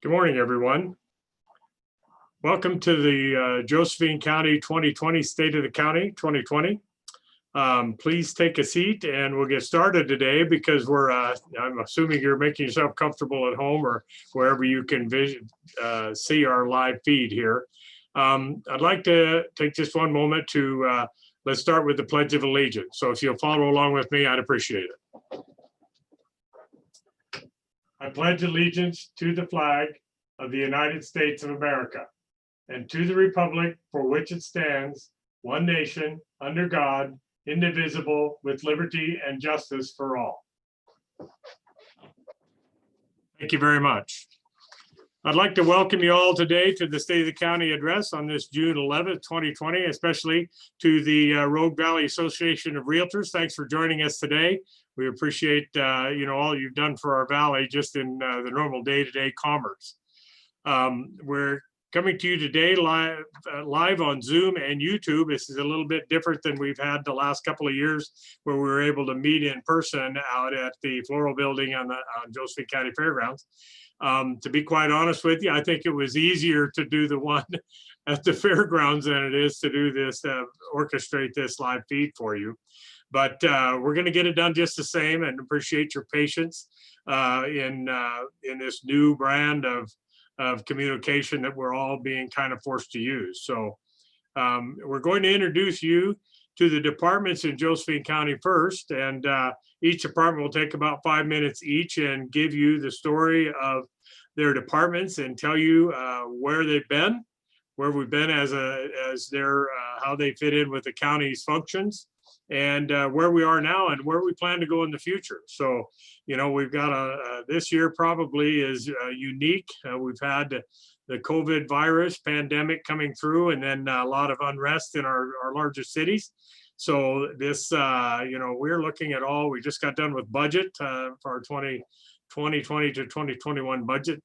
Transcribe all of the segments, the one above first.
Good morning, everyone. Welcome to the Josephine County 2020 State of the County 2020. Please take a seat and we'll get started today because we're, I'm assuming you're making yourself comfortable at home or wherever you can see our live feed here. I'd like to take just one moment to, let's start with the Pledge of Allegiance. So if you'll follow along with me, I'd appreciate it. I pledge allegiance to the flag of the United States of America and to the republic for which it stands, one nation, under God, indivisible, with liberty and justice for all. Thank you very much. I'd like to welcome you all today to the State of the County address on this June 11th, 2020, especially to the Rogue Valley Association of Realtors. Thanks for joining us today. We appreciate all you've done for our valley just in the normal day-to-day commerce. We're coming to you today live on Zoom and YouTube. This is a little bit different than we've had the last couple of years where we were able to meet in person out at the Floral Building on Josephine County Fairgrounds. To be quite honest with you, I think it was easier to do the one at the fairgrounds than it is to do this, orchestrate this live feed for you. But we're going to get it done just the same and appreciate your patience in this new brand of communication that we're all being kind of forced to use. So we're going to introduce you to the departments in Josephine County first, and each department will take about 5 minutes each and give you the story of their departments and tell you where they've been, where we've been as their how they fit in with the county's functions, and where we are now and where we plan to go in the future. So, we've got this year probably is unique. We've had the COVID virus pandemic coming through and then a lot of unrest in our largest cities. So this, we're looking at we just got done with budget for our 2020 to 2021 budget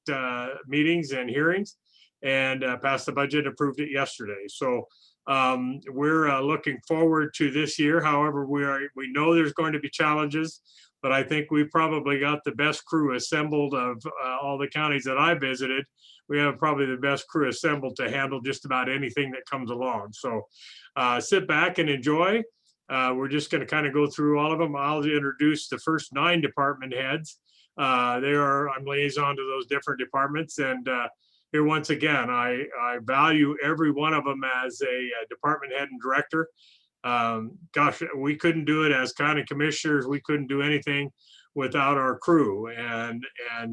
meetings and hearings and passed the budget, approved it yesterday. So we're looking forward to this year. However, we know there's going to be challenges, but I think we probably got the best crew assembled of all the counties that I visited. We have probably the best crew assembled to handle just about anything that comes along. So sit back and enjoy. We're just going to kind of go through all of them. I'll introduce the first 9 department heads. I'm liaison to those different departments, and here once again, I value every one of them as a department head and director. Gosh, we couldn't do it as county commissioners. We couldn't do anything without our crew, and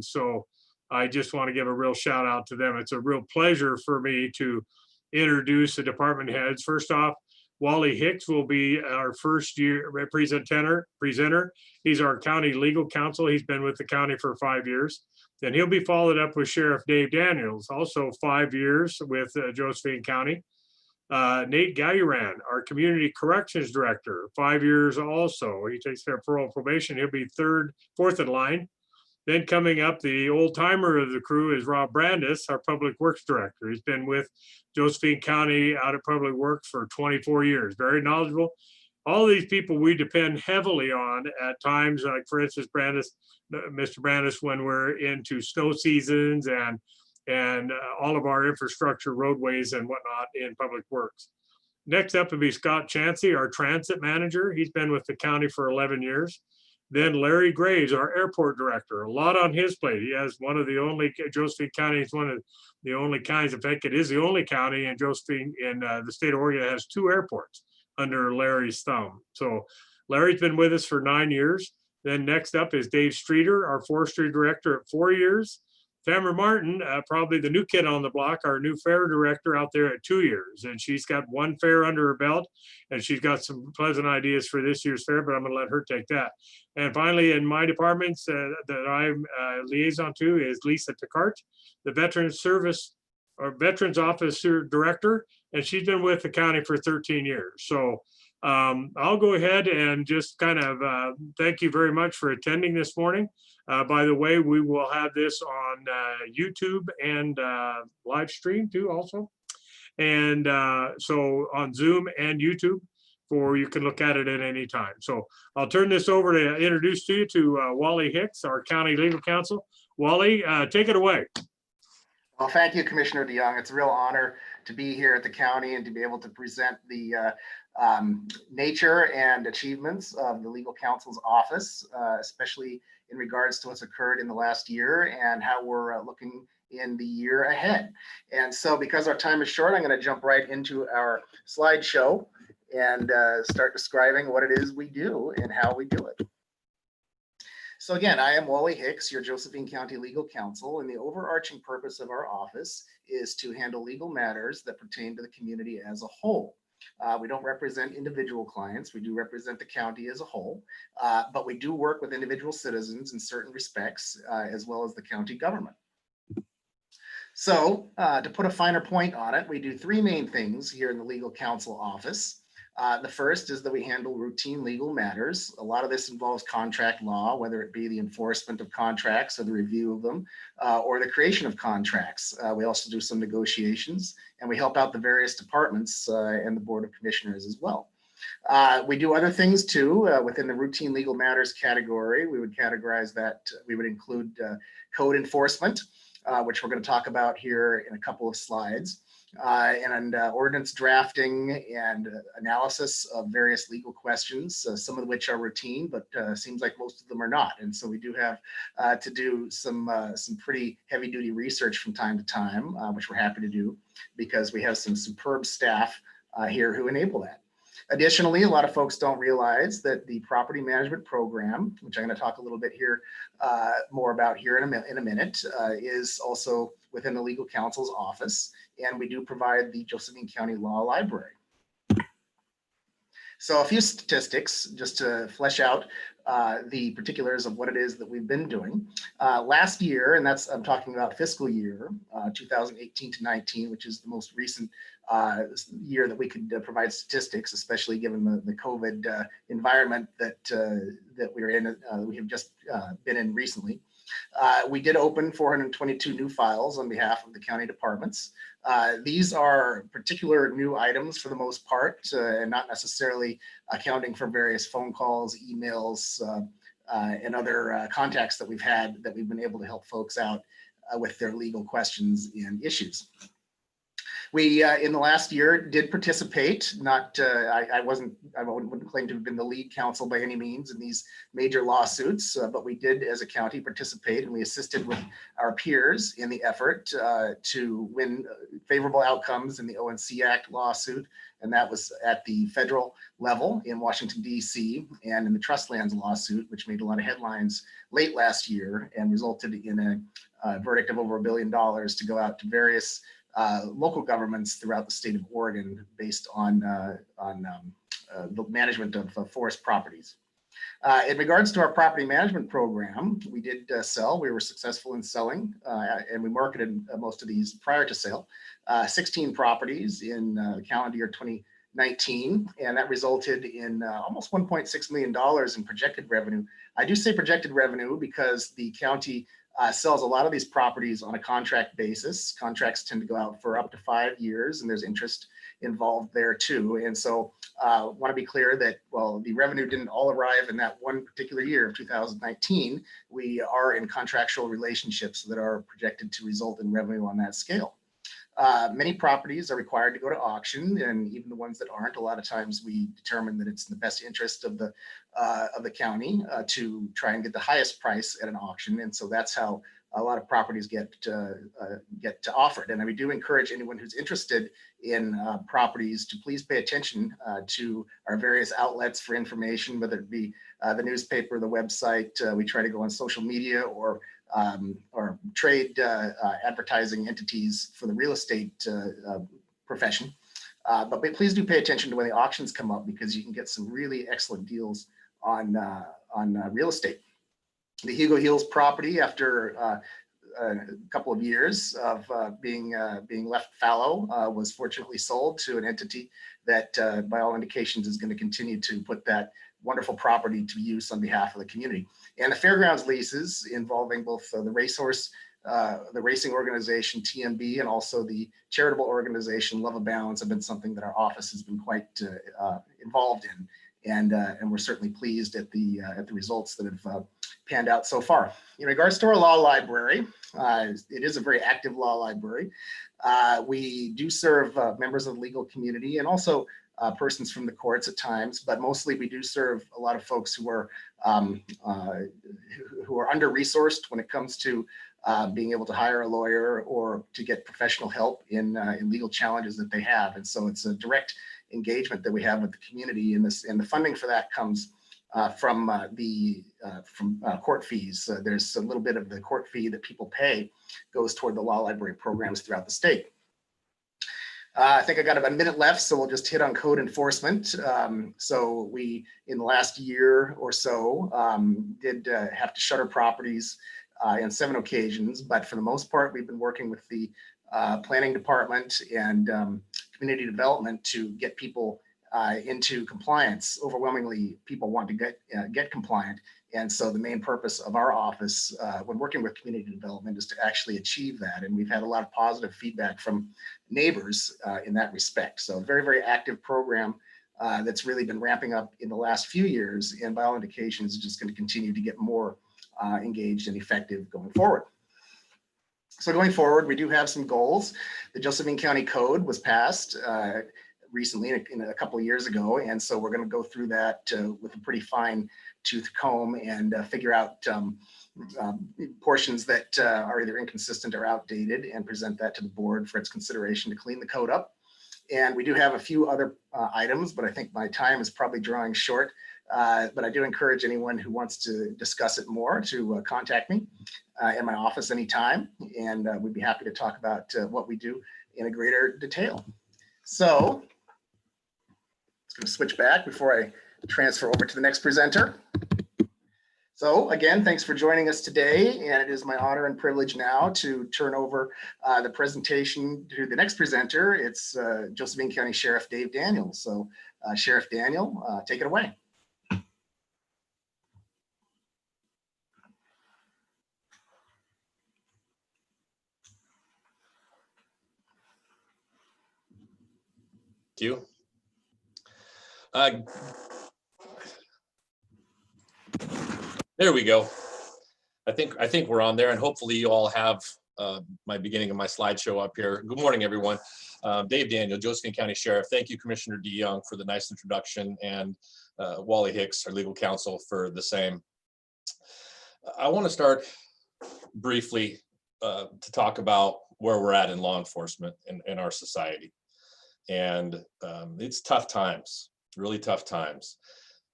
so I just want to give a real shout out to them. It's a real pleasure for me to introduce the department heads. First off, Wally Hicks will be our first year presenter. He's our county legal counsel. He's been with the county for 5 years. Then he'll be followed up with Sheriff Dave Daniels, also 5 years with Josephine County. Nate Galluran, our community corrections director, 5 years also. He takes care of parole and probation. He'll be fourth in line. Then coming up, the old timer of the crew is Rob Brandis, our public works director. He's been with Josephine County out of public works for 24 years, very knowledgeable. All these people we depend heavily on at times, like for instance, Mr. Brandis, when we're into snow seasons and all of our infrastructure, roadways and whatnot in public works. Next up would be Scott Chansey, our transit manager. He's been with the county for 11 years. Then Larry Graves, our airport director, a lot on his plate. He has one of the only, Josephine County is one of the only counties, in fact, it is the only county in Josephine in the state of Oregon that has 2 airports under Larry's thumb. So Larry's been with us for 9 years. Then next up is Dave Streeter, our forestry director at 4 years. Tamara Martin, probably the new kid on the block, our new fair director out there at 2 years. And she's got 1 fair under her belt, and she's got some pleasant ideas for this year's fair, but I'm gonna let her take that. And finally, in my departments that I'm liaison to is Lisa Picard, the Veterans Office Director, and she's been with the county for 13 years. So I'll go ahead and just kind of thank you very much for attending this morning. By the way, we will have this on YouTube and live stream too also. And so on Zoom and YouTube. for you can look at it at any time. So I'll turn this over to introduce to you to Wally Hicks, our county legal counsel. Wally, take it away. Well, thank you, Commissioner DeYoung. It's a real honor to be here at the county and to be able to present the nature and achievements of the legal counsel's office, especially in regards to what's occurred in the last year and how we're looking in the year ahead. And so because our time is short, I'm going to jump right into our slideshow and start describing what it is we do and how we do it. So again, I am Wally Hicks, your Josephine County legal counsel, and the overarching purpose of our office is to handle legal matters that pertain to the community as a whole. We don't represent individual clients. We do represent the county as a whole, but we do work with individual citizens in certain respects, as well as the county government. So to put a finer point on it, we do three main things here in the legal counsel office. The first is that we handle routine legal matters. A lot of this involves contract law, whether it be the enforcement of contracts or the review of them, or the creation of contracts. We also do some negotiations, and we help out the various departments and the Board of Commissioners as well. We do other things too. Within the routine legal matters category, we would categorize that, we would include code enforcement, which we're going to talk about here in a couple of slides. And ordinance drafting and analysis of various legal questions, some of which are routine, but seems like most of them are not. And so we do have to do some pretty heavy duty research from time to time, which we're happy to do because we have some superb staff here who enable that. Additionally, a lot of folks don't realize that the property management program, which I'm going to talk a little bit here more about here in a minute, is also within the legal counsel's office, and we do provide the Josephine County Law Library. So a few statistics just to flesh out the particulars of what it is that we've been doing. Last year, and that's, I'm talking about fiscal year 2018 to 19, which is the most recent year that we could provide statistics, especially given the COVID environment that we're in, we have just been in recently. We did open 422 new files on behalf of the county departments. These are particular new items for the most part, and not necessarily accounting for various phone calls, emails, and other contacts that we've had that we've been able to help folks out with their legal questions and issues. We, in the last year, did participate, not, I wouldn't claim to have been the lead counsel by any means in these major lawsuits, but we did as a county participate, and we assisted with our peers in the effort to win favorable outcomes in the ONC Act lawsuit, and that was at the federal level in Washington, D.C., and in the Trust Lands lawsuit, which made a lot of headlines late last year and resulted in a verdict of over $1 billion to go out to various local governments throughout the state of Oregon based on the management of forest properties. In regards to our property management program, we did sell, we were successful in selling, and we marketed most of these prior to sale, 16 properties in calendar year 2019, and that resulted in almost $1.6 million in projected revenue. I do say projected revenue because the county sells a lot of these properties on a contract basis. Contracts tend to go out for up to 5 years, and there's interest involved there too. And so want to be clear that while the revenue didn't all arrive in that one particular year of 2019, we are in contractual relationships that are projected to result in revenue on that scale. Many properties are required to go to auction, and even the ones that aren't, a lot of times we determine that it's in the best interest of the county to try and get the highest price at an auction, and so that's how a lot of properties get offered. And we do encourage anyone who's interested in properties to please pay attention to our various outlets for information, whether it be the newspaper, the website. We try to go on social media or trade advertising entities for the real estate profession. But please do pay attention to when the auctions come up, because you can get some really excellent deals on real estate. The Hugo Hills property, after a couple of years of being left fallow, was fortunately sold to an entity that, by all indications, is going to continue to put that wonderful property to use on behalf of the community. And the fairgrounds leases involving both the racehorse the racing organization TMB and also the charitable organization Love of Balance have been something that our office has been quite involved in. And we're certainly pleased at the results that have panned out so far. In regards to our law library, it is a very active law library. We do serve members of the legal community and also persons from the courts at times, but mostly we do serve a lot of folks who are under-resourced when it comes to being able to hire a lawyer or to get professional help in legal challenges that they have. And so it's a direct engagement that we have with the community, and the funding for that comes from court fees. There's a little bit of the court fee that people pay goes toward the law library programs throughout the state. I think I got about a minute left, so we'll just hit on code enforcement. So we, in the last year or so, did have to shutter properties on 7 occasions, but for the most part, we've been working with the planning department and community development to get people into compliance. Overwhelmingly, people want to get compliant. And so the main purpose of our office when working with community development is to actually achieve that. And we've had a lot of positive feedback from neighbors in that respect. So very, very active program that's really been ramping up in the last few years. And by all indications, is just going to continue to get more engaged and effective going forward. So going forward, we do have some goals. The Josephine County Code was passed recently, a couple of years ago, and so we're going to go through that with a pretty fine tooth comb and figure out portions that are either inconsistent or outdated and present that to the board for its consideration to clean the code up. And we do have a few other items, but I think my time is probably drawing short. But I do encourage anyone who wants to discuss it more to contact me in my office anytime, and we'd be happy to talk about what we do in a greater detail. So it's going to switch back before I transfer over to the next presenter. So again, thanks for joining us today, and it is my honor and privilege now to turn over the presentation to the next presenter. It's Josephine County Sheriff Dave Daniel. So Sheriff Daniel, take it away. You. There we go. I think we're on there, and hopefully you all have my beginning of my slideshow up here. Good morning, everyone. Dave Daniel, Josephine County Sheriff. Thank you, Commissioner DeYoung, for the nice introduction, and Wally Hicks, our legal counsel, for the same. I want to start briefly to talk about where we're at in law enforcement in our society. And it's tough times, really tough times.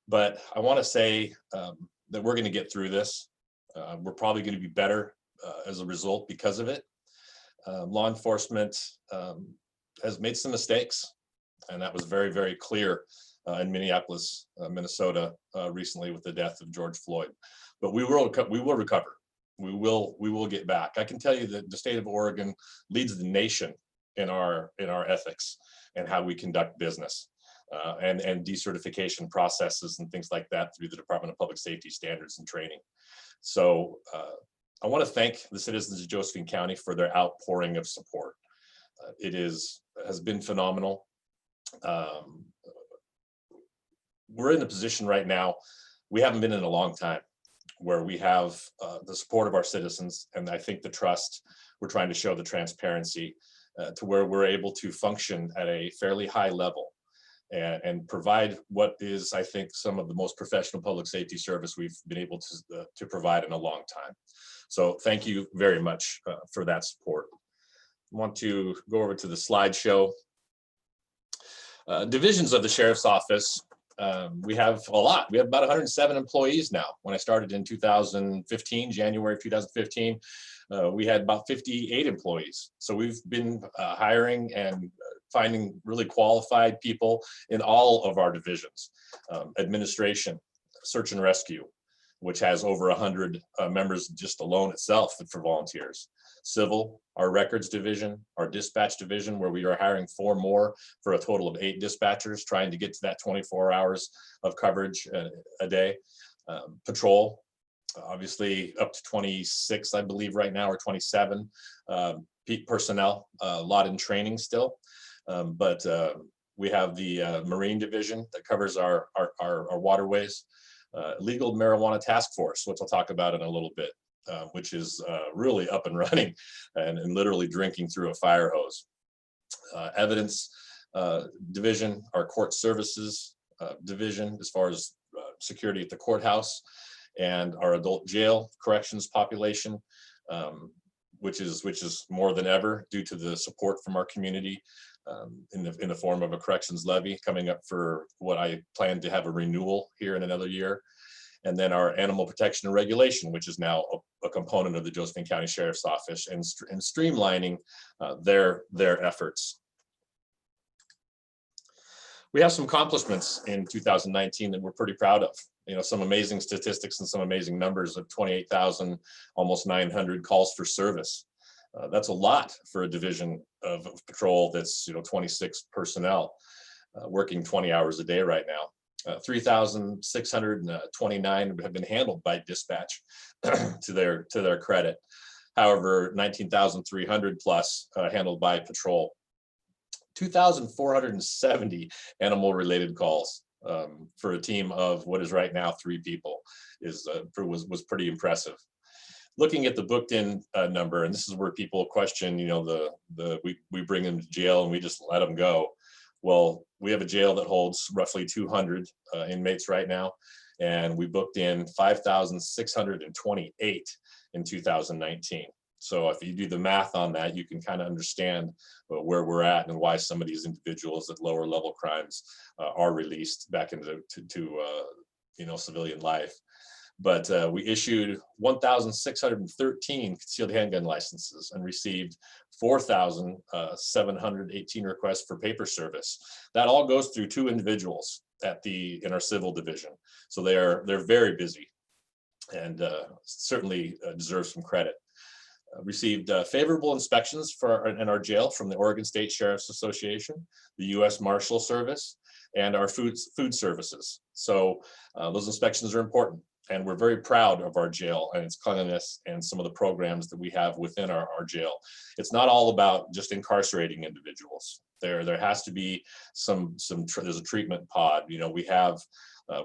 But I want to say that we're going to get through this. We're probably going to be better as a result because of it. Law enforcement has made some mistakes, and that was very, very clear in Minneapolis, Minnesota, recently with the death of George Floyd. But we will recover. We will get back. I can tell you that the state of Oregon leads the nation in our ethics and how we conduct business, and decertification processes and things like that through the Department of Public Safety standards and training. So I want to thank the citizens of Josephine County for their outpouring of support. It has been phenomenal. We're in a position right now we haven't been in a long time, where we have the support of our citizens, and I think the trust. We're trying to show the transparency to where we're able to function at a fairly high level and provide what is, I think, some of the most professional public safety service we've been able to provide in a long time. So thank you very much for that support. I want to go over to the slideshow. Divisions of the Sheriff's Office. We have a lot. We have about 107 employees now. When I started in 2015, January of 2015, we had about 58 employees. So we've been hiring and finding really qualified people in all of our divisions. Administration, search and rescue, which has over 100 members just alone itself for volunteers. Civil, our records division, our dispatch division, where we are hiring 4 more for a total of 8 dispatchers, trying to get to that 24 hours of coverage a day. Patrol, Obviously up to 26, I believe right now, or 27 personnel, a lot in training still. But we have the Marine Division that covers our waterways, Legal Marijuana Task Force, which I'll talk about in a little bit, which is really up and running and literally drinking through a fire hose. Evidence Division, our Court Services Division, as far as security at the courthouse, and our adult jail corrections population, which is more than ever due to the support from our community in the form of a corrections levy coming up for what I plan to have a renewal here in another year. And then our animal protection and regulation, which is now a component of the Josephine County Sheriff's Office, and streamlining their efforts. We have some accomplishments in 2019 that we're pretty proud of. You know, some amazing statistics and some amazing numbers of 28,000, almost 900 calls for service. That's a lot for a division of patrol that's, 26 personnel working 20 hours a day right now. 3,629 have been handled by dispatch to their credit. However, 19,300 plus handled by patrol. 2,470 animal related calls for a team of what is right now 3 people was pretty impressive. Looking at the booked in number, and this is where people question, we bring them to jail and we just let them go. Well, we have a jail that holds roughly 200 inmates right now, and we booked in 5,628 in 2019. So if you do the math on that, you can kind of understand where we're at and why some of these individuals at lower level crimes are released back into civilian life. But we issued 1,613 concealed handgun licenses and received 4,718 requests for paper service. That all goes through 2 individuals in our civil division. So they're very busy and certainly deserve some credit. Received favorable inspections in our jail from the Oregon State Sheriff's Association, the U.S. Marshal Service, and our food services. So those inspections are important, and we're very proud of our jail and its cleanliness and some of the programs that we have within our jail. It's not all about just incarcerating individuals. There has to be there's a treatment pod. We have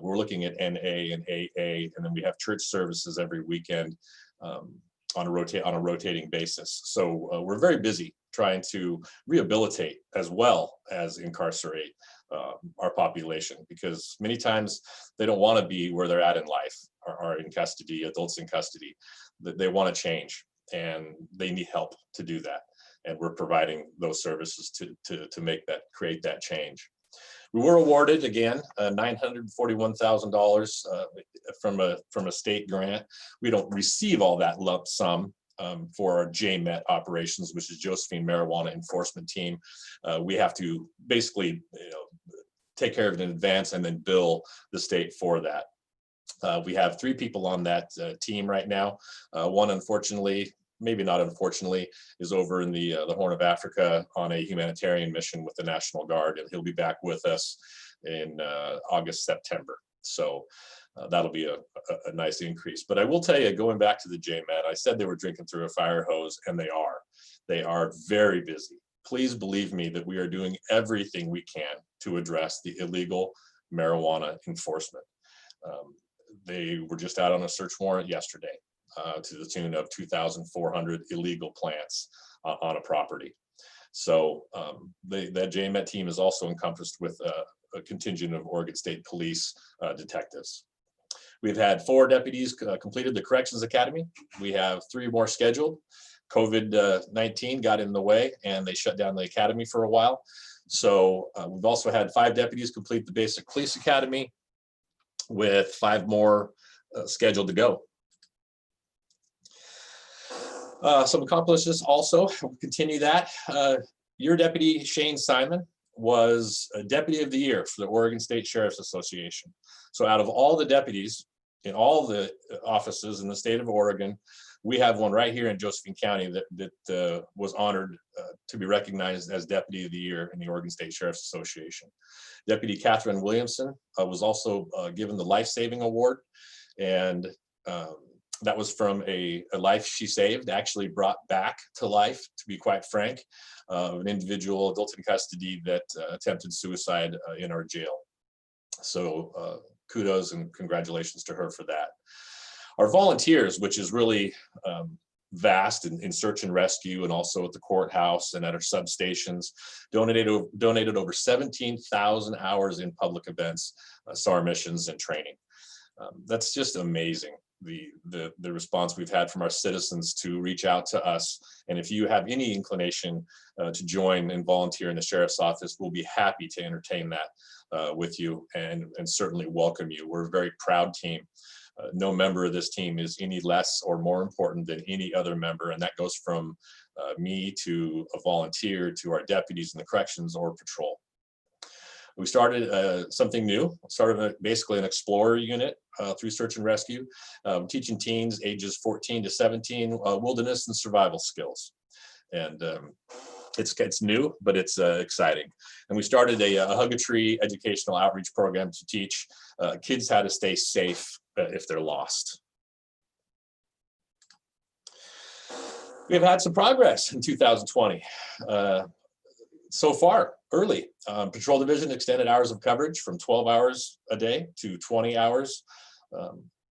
we're looking at NA and AA, and then we have church services every weekend. On a rotating basis. So we're very busy trying to rehabilitate as well as incarcerate our population, because many times they don't want to be where they're at in life, or in custody, adults in custody. They want to change and they need help to do that. And we're providing those services to create that change. We were awarded again $941,000 from a state grant. We don't receive all that lump sum for our JMET operations, which is Josephine Marijuana Enforcement Team. We have to basically take care of it in advance and then bill the state for that. We have 3 people on that team right now. One, unfortunately, maybe not unfortunately, is over in the Horn of Africa on a humanitarian mission with the National Guard, and he'll be back with us in August, September. So that'll be a nice increase. But I will tell you, going back to the JMET, I said they were drinking through a fire hose, and they are. They are very busy. Please believe me that we are doing everything we can to address the illegal marijuana enforcement. They were just out on a search warrant yesterday. To the tune of 2,400 illegal plants on a property. So that JMET team is also encompassed with a contingent of Oregon State Police detectives. We've had 4 deputies completed the Corrections Academy. We have 3 more scheduled. COVID-19 got in the way and they shut down the academy for a while. So we've also had 5 deputies complete the Basic Police Academy, with 5 more scheduled to go. Some accomplishments also, we'll continue that. Your deputy, Shane Simon, was a Deputy of the Year for the Oregon State Sheriff's Association. So out of all the deputies in all the offices in the state of Oregon, we have one right here in Josephine County that was honored to be recognized as Deputy of the Year in the Oregon State Sheriff's Association. Deputy Catherine Williamson was also given the Life Saving Award. And That was from a life she saved, actually brought back to life, to be quite frank, of an individual adult in custody that attempted suicide in our jail. So kudos and congratulations to her for that. Our volunteers, which is really vast in search and rescue, and also at the courthouse and at our substations, donated over 17,000 hours in public events, SAR missions, and training. That's just amazing, the response we've had from our citizens to reach out to us. And if you have any inclination to join and volunteer in the Sheriff's Office, we'll be happy to entertain that with you and certainly welcome you. We're a very proud team. No member of this team is any less or more important than any other member, and that goes from me to a volunteer to our deputies in the corrections or patrol. We started something new, basically an explorer unit through search and rescue, teaching teens ages 14 to 17 wilderness and survival skills. And it's new, but it's exciting. And we started a Hug-a-Tree educational outreach program to teach kids how to stay safe if they're lost. We've had some progress in 2020. So far, early. Patrol Division extended hours of coverage from 12 hours a day to 20 hours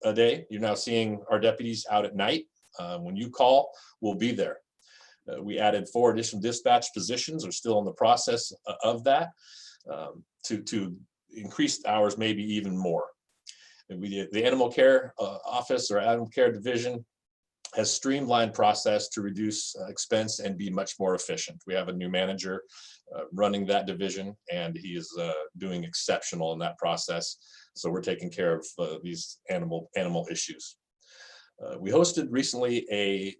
a day. You're now seeing our deputies out at night. When you call, we'll be there. We added 4 additional dispatch positions. We're still in the process of that to increase hours, maybe even more. And we did the animal care office or animal care division has streamlined process to reduce expense and be much more efficient. We have a new manager running that division, and he is doing exceptional in that process. So we're taking care of these animal issues. We hosted recently a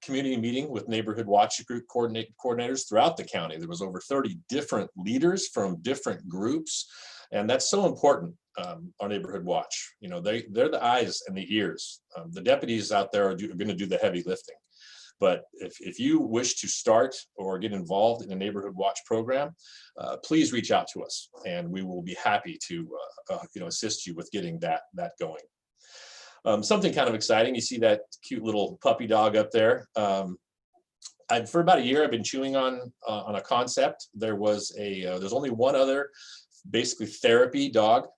community meeting with neighborhood watch group coordinators throughout the county. There was over 30 different leaders from different groups, and that's so important. Our neighborhood watch, you know, they're the eyes and the ears. The deputies out there are going to do the heavy lifting. But if you wish to start or get involved in a neighborhood watch program, please reach out to us, and we will be happy to assist you with getting that going. Something kind of exciting. You see that cute little puppy dog up there. For about a year, I've been chewing on a concept. There's only one other basically therapy dog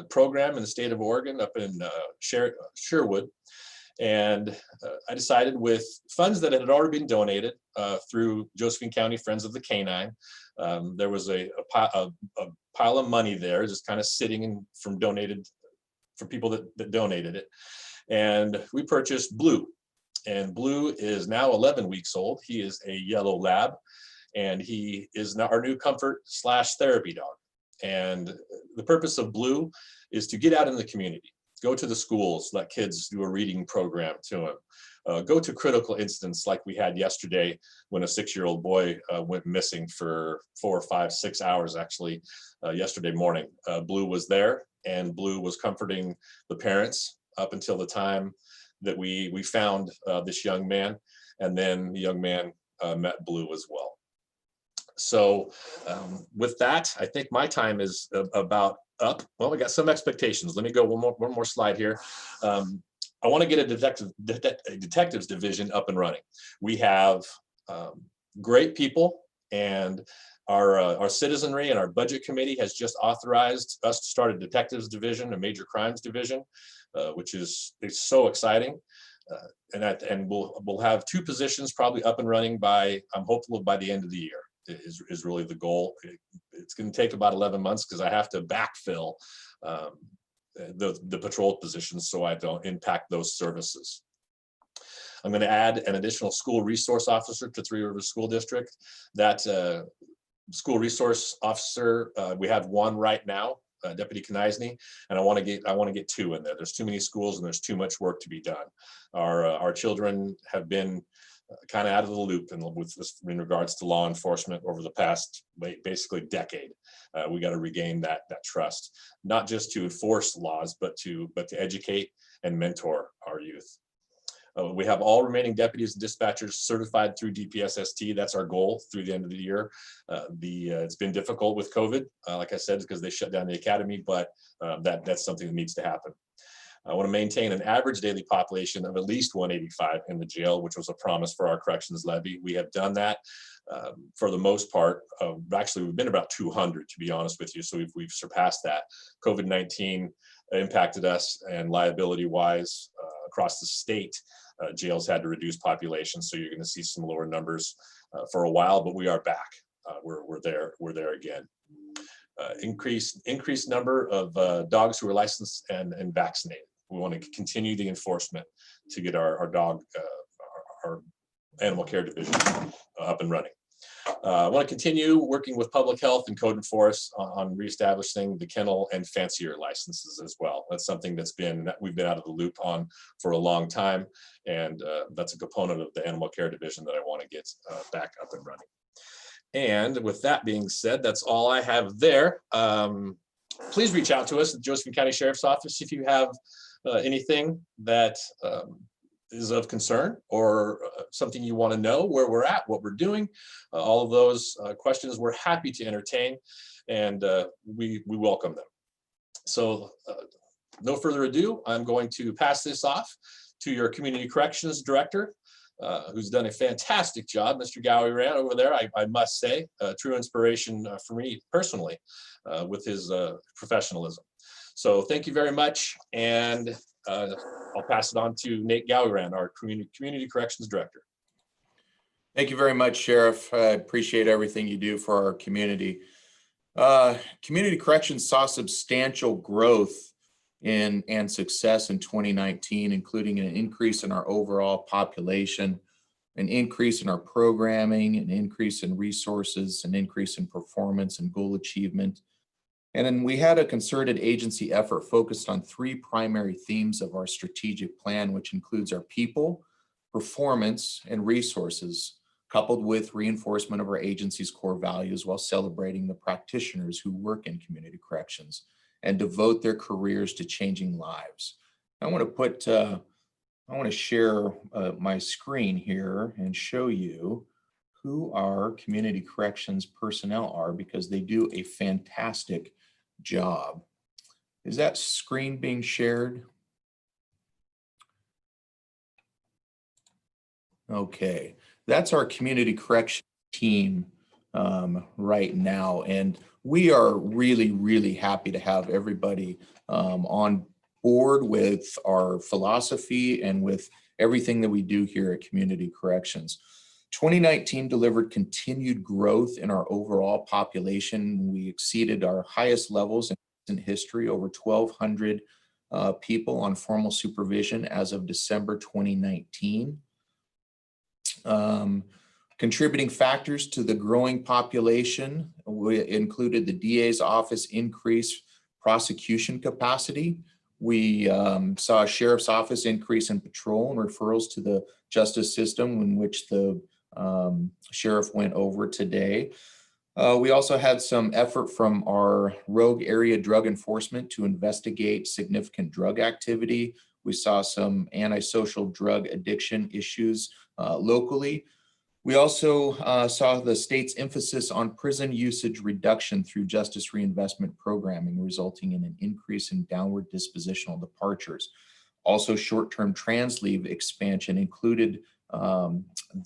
program in the state of Oregon, up in Sherwood. And I decided, with funds that had already been donated through Josephine County Friends of the Canine, there was a pile of money there just kind of sitting from people that donated it. And we purchased Blue. And Blue is now 11 weeks old. He is a yellow lab, and he is now our new comfort / therapy dog. And the purpose of Blue is to get out in the community, go to the schools, let kids do a reading program to him, go to critical incidents like we had yesterday when a 6-year-old boy went missing for 4, 5, 6 hours, actually, yesterday morning. Blue was there, and Blue was comforting the parents up until the time that we found this young man, and then the young man met Blue as well. So with that, I think my time is about up. Well, we got some expectations. Let me go one more slide here. I want to get a detectives division up and running. We have great people, and our citizenry and our budget committee has just authorized us to start a detectives division, a major crimes division, which is so exciting. And we'll have 2 positions probably up and running by, I'm hopeful, by the end of the year. Is really the goal. It's going to take about 11 months because I have to backfill the patrol positions so I don't impact those services. I'm going to add an additional school resource officer to Three Rivers School District. That school resource officer, we have 1 right now, Deputy Kneisny, and I want to get 2 in there. There's too many schools and there's too much work to be done. Our children have been kind of out of the loop in regards to law enforcement over the past basically decade. We got to regain that trust, not just to enforce laws, but to educate and mentor our youth. We have all remaining deputies and dispatchers certified through DPSST. That's our goal through the end of the year. It's been difficult with COVID, like I said, because they shut down the academy, but that's something that needs to happen. I want to maintain an average daily population of at least 185 in the jail, which was a promise for our corrections levy. We have done that for the most part. Actually, we've been about 200, to be honest with you. So we've surpassed that. COVID-19 impacted us, and liability-wise across the state, jails had to reduce population. So you're going to see some lower numbers for a while, but we are back. We're there again. Increased number of dogs who are licensed and vaccinated. We want to continue the enforcement to get our dog, our animal care division up and running. I want to continue working with public health and code and forest on reestablishing the kennel and fancier licenses as well. That's something we've been out of the loop on for a long time, and that's a component of the animal care division that I want to get back up and running. And with that being said, that's all I have there. Please reach out to us at the Josephine County Sheriff's Office if you have anything that is of concern or something you want to know, where we're at, what we're doing. All of those questions we're happy to entertain, and we welcome them. So no further ado, I'm going to pass this off to your Community Corrections Director, who's done a fantastic job, Mr. Gowie-Rand over there. I must say, a true inspiration for me personally with his professionalism. So thank you very much, and I'll pass it on to Nate Gowie-Rand, our Community Corrections Director. Thank you very much, Sheriff. I appreciate everything you do for our community. Community corrections saw substantial growth and success in 2019, including an increase in our overall population, an increase in our programming, an increase in resources, an increase in performance and goal achievement. And then we had a concerted agency effort focused on 3 primary themes of our strategic plan, which includes our people, performance, and resources, coupled with reinforcement of our agency's core values while celebrating the practitioners who work in community corrections and devote their careers to changing lives. I want to share my screen here and show you who our community corrections personnel are, because they do a fantastic job. Is that screen being shared? Okay, that's our community correction team right now, and we are really happy to have everybody on board with our philosophy and with everything that we do here at Community Corrections. 2019 delivered continued growth in our overall population. We exceeded our highest levels in history, over 1,200 people on formal supervision as of December 2019. Contributing factors to the growing population included the DA's office increase prosecution capacity. We saw a sheriff's office increase in patrol and referrals to the justice system, in which the sheriff went over today. We also had some effort from our rogue area drug enforcement to investigate significant drug activity. We saw some antisocial drug addiction issues locally. We also saw the state's emphasis on prison usage reduction through justice reinvestment programming, resulting in an increase in downward dispositional departures. Also, short-term trans leave expansion included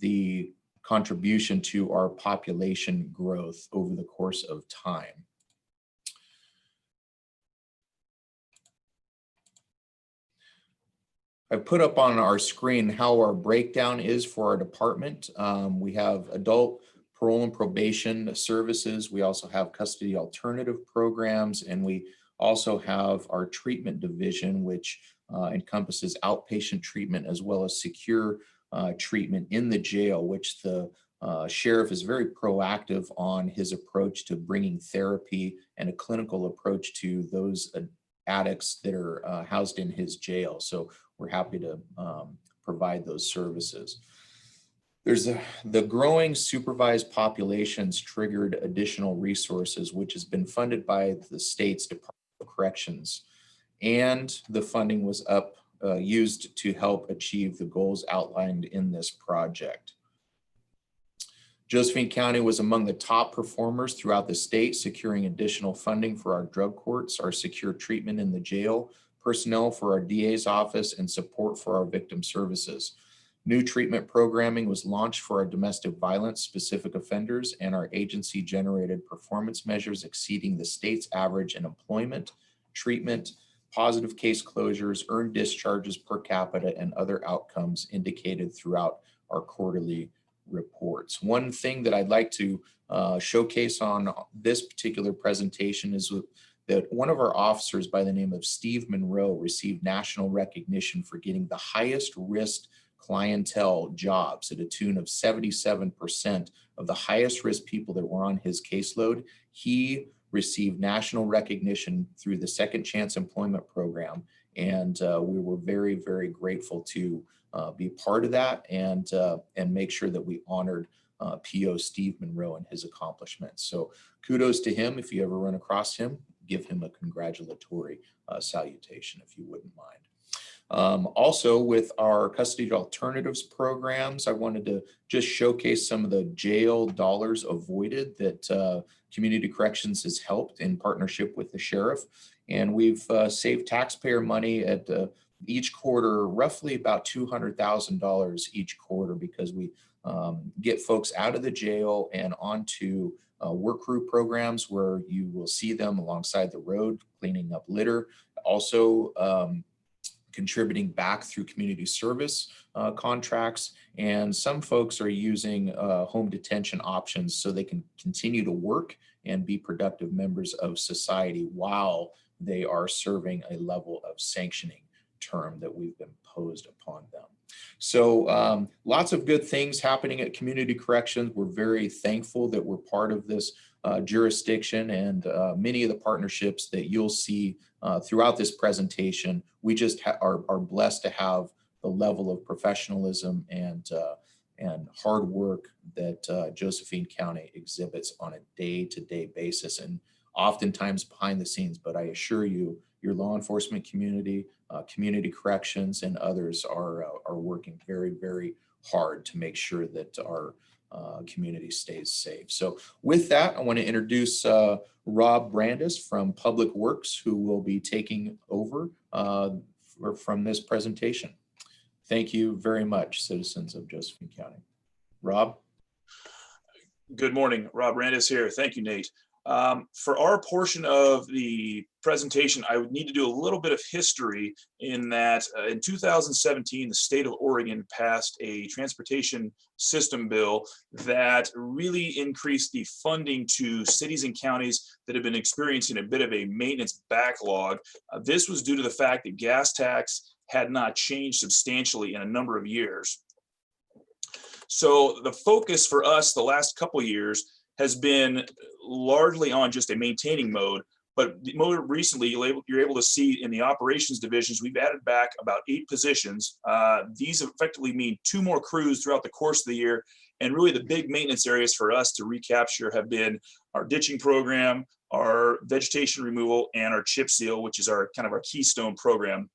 the contribution to our population growth over the course of time. I put up on our screen how our breakdown is for our department. We have adult parole and probation services. We also have custody alternative programs, and we also have our treatment division, which encompasses outpatient treatment as well as secure treatment in the jail, which the sheriff is very proactive on his approach to bringing therapy and a clinical approach to those addicts that are housed in his jail. So we're happy to provide those services. The growing supervised populations triggered additional resources, which has been funded by the state's Department of Corrections, and the funding was used to help achieve the goals outlined in this project. Josephine County was among the top performers throughout the state, securing additional funding for our drug courts, our secure treatment in the jail personnel for our DA's office, and support for our victim services. New treatment programming was launched for our domestic violence specific offenders, and our agency generated performance measures exceeding the state's average in employment, treatment, positive case closures, earned discharges per capita, and other outcomes indicated throughout our quarterly reports. One thing that I'd like to showcase on this particular presentation is that one of our officers by the name of Steve Monroe received national recognition for getting the highest risk clientele jobs at a tune of 77% of the highest risk people that were on his caseload. He received national recognition through the Second Chance Employment Program. And we were very, very grateful to be part of that and make sure that we honored PO Steve Monroe and his accomplishments. So kudos to him. If you ever run across him, give him a congratulatory salutation, if you wouldn't mind. Also, with our custody alternatives programs, I wanted to just showcase some of the jail dollars avoided that Community Corrections has helped in partnership with the sheriff. And we've saved taxpayer money at each quarter, roughly about $200,000 each quarter, because we get folks out of the jail and onto work crew programs where you will see them alongside the road cleaning up litter. Also, contributing back through community service contracts. And some folks are using home detention options so they can continue to work and be productive members of society while they are serving a level of sanctioning term that we've imposed upon them. So lots of good things happening at Community Corrections. We're very thankful that we're part of this jurisdiction, and many of the partnerships that you'll see throughout this presentation, we just are blessed to have the level of professionalism and hard work that Josephine County exhibits on a day-to-day basis, and oftentimes behind the scenes. But I assure you, your law enforcement community, Community Corrections, and others are working very, very hard to make sure that our community stays safe. So with that, I want to introduce Rob Brandis from Public Works, who will be taking over from this presentation. Thank you very much, citizens of Josephine County. Rob? Good morning, Rob Brandis here. Thank you, Nate. For our portion of the presentation, I would need to do a little bit of history in that in 2017, the state of Oregon passed a transportation system bill that really increased the funding to cities and counties that have been experiencing a bit of a maintenance backlog. This was due to the fact that gas tax had not changed substantially in a number of years. So the focus for us the last couple of years has been largely on just a maintaining mode, but more recently, you're able to see in the operations divisions, we've added back about 8 positions. These effectively mean 2 more crews throughout the course of the year. And really the big maintenance areas for us to recapture have been our ditching program, our vegetation removal, and our chip seal, which is our kind of our keystone program.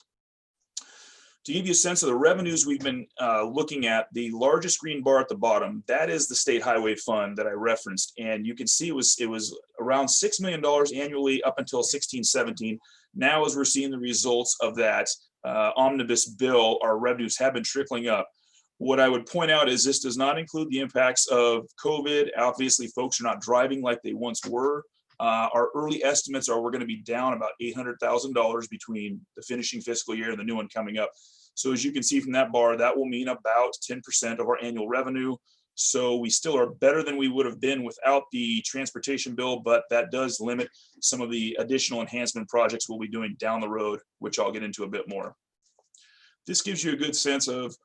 To give you a sense of the revenues we've been looking at, the largest green bar at the bottom, that is the state highway fund that I referenced. And you can see it was around $6 million annually up until 16-17. Now, as we're seeing the results of that omnibus bill, our revenues have been trickling up. What I would point out is this does not include the impacts of COVID. Obviously, folks are not driving like they once were. Our early estimates are we're going to be down about $800,000 between the finishing fiscal year and the new one coming up. So as you can see from that bar, that will mean about 10% of our annual revenue. So we still are better than we would have been without the transportation bill, but that does limit some of the additional enhancement projects we'll be doing down the road, which I'll get into a bit more. This gives you a good sense of,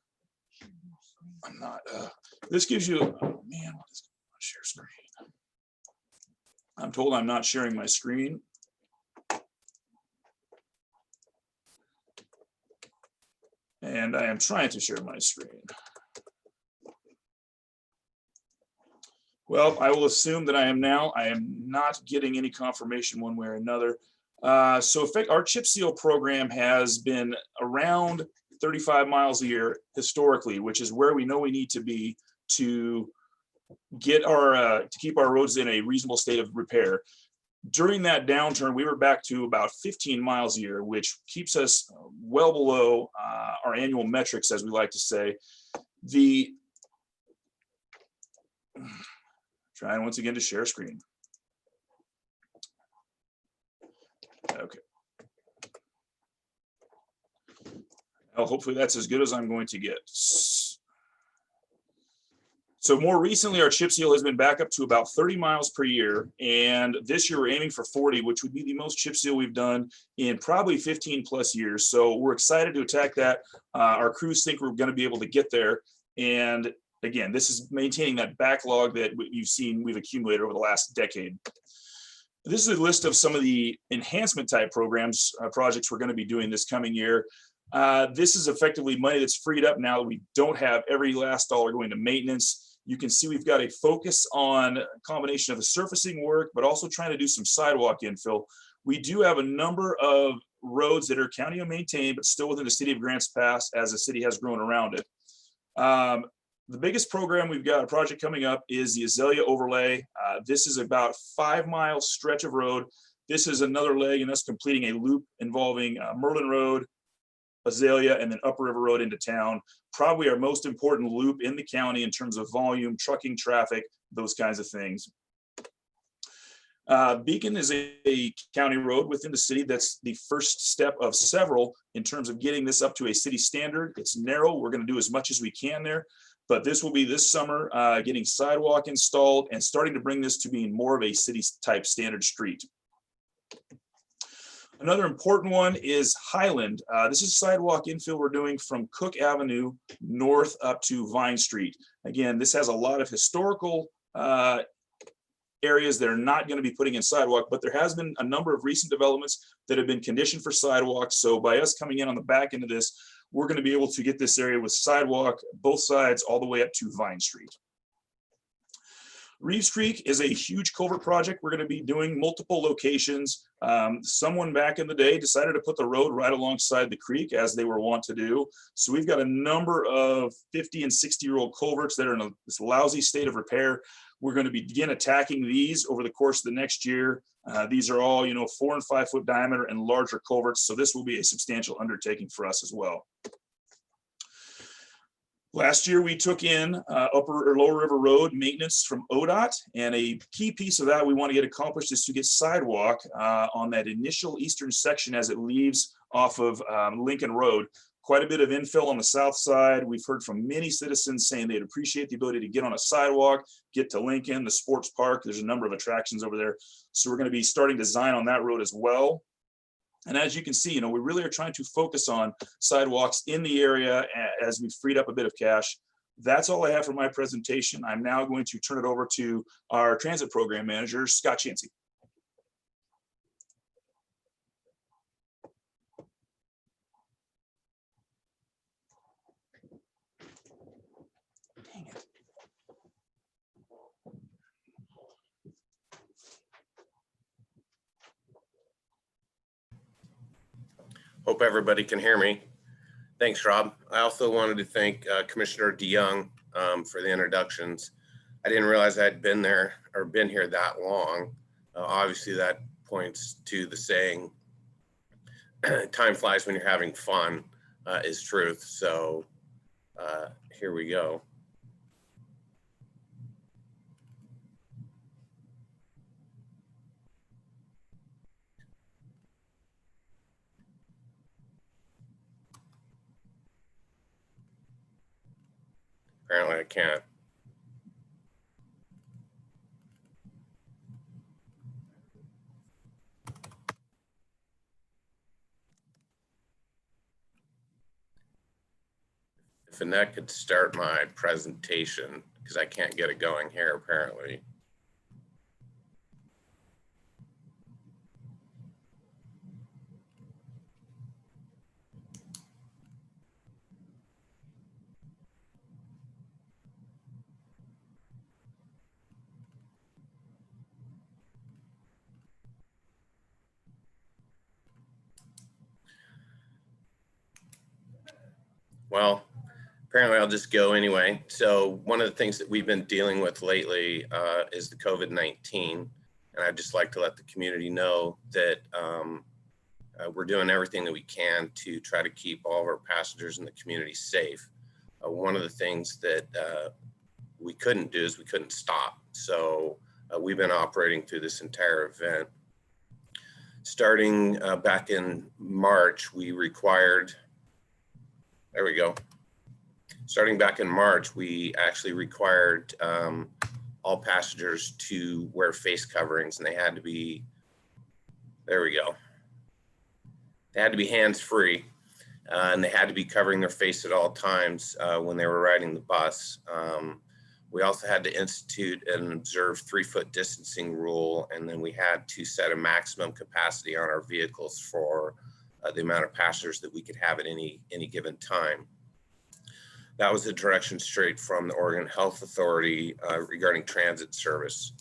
this gives you, oh man, what is going on? Share screen. I'm told I'm not sharing my screen. And I am trying to share my screen. Well, I will assume that I am now. I am not getting any confirmation one way or another. So our chip seal program has been around 35 miles a year historically, which is where we know we need to be to get our to keep our roads in a reasonable state of repair. During that downturn, we were back to about 15 miles a year, which keeps us well below our annual metrics, as we like to say. Trying once again to share screen. Okay. Well, hopefully that's as good as I'm going to get. So more recently, our chip seal has been back up to about 30 miles per year. And this year we're aiming for 40, which would be the most chip seal we've done in probably 15 plus years. So we're excited to attack that. Our crews think we're going to be able to get there. And again, this is maintaining that backlog that you've seen we've accumulated over the last decade. This is a list of some of the enhancement type programs, projects we're going to be doing this coming year. This is effectively money that's freed up now that we don't have every last dollar going to maintenance. You can see we've got a focus on a combination of the surfacing work, but also trying to do some sidewalk infill. We do have a number of roads that are county maintained, but still within the city of Grants Pass as the city has grown around it. The biggest program we've got, a project coming up, is the Azalea overlay. This is about 5 mile stretch of road. This is another leg in us completing a loop involving Merlin Road, Azalea, and then Upper River Road into town. Probably our most important loop in the county in terms of volume, trucking traffic, those kinds of things. Beacon is a county road within the city. That's the first step of several in terms of getting this up to a city standard. It's narrow. We're going to do as much as we can there, but this will be this summer, getting sidewalk installed and starting to bring this to being more of a city type standard street. Another important one is Highland. This is sidewalk infill we're doing from Cook Avenue north up to Vine Street. Again, this has a lot of historical areas that are not going to be putting in sidewalk, but there has been a number of recent developments that have been conditioned for sidewalks. So by us coming in on the back end of this, we're going to be able to get this area with sidewalk both sides all the way up to Vine Street. Reeves Creek is a huge culvert project. We're going to be doing multiple locations. Someone back in the day decided to put the road right alongside the creek, as they were wont to do. So we've got a number of 50 and 60-year-old culverts that are in this lousy state of repair. We're going to begin attacking these over the course of the next year. These are all, 4 and 5 foot diameter and larger culverts. So this will be a substantial undertaking for us as well. Last year, we took in Upper or Lower River Road maintenance from ODOT, and a key piece of that we want to get accomplished is to get sidewalk on that initial eastern section as it leaves off of Lincoln Road. Quite a bit of infill on the south side. We've heard from many citizens saying they'd appreciate the ability to get on a sidewalk, get to Lincoln, the sports park. There's a number of attractions over there. So we're going to be starting design on that road as well. And as you can see, we really are trying to focus on sidewalks in the area as we've freed up a bit of cash. That's all I have for my presentation. I'm now going to turn it over to our transit program manager, Scott Chansey. Dang it. Hope everybody can hear me. Thanks, Rob. I also wanted to thank Commissioner DeYoung for the introductions. I didn't realize I had been there or been here that long. Obviously, that points to the saying, time flies when you're having fun, is truth. So here we go. Apparently I can't. If Annette could start my presentation, because I can't get it going here apparently. Well, apparently I'll just go anyway. So one of the things that we've been dealing with lately is the COVID-19. And I'd just like to let the community know that we're doing everything that we can to try to keep all of our passengers in the community safe. One of the things that we couldn't do is we couldn't stop. So we've been operating through this entire event. Starting back in March, we required, there we go. Starting back in March, we actually required all passengers to wear face coverings, and they had to be, there we go. They had to be hands-free, and they had to be covering their face at all times when they were riding the bus. We also had to institute and observe 3-foot distancing rule, and then we had to set a maximum capacity on our vehicles for the amount of passengers that we could have at any given time. That was a direction straight from the Oregon Health Authority regarding transit service.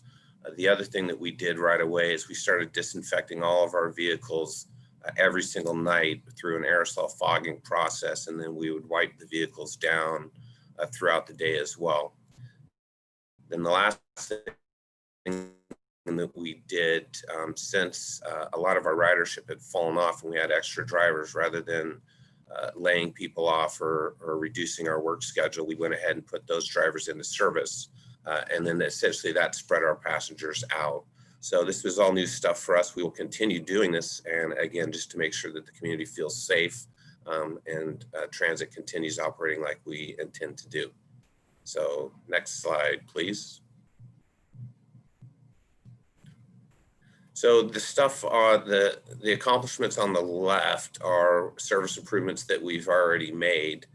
The other thing that we did right away is we started disinfecting all of our vehicles every single night through an aerosol fogging process, and then we would wipe the vehicles down throughout the day as well. Then the last thing that we did, since a lot of our ridership had fallen off and we had extra drivers, rather than laying people off or reducing our work schedule, we went ahead and put those drivers into service. And then essentially that spread our passengers out. So this was all new stuff for us. We will continue doing this. And again, just to make sure that the community feels safe and transit continues operating like we intend to do. So next slide, please. So the stuff, the accomplishments on the left are service improvements that we've already made.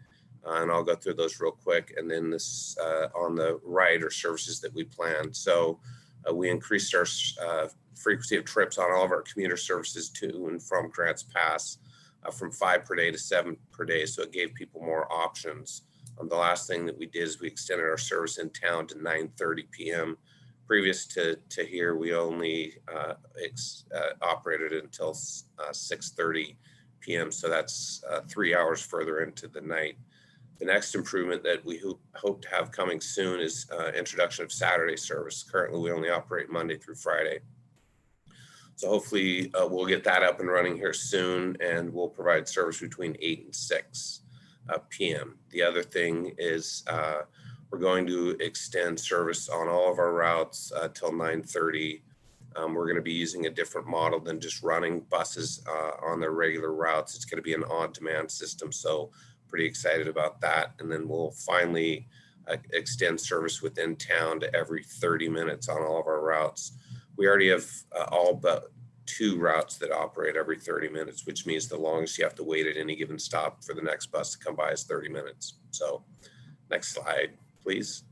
And I'll go through those real quick. And then this on the right are services that we planned. So we increased our frequency of trips on all of our commuter services to and from Grants Pass from 5 per day to 7 per day. So it gave people more options. The last thing that we did is we extended our service in town to 9:30 p.m. Previous to here, we only operated until 6:30 p.m. So that's 3 hours further into the night. The next improvement that we hope to have coming soon is introduction of Saturday service. Currently, we only operate Monday through Friday. So hopefully we'll get that up and running here soon, and we'll provide service between 8 and 6 p.m. The other thing is we're going to extend service on all of our routes till 9:30. We're going to be using a different model than just running buses on their regular routes. It's going to be an on-demand system, so pretty excited about that. And then we'll finally extend service within town to every 30 minutes on all of our routes. We already have all but 2 routes that operate every 30 minutes, which means the longest you have to wait at any given stop for the next bus to come by is 30 minutes. So next slide, please.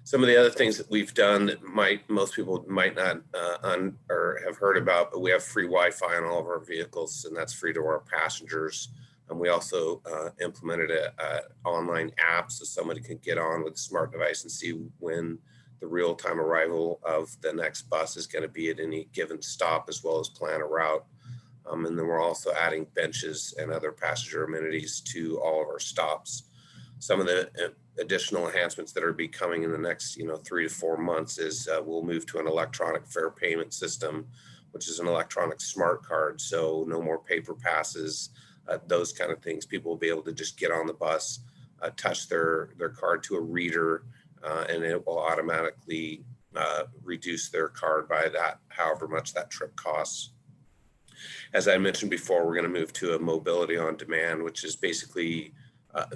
Some of the other things that we've done that most people might not or have heard about, but we have free Wi-Fi on all of our vehicles, and that's free to our passengers. And we also implemented an online app so somebody can get on with a smart device and see when the real-time arrival of the next bus is going to be at any given stop, as well as plan a route. And then we're also adding benches and other passenger amenities to all of our stops. Some of the additional enhancements that are be coming in the next 3 to 4 months is we'll move to an electronic fare payment system, which is an electronic smart card. So no more paper passes, those kind of things. People will be able to just get on the bus, touch their card to a reader, and it will automatically reduce their card by that, however much that trip costs. As I mentioned before, we're going to move to a mobility on demand, which is basically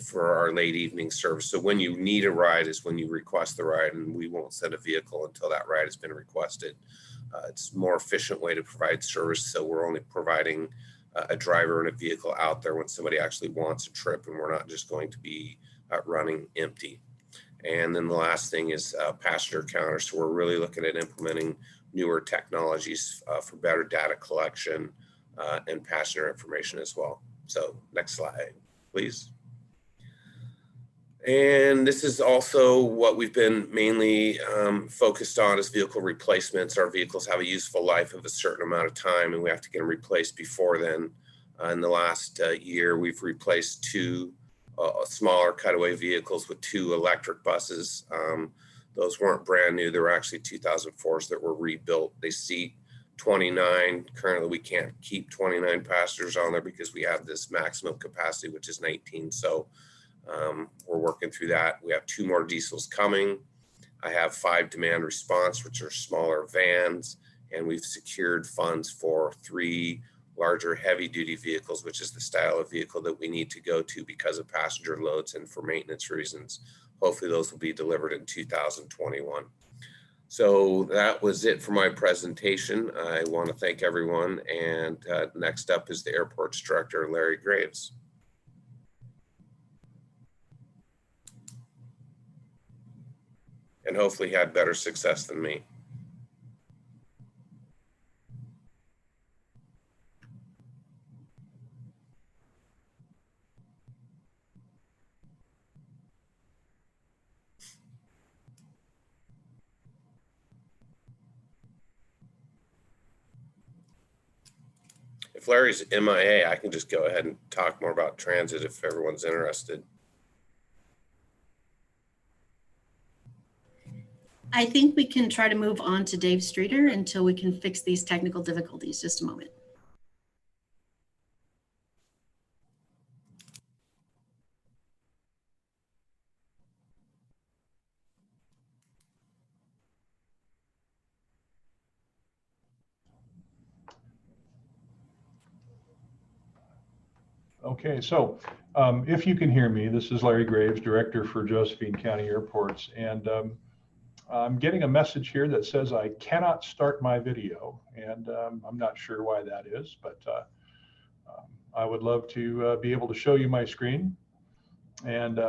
for our late evening service. So when you need a ride is when you request the ride, and we won't send a vehicle until that ride has been requested. It's a more efficient way to provide service. So we're only providing a driver and a vehicle out there when somebody actually wants a trip, and we're not just going to be running empty. And then the last thing is passenger counters. So we're really looking at implementing newer technologies for better data collection and passenger information as well. So next slide, please. And this is also what we've been mainly focused on is vehicle replacements. Our vehicles have a useful life of a certain amount of time, and we have to get them replaced before then. In the last year, we've replaced 2 smaller cutaway vehicles with 2 electric buses. Those weren't brand new. They were actually 2004s that were rebuilt. They seat 29. Currently, we can't keep 29 passengers on there because we have this maximum capacity, which is 19. So we're working through that. We have 2 more diesels coming. I have 5 demand response, which are smaller vans, and we've secured funds for 3 larger heavy duty vehicles, which is the style of vehicle that we need to go to because of passenger loads and for maintenance reasons. Hopefully those will be delivered in 2021. So that was it for my presentation. I want to thank everyone. And next up is the airport's director, Larry Graves. And hopefully he had better success than me. If Larry's MIA, I can just go ahead and talk more about transit if everyone's interested. I think we can try to move on to Dave Streeter until we can fix these technical difficulties. Just a moment. Okay, so if you can hear me, this is Larry Graves, Director for Josephine County Airports, and I'm getting a message here that says I cannot start my video, and I'm not sure why that is, but I would love to be able to show you my screen, and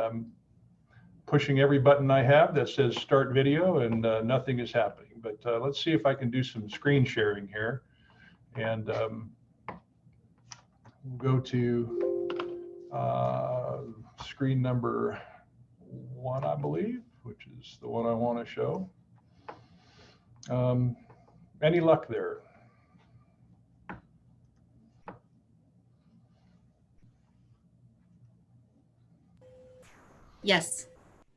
pushing every button I have that says start video, and nothing is happening. But let's see if I can do some screen sharing here, and we'll go to screen number 1, I believe, which is the one I want to show. Any luck there? Yes.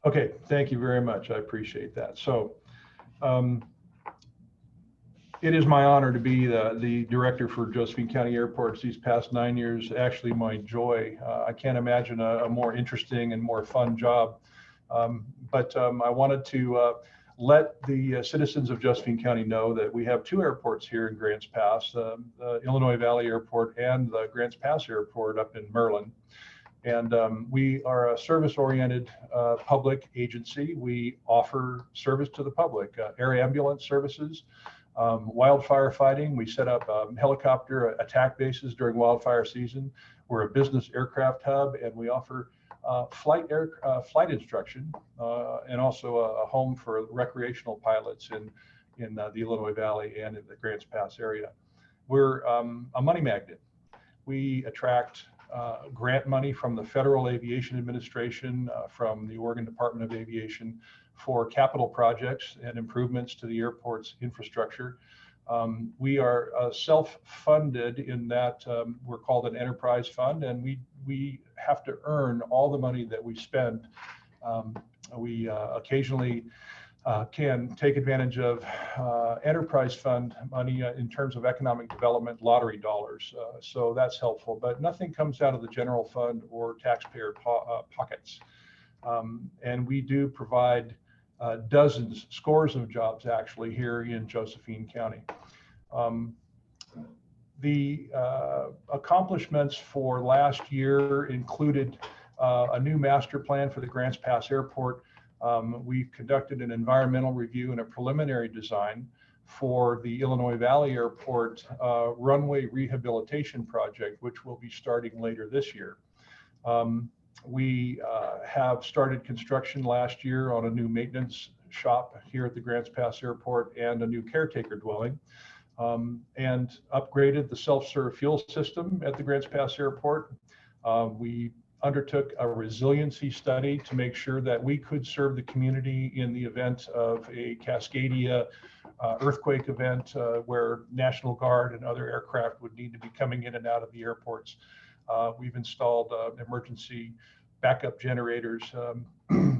Okay, thank you very much. I appreciate that. So it is my honor to be the director for Josephine County Airports these past 9 years. Actually, my joy. I can't imagine a more interesting and more fun job. But I wanted to let the citizens of Josephine County know that we have 2 airports here in Grants Pass, the Illinois Valley Airport and the Grants Pass Airport up in Merlin. And we are a service-oriented public agency. We offer service to the public, air ambulance services, wildfire fighting. We set up helicopter attack bases during wildfire season. We're a business aircraft hub, and we offer flight instruction and also a home for recreational pilots in the Illinois Valley and in the Grants Pass area. We're a money magnet. We attract grant money from the Federal Aviation Administration, from the Oregon Department of Aviation for capital projects and improvements to the airport's infrastructure. We are self-funded in that we're called an enterprise fund, and we have to earn all the money that we spend. We occasionally can take advantage of enterprise fund money in terms of economic development lottery dollars. So that's helpful, but nothing comes out of the general fund or taxpayer pockets. And we do provide dozens, scores of jobs actually here in Josephine County. The accomplishments for last year included a new master plan for the Grants Pass Airport. We conducted an environmental review and a preliminary design for the Illinois Valley Airport runway rehabilitation project, which will be starting later this year. We have started construction last year on a new maintenance shop here at the Grants Pass Airport and a new caretaker dwelling, and upgraded the self-serve fuel system at the Grants Pass Airport. We undertook a resiliency study to make sure that we could serve the community in the event of a Cascadia earthquake event where National Guard and other aircraft would need to be coming in and out of the airports. We've installed emergency backup generators.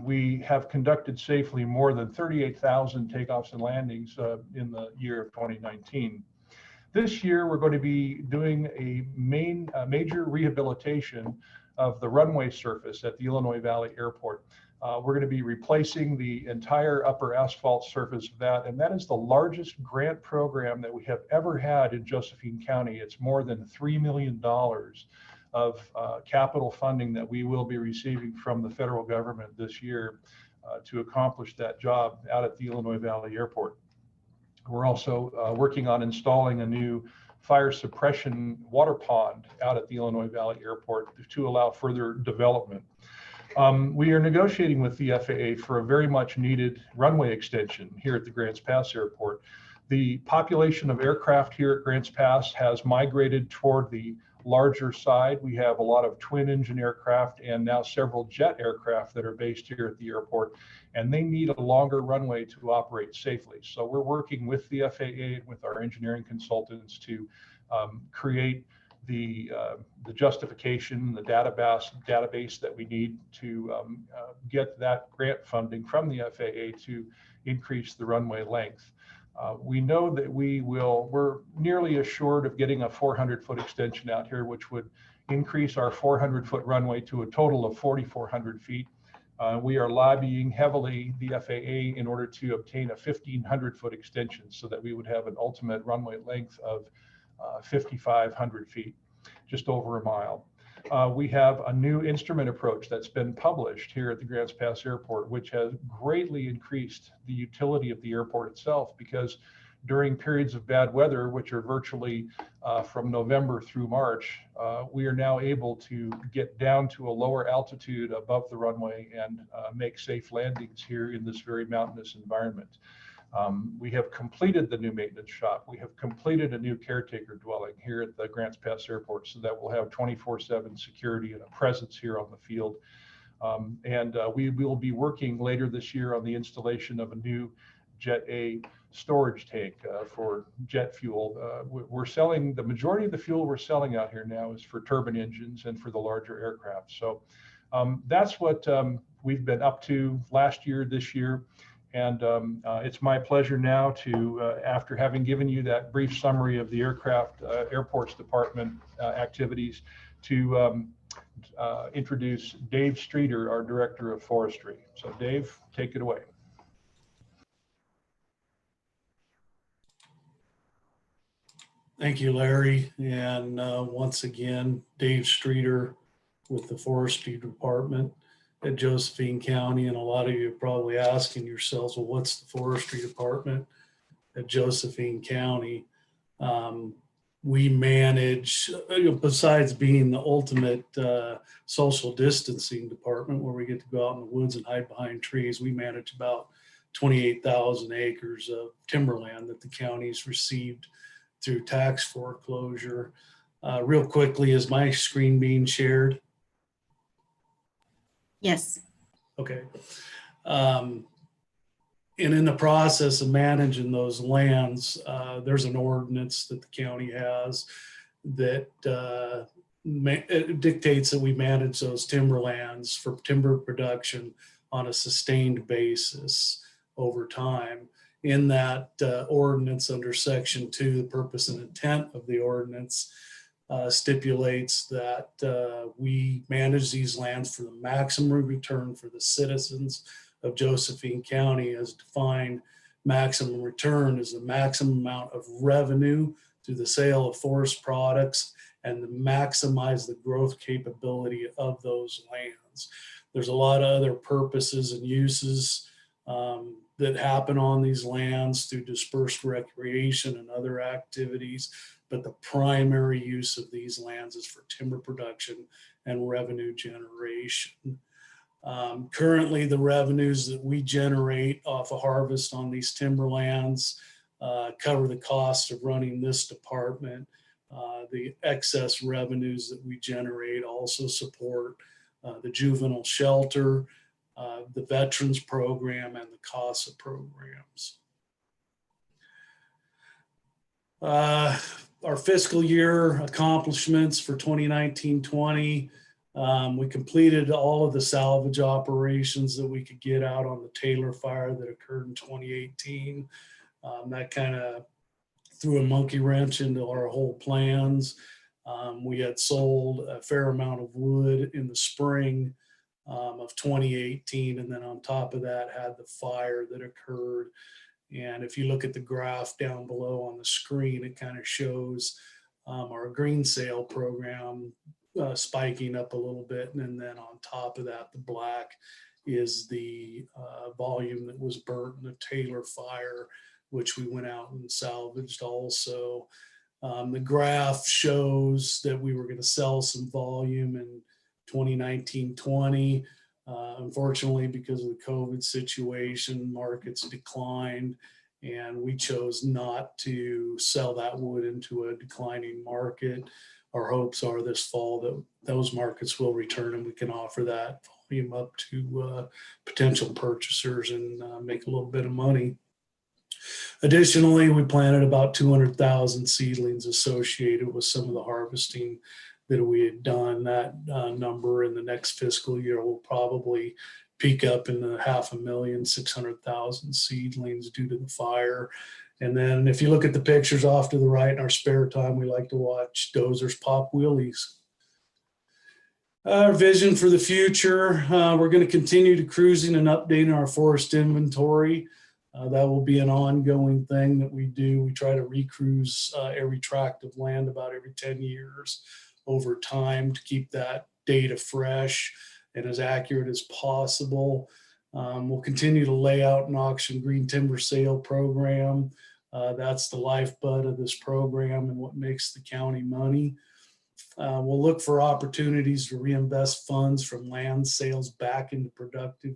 We have conducted safely more than 38,000 takeoffs and landings in the year of 2019. This year, we're going to be doing a major rehabilitation of the runway surface at the Illinois Valley Airport. We're going to be replacing the entire upper asphalt surface of that, and that is the largest grant program that we have ever had in Josephine County. It's more than $3 million of capital funding that we will be receiving from the federal government this year to accomplish that job out at the Illinois Valley Airport. We're also working on installing a new fire suppression water pond out at the Illinois Valley Airport to allow further development. We are negotiating with the FAA for a very much needed runway extension here at the Grants Pass Airport. The population of aircraft here at Grants Pass has migrated toward the larger side. We have a lot of twin engine aircraft and now several jet aircraft that are based here at the airport, and they need a longer runway to operate safely. So we're working with the FAA and with our engineering consultants to create the justification, the database that we need to get that grant funding from the FAA to increase the runway length. We know that we're nearly assured of getting a 400-foot extension out here, which would increase our 400-foot runway to a total of 4,400 feet. We are lobbying heavily the FAA in order to obtain a 1,500-foot extension so that we would have an ultimate runway length of 5,500 feet, just over a mile. We have a new instrument approach that's been published here at the Grants Pass Airport, which has greatly increased the utility of the airport itself, because during periods of bad weather, which are virtually from November through March, we are now able to get down to a lower altitude above the runway and make safe landings here in this very mountainous environment. We have completed the new maintenance shop. We have completed a new caretaker dwelling here at the Grants Pass Airport, so that we'll have 24/7 security and a presence here on the field. We will be working later this year on the installation of a new Jet A storage tank for jet fuel. We're selling, the majority of the fuel we're selling out here now is for turbine engines and for the larger aircraft. So that's what we've been up to last year, this year. And it's my pleasure now to, after having given you that brief summary of the Airports Department activities, to introduce Dave Streeter, our Director of Forestry. So Dave, take it away. Thank you, Larry. And once again, Dave Streeter with the Forestry Department at Josephine County. And a lot of you are probably asking yourselves, well, what's the Forestry Department at Josephine County? We manage, besides being the ultimate social distancing department where we get to go out in the woods and hide behind trees, we manage about 28,000 acres of timberland that the county's received through tax foreclosure. Real quickly, is my screen being shared? Yes. Okay. And in the process of managing those lands, there's an ordinance that the county has that it dictates that we manage those timberlands for timber production on a sustained basis over time. In that ordinance under Section 2, the purpose and intent of the ordinance stipulates that we manage these lands for the maximum return for the citizens of Josephine County. As defined, maximum return is the maximum amount of revenue through the sale of forest products and to maximize the growth capability of those lands. There's a lot of other purposes and uses that happen on these lands through dispersed recreation and other activities, but the primary use of these lands is for timber production and revenue generation. Currently, the revenues that we generate off of harvest on these timberlands cover the cost of running this department. The excess revenues that we generate also support the juvenile shelter, the veterans program, and the CASA programs. Our fiscal year accomplishments for 2019-20, We completed all of the salvage operations that we could get out on the Taylor fire that occurred in 2018. That kind of threw a monkey wrench into our whole plans. We had sold a fair amount of wood in the spring of 2018, and then on top of that had the fire that occurred. And if you look at the graph down below on the screen, it kind of shows our green sale program spiking up a little bit. And then on top of that, the black is the volume that was burnt in the Taylor fire, which we went out and salvaged also. The graph shows that we were going to sell some volume in 2019-20. Unfortunately, because of the COVID situation, markets declined, and we chose not to sell that wood into a declining market. Our hopes are this fall that those markets will return and we can offer that volume up to potential purchasers and make a little bit of money. Additionally, we planted about 200,000 seedlings associated with some of the harvesting that we had done. That number in the next fiscal year will probably peak up in the 500,000, 600,000 seedlings due to the fire. And then if you look at the pictures off to the right, in our spare time, we like to watch dozers pop wheelies. Our vision for the future, we're going to continue to cruising and updating our forest inventory. That will be an ongoing thing that we do. We try to recruise every tract of land about every 10 years over time to keep that data fresh and as accurate as possible. We'll continue to lay out and auction green timber sale program. That's the lifeblood of this program and what makes the county money. We'll look for opportunities to reinvest funds from land sales back into productive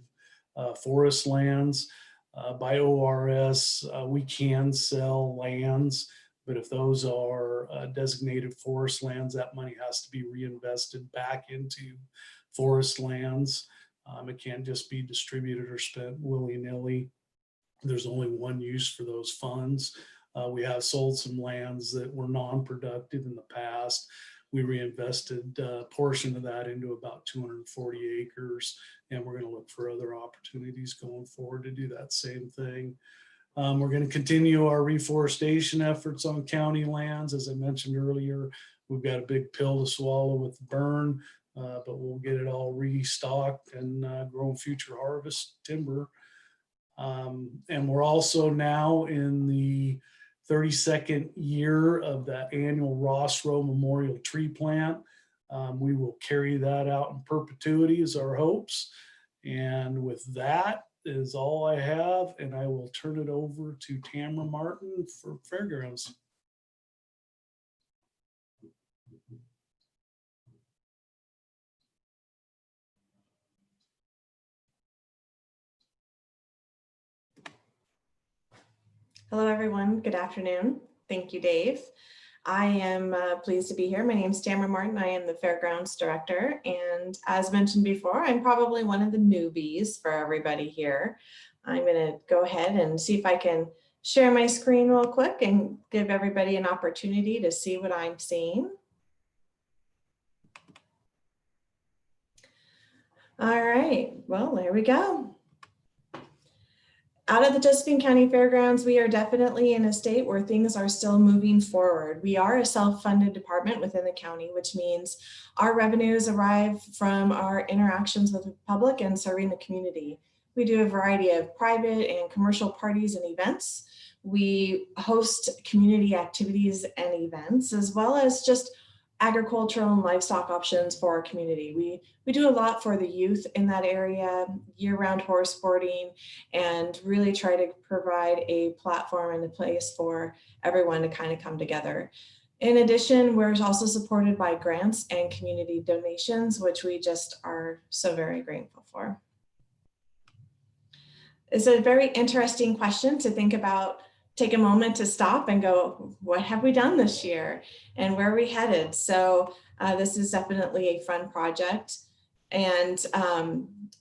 forest lands. By ORS, we can sell lands, but if those are designated forest lands, that money has to be reinvested back into forest lands. It can't just be distributed or spent willy-nilly. There's only one use for those funds. We have sold some lands that were non-productive in the past. We reinvested a portion of that into about 240 acres, and we're going to look for other opportunities going forward to do that same thing. We're going to continue our reforestation efforts on county lands. As I mentioned earlier, we've got a big pill to swallow with burn, but we'll get it all restocked and grow future harvest timber. And we're also now in the 32nd year of that annual Ross Row Memorial Tree Plant. We will carry that out in perpetuity is our hopes. And with that is all I have, and I will turn it over to Tamara Martin for Fairgrounds. Hello, everyone. Good afternoon. Thank you, Dave. I am pleased to be here. My name is Tamara Martin. I am the Fairgrounds Director. And as mentioned before, I'm probably one of the newbies for everybody here. I'm going to go ahead and see if I can share my screen real quick and give everybody an opportunity to see what I'm seeing. All right. Well, there we go. Out of the Josephine County Fairgrounds, we are definitely in a state where things are still moving forward. We are a self-funded department within the county, which means our revenues arrive from our interactions with the public and serving the community. We do a variety of private and commercial parties and events. We host community activities and events, as well as just agricultural and livestock options for our community. We do a lot for the youth in that area, year-round horse boarding, and really try to provide a platform and a place for everyone to kind of come together. In addition, we're also supported by grants and community donations, which we just are so very grateful for. It's a very interesting question to think about. Take a moment to stop and go, what have we done this year and where are we headed? So this is definitely a fun project. And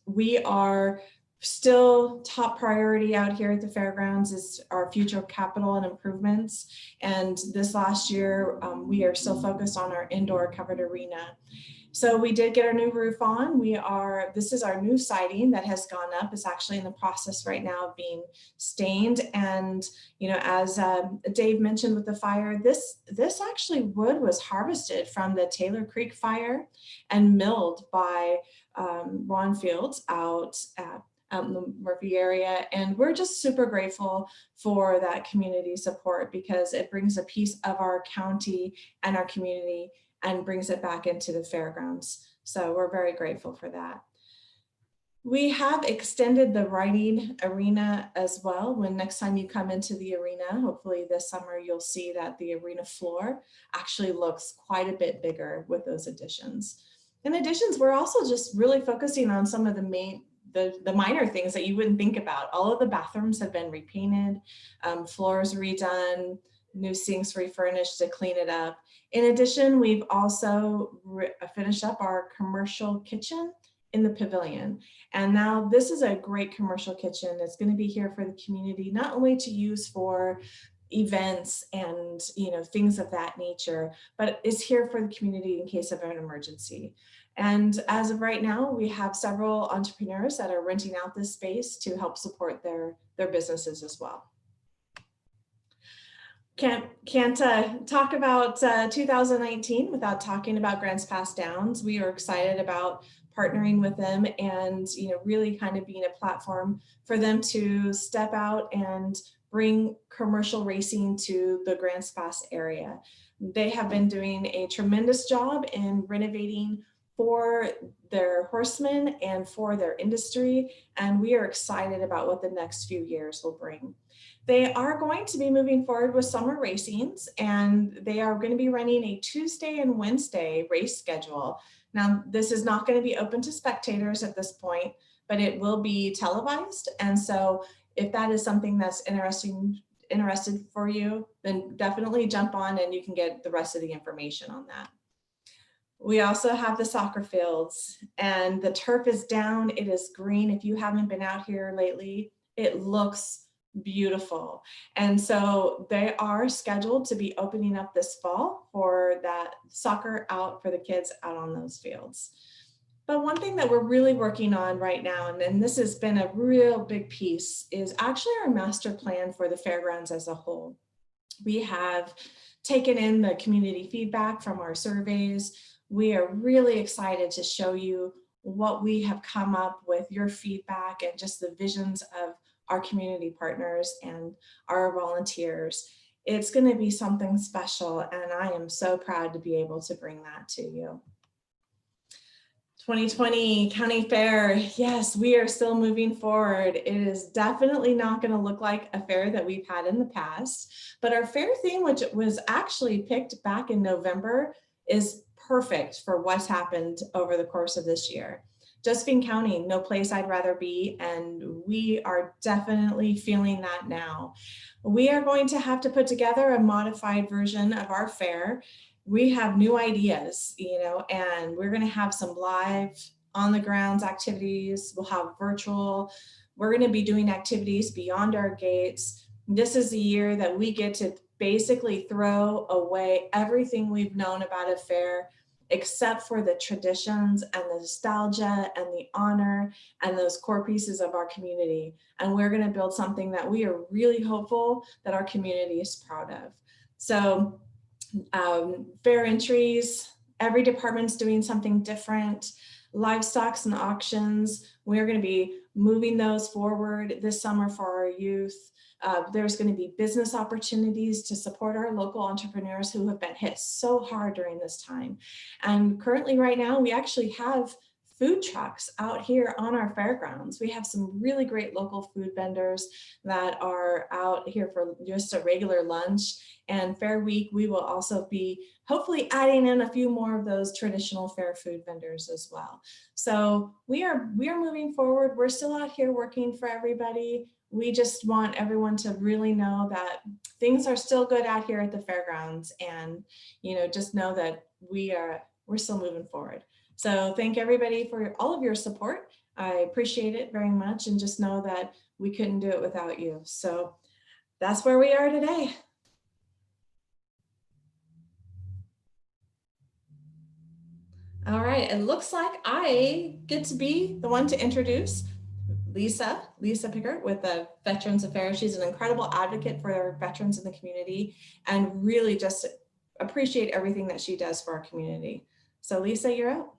we are still top priority out here at the fairgrounds is our future capital and improvements. And this last year, we are still focused on our indoor covered arena. So we did get our new roof on. This is our new siding that has gone up. It's actually in the process right now of being stained. And, you know, as Dave mentioned with the fire, this actually wood was harvested from the Taylor Creek fire and milled by Ron Fields out in the Murphy area. And we're just super grateful for that community support because it brings a piece of our county and our community and brings it back into the fairgrounds. So we're very grateful for that. We have extended the riding arena as well. When next time you come into the arena, hopefully this summer, you'll see that the arena floor actually looks quite a bit bigger with those additions. In additions, we're also just really focusing on some of the minor things that you wouldn't think about. All of the bathrooms have been repainted, floors redone, new sinks refurnished to clean it up. In addition, we've also finished up our commercial kitchen in the pavilion. And now this is a great commercial kitchen. It's going to be here for the community, not only to use for events and, you know, things of that nature, but it's here for the community in case of an emergency. And as of right now, we have several entrepreneurs that are renting out this space to help support their businesses as well. Can't talk about 2019 without talking about Grants Pass Downs. We are excited about partnering with them and, you know, really kind of being a platform for them to step out and bring commercial racing to the Grants Pass area. They have been doing a tremendous job in renovating for their horsemen and for their industry, and we are excited about what the next few years will bring. They are going to be moving forward with summer racings, and they are going to be running a Tuesday and Wednesday race schedule. Now, this is not going to be open to spectators at this point, but it will be televised. And so if that is something that's interested for you, then definitely jump on and you can get the rest of the information on that. We also have the soccer fields, and the turf is down. It is green. If you haven't been out here lately, it looks beautiful. And so they are scheduled to be opening up this fall for that soccer out for the kids out on those fields. But one thing that we're really working on right now, and this has been a real big piece, is actually our master plan for the fairgrounds as a whole. We have taken in the community feedback from our surveys. We are really excited to show you what we have come up with, your feedback, and just the visions of our community partners and our volunteers. It's going to be something special, and I am so proud to be able to bring that to you. 2020 County Fair, yes, we are still moving forward. It is definitely not going to look like a fair that we've had in the past, but our fair theme, which was actually picked back in November, is perfect for what's happened over the course of this year. Josephine County, no place I'd rather be, and we are definitely feeling that now. We are going to have to put together a modified version of our fair. We have new ideas, you know, and we're going to have some live on the grounds activities. We'll have virtual. We're going to be doing activities beyond our gates. This is the year that we get to basically throw away everything we've known about a fair, except for the traditions and the nostalgia and the honor and those core pieces of our community. And we're going to build something that we are really hopeful that our community is proud of. So fair entries, every department's doing something different. Livestock and auctions, we're going to be moving those forward this summer for our youth. There's going to be business opportunities to support our local entrepreneurs who have been hit so hard during this time. And currently right now, we actually have food trucks out here on our fairgrounds. We have some really great local food vendors that are out here for just a regular lunch. And Fair Week, we will also be hopefully adding in a few more of those traditional fair food vendors as well. So we are moving forward. We're still out here working for everybody. We just want everyone to really know that things are still good out here at the fairgrounds, and, you know, just know that we're still moving forward. So thank everybody for all of your support. I appreciate it very much, and just know that we couldn't do it without you. So that's where we are today. All right, it looks like I get to be the one to introduce Lisa Pickert with the Veterans Affairs. She's an incredible advocate for our veterans in the community and really just appreciate everything that she does for our community. So Lisa, you're up.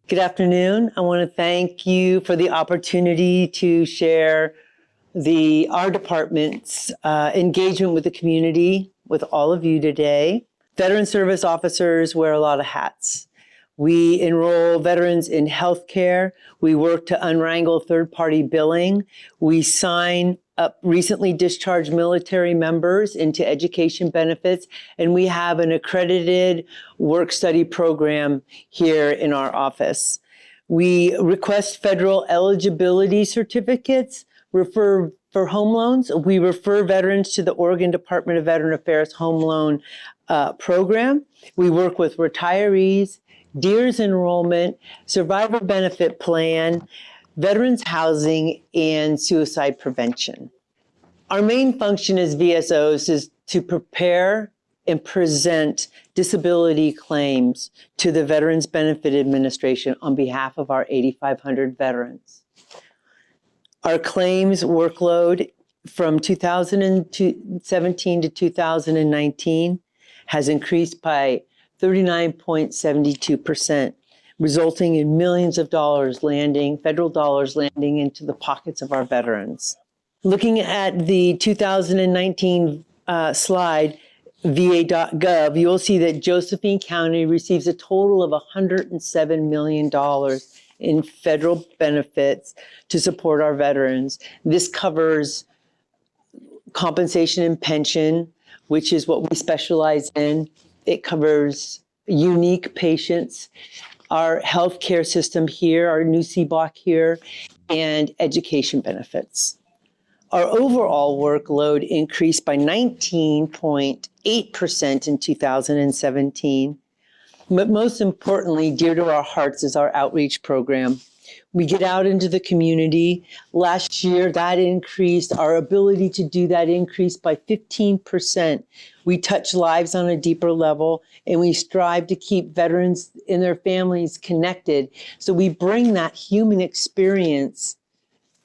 Good afternoon. I want to thank you for the opportunity to share our department's engagement with the community with all of you today. Veteran service officers wear a lot of hats. We enroll veterans in healthcare. We work to unwrangle third-party billing. We sign up recently discharged military members into education benefits, and we have an accredited work-study program here in our office. We request federal eligibility certificates, refer for home loans. We refer veterans to the Oregon Department of Veteran Affairs Home Loan Program. We work with retirees, DEERS enrollment, survivor benefit plan, veterans housing, and suicide prevention. Our main function as VSOs is to prepare and present disability claims to the Veterans Benefit Administration on behalf of our 8,500 veterans. Our claims workload from 2017 to 2019 has increased by 39.72%, resulting in millions of dollars federal dollars landing into the pockets of our veterans. Looking at the 2019 slide, va.gov, you'll see that Josephine County receives a total of $107 million in federal benefits to support our veterans. This covers compensation and pension, which is what we specialize in. It covers unique patients, our healthcare system here, our new CBOC here, and education benefits. Our overall workload increased by 19.8% in 2017. But most importantly, dear to our hearts is our outreach program. We get out into the community. Last year, our ability to do that increased by 15%. We touch lives on a deeper level, and we strive to keep veterans and their families connected. So we bring that human experience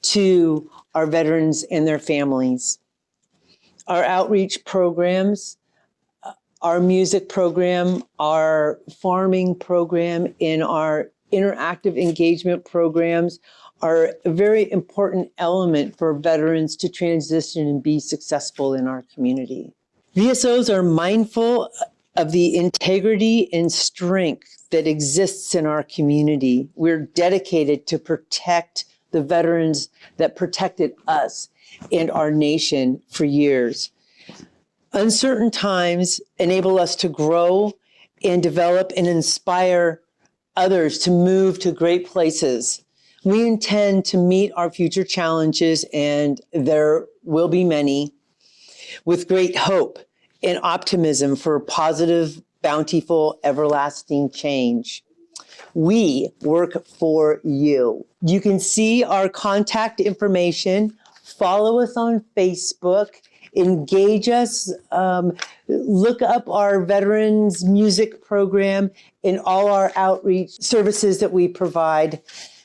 to our veterans and their families. Our outreach programs, our music program, our farming program, and our interactive engagement programs are a very important element for veterans to transition and be successful in our community. VSOs are mindful of the integrity and strength that exists in our community. We're dedicated to protect the veterans that protected us and our nation for years. Uncertain times enable us to grow and develop and inspire others to move to great places. We intend to meet our future challenges, and there will be many, with great hope and optimism for positive, bountiful, everlasting change. We work for you. You can see our contact information, follow us on Facebook, engage us, look up our veterans music program and all our outreach services that we provide.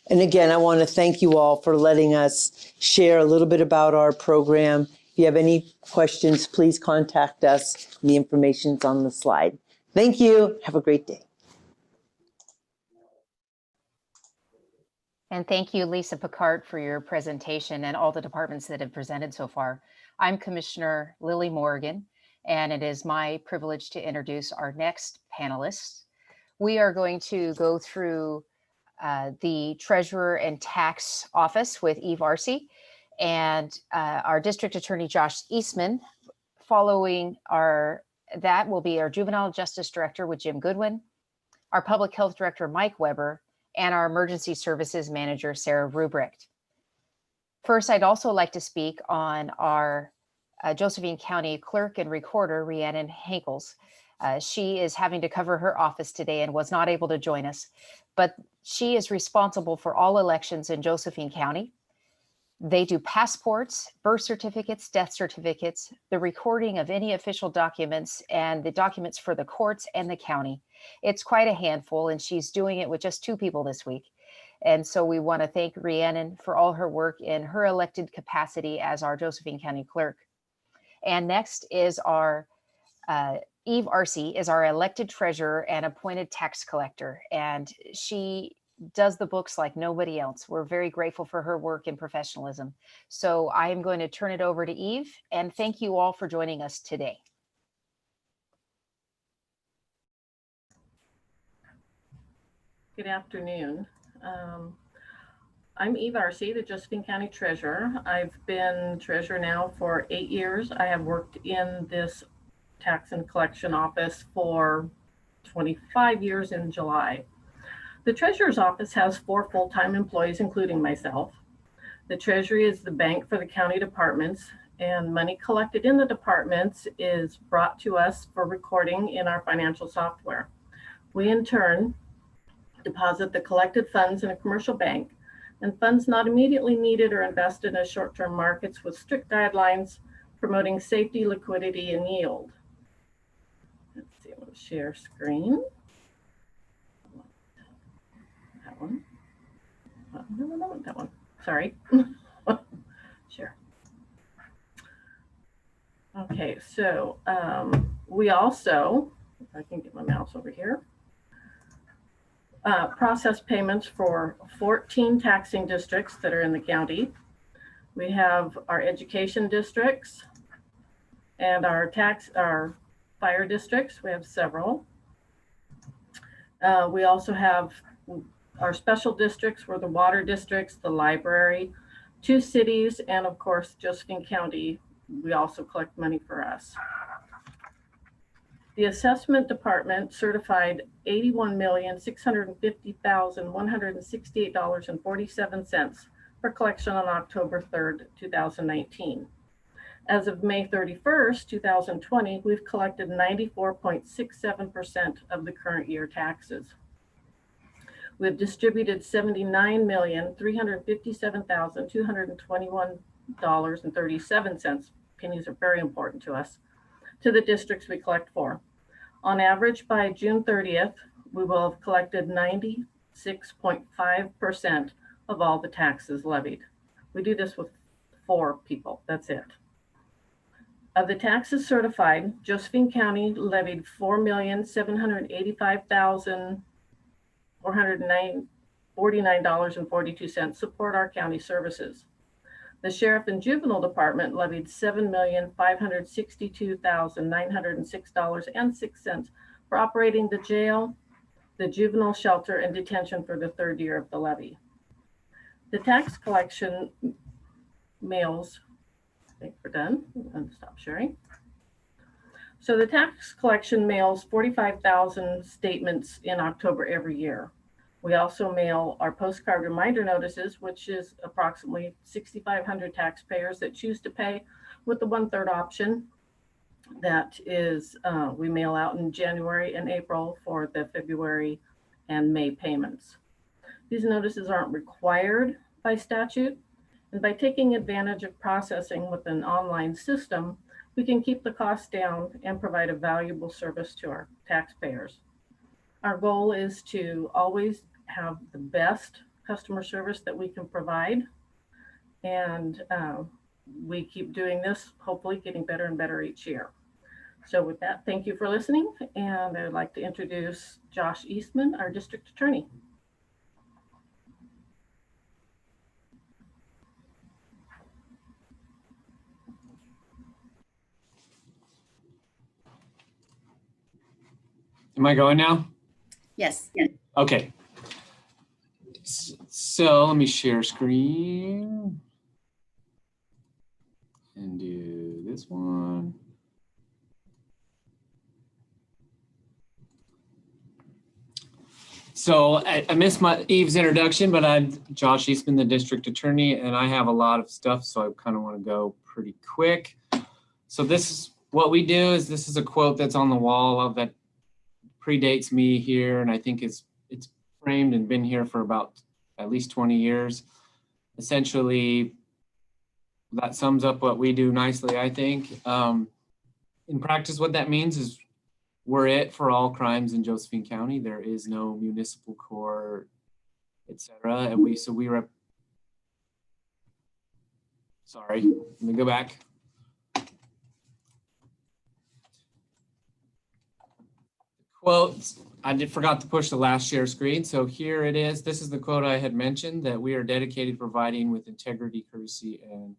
And again, I want to thank you all for letting us share a little bit about our program. If you have any questions, please contact us. The information's on the slide. Thank you. Have a great day. And thank you, Lisa Pickert, for your presentation and all the departments that have presented so far. I'm Commissioner Lily Morgan, and it is my privilege to introduce our next panelists. We are going to go through the Treasurer and Tax Office with Eve Arce and our District Attorney, Josh Eastman. Following that will be our Juvenile Justice Director with Jim Goodwin, our Public Health Director, Mike Weber, and our Emergency Services Manager, Sarah Rubricht. First, I'd also like to speak on our Josephine County Clerk and Recorder, Rhiannon Hankels. She is having to cover her office today and was not able to join us, but She is responsible for all elections in Josephine County. They do passports, birth certificates, death certificates, the recording of any official documents, and the documents for the courts and the county. It's quite a handful, and she's doing it with just 2 people this week. And so we want to thank Rhiannon for all her work in her elected capacity as our Josephine County Clerk. And next is our Eve Arcee is our elected treasurer and appointed tax collector. And she does the books like nobody else. We're very grateful for her work and professionalism. So I am going to turn it over to Eve, and thank you all for joining us today. Good afternoon. I'm Eve Arcee, the Josephine County Treasurer. I've been treasurer now for 8 years. I have worked in this tax and collection office for 25 years in July. The Treasurer's Office has 4 full-time employees, including myself. The Treasury is the bank for the county departments, and money collected in the departments is brought to us for recording in our financial software. We, in turn, deposit the collected funds in a commercial bank, and funds not immediately needed or invested in short-term markets with strict guidelines promoting safety, liquidity, and yield. Let's see, I'm going to share screen. That one. No, that one. Sorry. Sure. Okay, so we also, if I can get my mouse over here, process payments for 14 taxing districts that are in the county. We have our education districts and our fire districts. We have several. We also have our special districts were the water districts, the library, 2 cities, and of course, Josephine County. We also collect money for us. The assessment department certified $81,650,168.47 for collection on October 3rd, 2019. As of May 31st, 2020, we've collected 94.67% of the current year taxes. We've distributed $79,357,221.37. Pennies are very important to us, to the districts we collect for. On average, by June 30th, we will have collected 96.5% of all the taxes levied. We do this with 4 people, that's it. Of the taxes certified, Josephine County levied $4,785,449.42 support our county services. The Sheriff and Juvenile Department levied $7,562,906.06 for operating the jail, the juvenile shelter, and detention for the 3rd year of the levy. The tax collection mails, I think we're done. I'm going to stop sharing. So the tax collection mails 45,000 statements in October every year. We also mail our postcard reminder notices, which is approximately 6,500 taxpayers that choose to pay with the 1/3 option. That is, we mail out in January and April for the February and May payments. These notices aren't required by statute, and by taking advantage of processing with an online system, we can keep the costs down and provide a valuable service to our taxpayers. Our goal is to always have the best customer service that we can provide. And we keep doing this, hopefully getting better and better each year. So with that, thank you for listening. And I'd like to introduce Josh Eastman, our district attorney. Am I going now? Yes. Okay. So let me share screen and do this one. So I missed Eve's introduction, but I'm Josh Eastman, the district attorney, and I have a lot of stuff, so I kind of want to go pretty quick. So this is what we do. This is a quote that's on the wall that predates me here, and I think it's framed and been here for about at least 20 years. Essentially, that sums up what we do nicely, I think. In practice, what that means is we're it for all crimes in Josephine County. There is no municipal court, etc. And sorry, let me go back. Quotes, forgot to push the last share screen. So here it is. This is the quote I had mentioned, that we are dedicated to providing with integrity, courtesy, and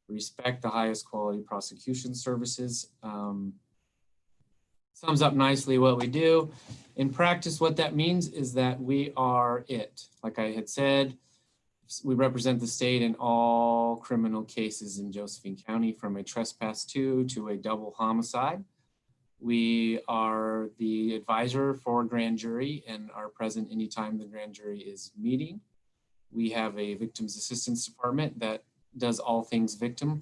respect the highest quality prosecution services. Sums up nicely what we do. In practice, what that means is that we are it. Like I had said, we represent the state in all criminal cases in Josephine County, from a trespass 2 to a double homicide. We are the advisor for grand jury and are present anytime the grand jury is meeting. We have a victims assistance department that does all things victim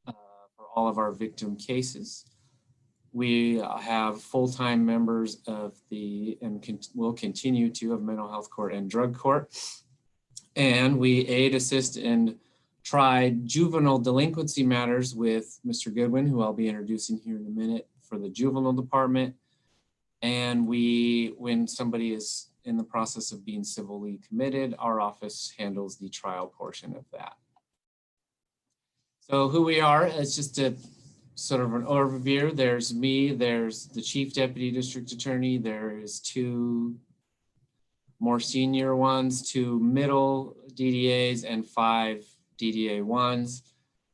for all of our victim cases. We have full-time members of will continue to, of mental health court and drug court. And we aid, assist, and try juvenile delinquency matters with Mr. Goodwin, who I'll be introducing here in a minute, for the juvenile department. And when somebody is in the process of being civilly committed, our office handles the trial portion of that. So who we are is just a sort of an overview. There's me, there's the Chief Deputy District Attorney, there's 2 more senior ones, 2 middle DDAs, and 5 DDA 1s.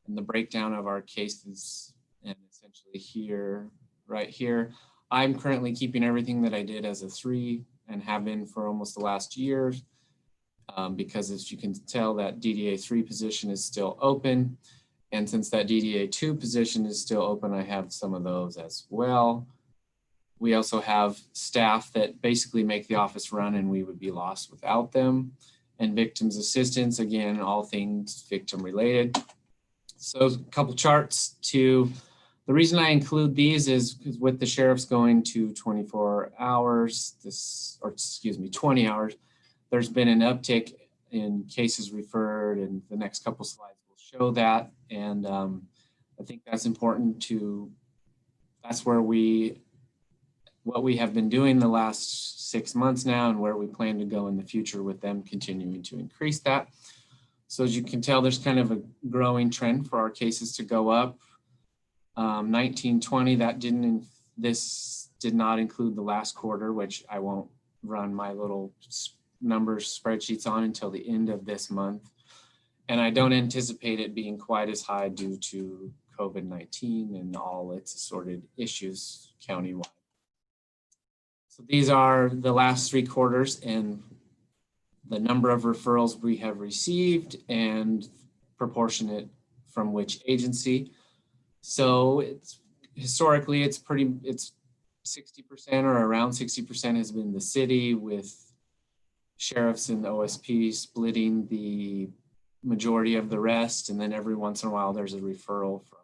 And the breakdown of our cases, and essentially here, right here. I'm currently keeping everything that I did as a 3 and have been for almost the last year, because as you can tell, that DDA 3 position is still open. And since that DDA 2 position is still open, I have some of those as well. We also have staff that basically make the office run, and we would be lost without them. And victims assistance, again, all things victim related. So a couple charts to, the reason I include these is because with the sheriff's going to 24 hours, 20 hours, there's been an uptick in cases referred, and the next couple slides will show that. And I think that's important that's where what we have been doing the last 6 months now, and where we plan to go in the future with them continuing to increase that. So as you can tell, there's kind of a growing trend for our cases to go up. 1920, this did not include the last quarter, which I won't run my little numbers spreadsheets on until the end of this month. And I don't anticipate it being quite as high due to COVID-19 and all its assorted issues countywide. So these are the last 3 quarters and the number of referrals we have received and proportionate from which agency. So historically, it's 60% or around 60% has been the city, with sheriffs and the OSP splitting the majority of the rest. And then every once in a while, there's a referral from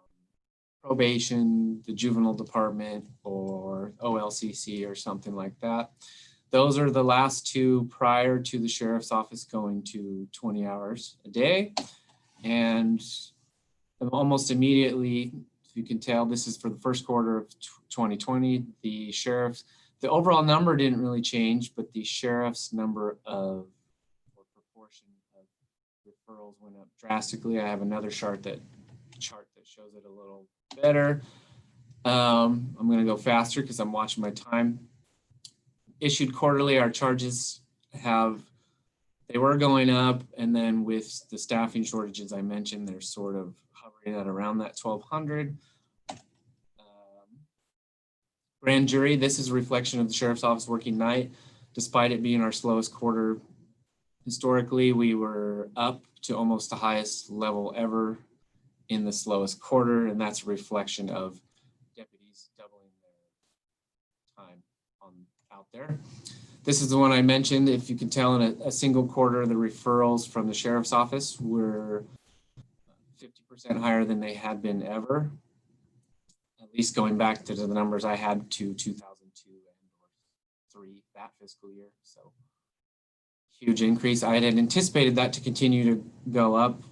probation, the juvenile department, or OLCC or something like that. Those are the last 2 prior to the sheriff's office going to 20 hours a day. And almost immediately, if you can tell, this is for the first quarter of 2020, the overall number didn't really change, but the sheriff's number or proportion of referrals went up drastically. I have another chart that shows it a little better. I'm going to go faster because I'm watching my time. Issued quarterly, our charges they were going up, and then with the staffing shortages I mentioned, they're sort of hovering at around that 1,200. Grand jury, this is a reflection of the sheriff's office working night. Despite it being our slowest quarter, historically, we were up to almost the highest level ever in the slowest quarter, and that's a reflection of deputies doubling their time out there. This is the one I mentioned. If you can tell, in a single quarter, the referrals from the sheriff's office were 50% higher than they had been ever, at least going back to the numbers I had to 2002 and 3 that fiscal year. So huge increase. I had anticipated that to continue to go up,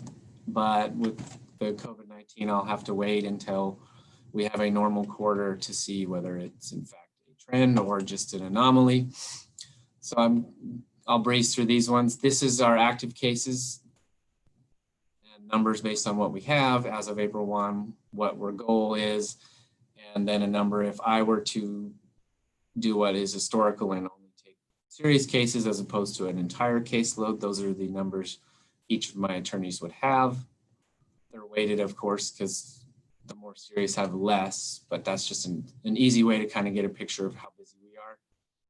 but with the COVID-19, I'll have to wait until we have a normal quarter to see whether it's in fact a trend or just an anomaly. So I'll breeze through these ones. This is our active cases and numbers based on what we have as of April 1, what our goal is, and then a number if I were to do what is historical and only take serious cases as opposed to an entire caseload. Those are the numbers each of my attorneys would have. They're weighted, of course, because the more serious have less, but that's just an easy way to kind of get a picture of how busy we are.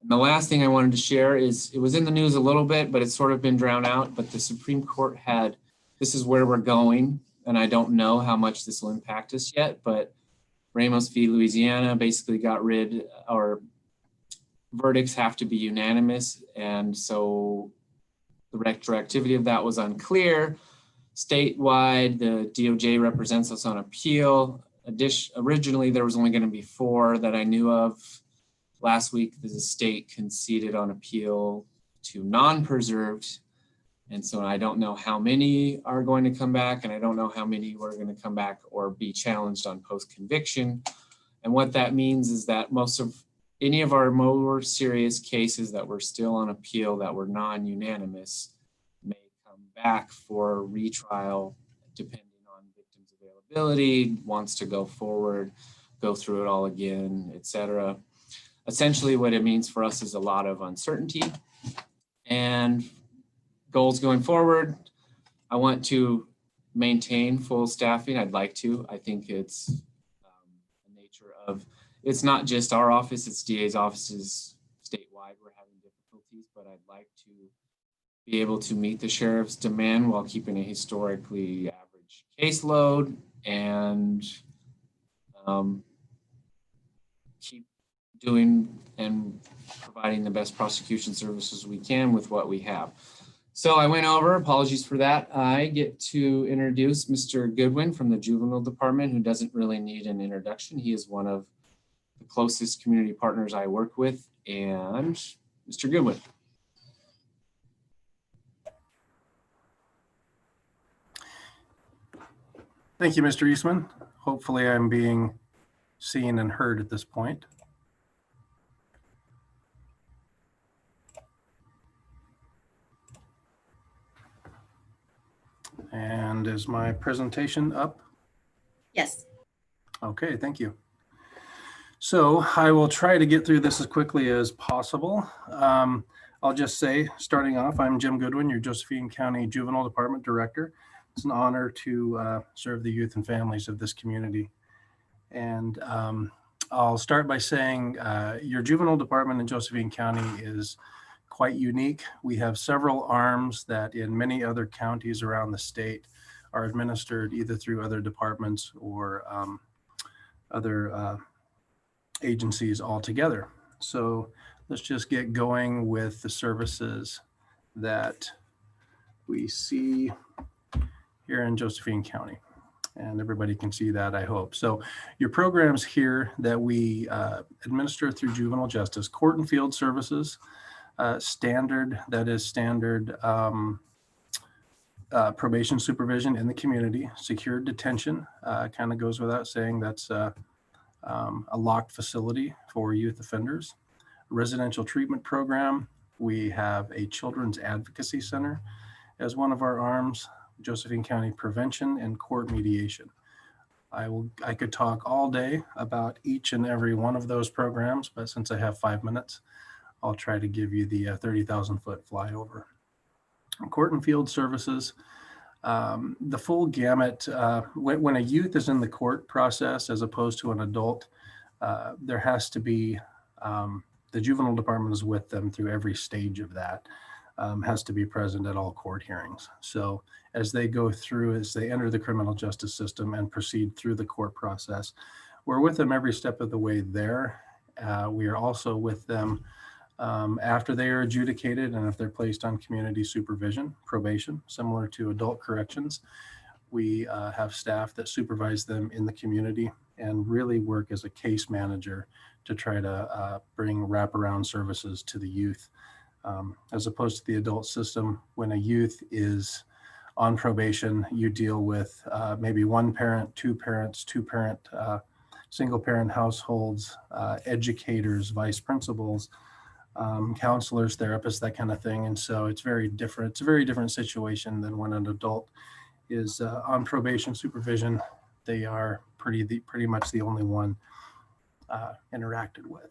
And the last thing I wanted to share is, it was in the news a little bit, but it's sort of been drowned out, but the Supreme Court had, this is where we're going, and I don't know how much this will impact us yet, but Ramos v. Louisiana basically got rid, or verdicts have to be unanimous, and so the retroactivity of that was unclear. Statewide, the DOJ represents us on appeal. Originally, there was only going to be 4 that I knew of. Last week, the state conceded on appeal to non-preserved. And so I don't know how many are going to come back, and I don't know how many are going to come back or be challenged on post-conviction. And what that means is that any of our more serious cases that were still on appeal that were non-unanimous may come back for retrial, depending on victims' availability, wants to go forward, go through it all again, etc. Essentially, what it means for us is a lot of uncertainty. And goals going forward, I want to maintain full staffing. I'd like to. I think it's the nature of, it's not just our office, it's DA's offices statewide. We're having difficulties, but I'd like to be able to meet the sheriff's demand while keeping a historically average caseload and keep doing and providing the best prosecution services we can with what we have. So I went over, apologies for that. I get to introduce Mr. Goodwin from the Juvenile Department, who doesn't really need an introduction. He is one of the closest community partners I work with. And Mr. Goodwin. Thank you, Mr. Eastman. Hopefully I'm being seen and heard at this point. And is my presentation up? Yes. Okay, thank you. So I will try to get through this as quickly as possible. I'll just say, starting off, I'm Jim Goodwin, your Josephine County Juvenile Department Director. It's an honor to serve the youth and families of this community. And I'll start by saying your juvenile department in Josephine County is quite unique. We have several arms that in many other counties around the state are administered either through other departments or other agencies altogether. So let's just get going with the services that we see here in Josephine County. And everybody can see that, I hope. So your programs here that we administer through juvenile justice: court and field services, standard probation supervision in the community, secured detention, kind of goes without saying, that's a locked facility for youth offenders, residential treatment program. We have a children's advocacy center as one of our arms, Josephine County prevention and court mediation. I could talk all day about each and every one of those programs, but since I have 5 minutes, I'll try to give you the 30,000-foot flyover. Court and field services, the full gamut. When a youth is in the court process as opposed to an adult, there has to be, the juvenile department is with them through every stage of that, has to be present at all court hearings. So as they go through, as they enter the criminal justice system and proceed through the court process, we're with them every step of the way there. We are also with them after they are adjudicated and if they're placed on community supervision, probation, similar to adult corrections. We have staff that supervise them in the community and really work as a case manager to try to bring wraparound services to the youth. As opposed to the adult system, when a youth is on probation, you deal with maybe one parent, two parents, two-parent, single-parent households, educators, vice principals, counselors, therapists, that kind of thing. And so it's very different. It's a very different situation than when an adult is on probation supervision. They are pretty much the only one interacted with.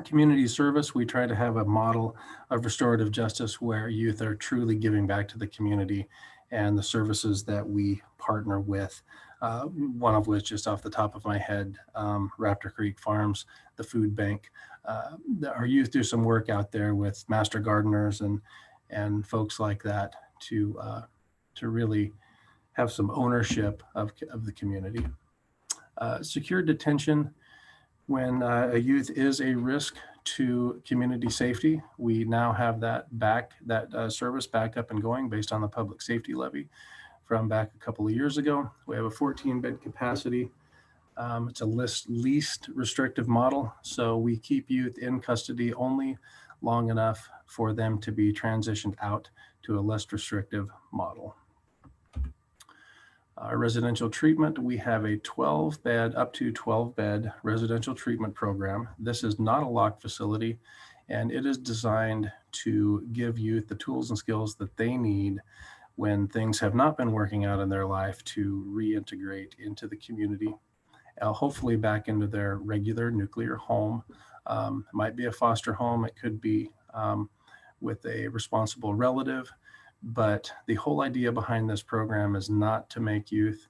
Community service, we try to have a model of restorative justice where youth are truly giving back to the community and the services that we partner with. One of which, just off the top of my head, Raptor Creek Farms, the food bank. Our youth do some work out there with master gardeners and folks like that to really have some ownership of the community. Secure detention. When a youth is a risk to community safety, we now have that service back up and going based on the public safety levy from back a couple of years ago. We have a 14-bed capacity. It's a least restrictive model, so we keep youth in custody only long enough for them to be transitioned out to a less restrictive model. Residential treatment, we have a 12-bed, up to 12-bed residential treatment program. This is not a locked facility, and it is designed to give youth the tools and skills that they need when things have not been working out in their life to reintegrate into the community, hopefully back into their regular nuclear home. It might be a foster home, it could be with a responsible relative. But the whole idea behind this program is not to make youth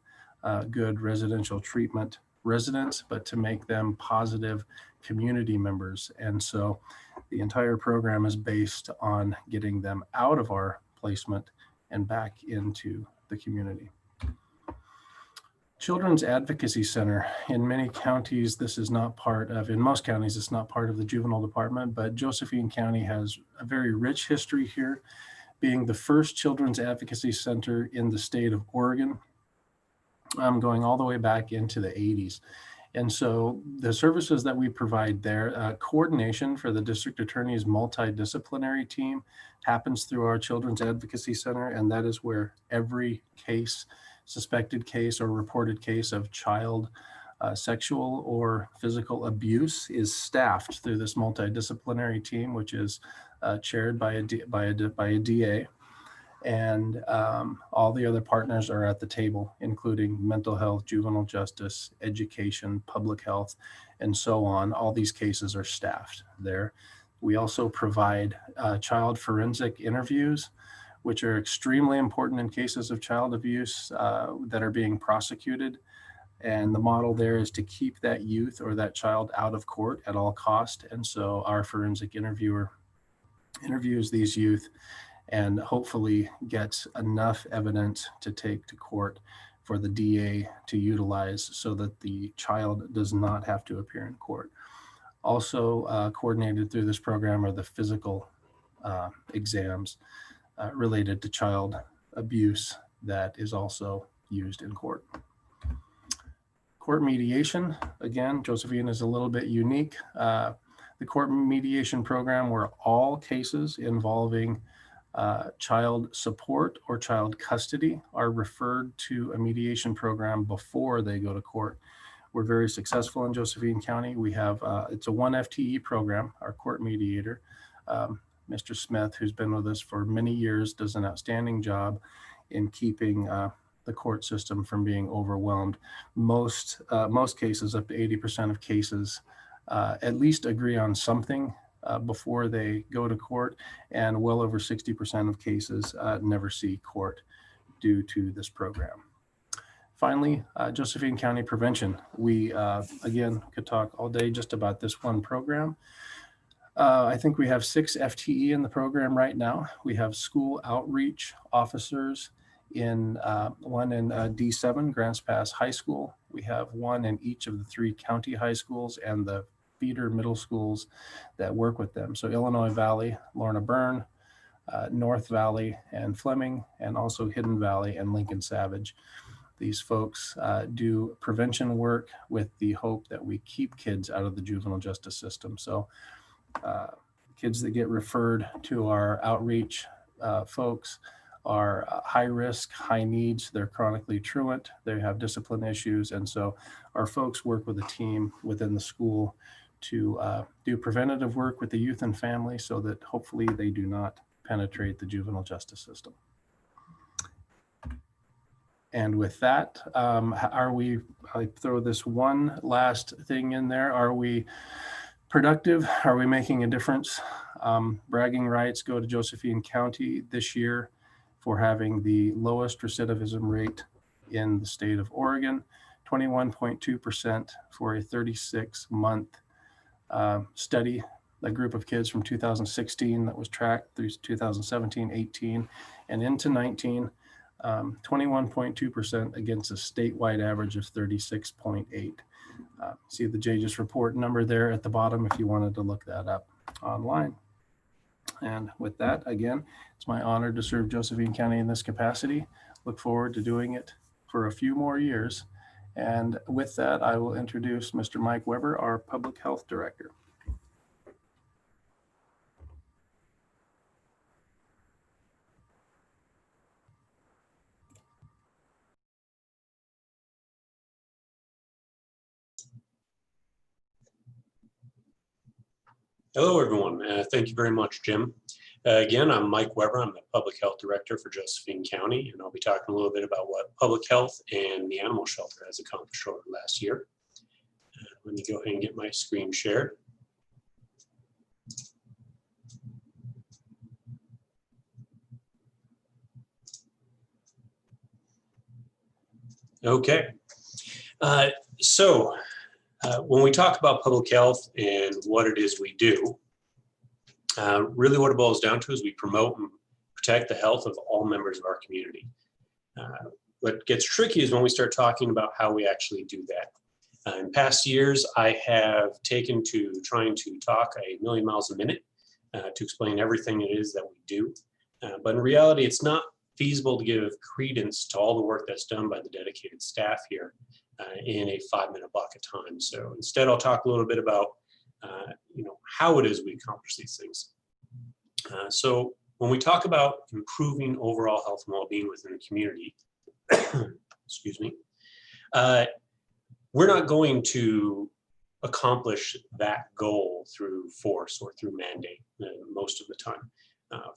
good residential treatment residents, but to make them positive community members. And so the entire program is based on getting them out of our placement and back into the community. Children's Advocacy Center. In many counties, this is not part of, in most counties, it's not part of the juvenile department, but Josephine County has a very rich history here, being the first children's advocacy center in the state of Oregon, going all the way back into the 80s. And so the services that we provide there, coordination for the district attorney's multidisciplinary team happens through our Children's Advocacy Center, and that is where every case, suspected case or reported case of child sexual or physical abuse is staffed through this multidisciplinary team, which is chaired by a DA, and all the other partners are at the table, including mental health, juvenile justice, education, public health, and so on. All these cases are staffed there. We also provide child forensic interviews, which are extremely important in cases of child abuse that are being prosecuted. And the model there is to keep that youth or that child out of court at all cost. And so our forensic interviewer interviews these youth and hopefully gets enough evidence to take to court for the DA to utilize so that the child does not have to appear in court. Also coordinated through this program are the physical exams related to child abuse that is also used in court. Court mediation, again, Josephine is a little bit unique. The court mediation program where all cases involving child support or child custody are referred to a mediation program before they go to court. We're very successful in Josephine County. We have, it's a 1 FTE program. Our court mediator, Mr. Smith, who's been with us for many years, does an outstanding job in keeping the court system from being overwhelmed. Most cases, up to 80% of cases, at least agree on something before they go to court, and well over 60% of cases never see court due to this program. Finally, Josephine County Prevention. We, again, could talk all day just about this one program. I think we have 6 FTE in the program right now. We have school outreach officers in one in D7, Grants Pass High School. We have one in each of the 3 county high schools and the feeder middle schools that work with them. So Illinois Valley, Lorna Byrne, North Valley and Fleming, and also Hidden Valley and Lincoln Savage. These folks do prevention work with the hope that we keep kids out of the juvenile justice system. So kids that get referred to our outreach folks are high risk, high needs. They're chronically truant. They have discipline issues. And so our folks work with a team within the school to do preventative work with the youth and family so that hopefully they do not penetrate the juvenile justice system. And with that, I throw this one last thing in there. Are we productive? Are we making a difference? Bragging rights go to Josephine County this year for having the lowest recidivism rate in the state of Oregon, 21.2% for a 36-month study. A group of kids from 2016 that was tracked through 2017, 18, and into 19, 21.2% against a statewide average of 36.8. See the JJIS report number there at the bottom if you wanted to look that up online. And with that, again, it's my honor to serve Josephine County in this capacity. Look forward to doing it for a few more years. And with that, I will introduce Mr. Mike Weber, our Public Health Director. Hello, everyone. Thank you very much, Jim. Again, I'm Mike Weber. I'm the Public Health Director for Josephine County, and I'll be talking a little bit about what public health and the animal shelter has accomplished over the last year. Let me go ahead and get my screen shared. Okay. When we talk about public health and what it is we do, really what it boils down to is we promote and protect the health of all members of our community. What gets tricky is when we start talking about how we actually do that. In past years, I have taken to trying to talk a million miles a minute to explain everything it is that we do. But in reality, it's not feasible to give credence to all the work that's done by the dedicated staff here in a 5-minute block of time. So instead, I'll talk a little bit about how it is we accomplish these things. So when we talk about improving overall health and well-being within the community, excuse me, we're not going to accomplish that goal through force or through mandate most of the time.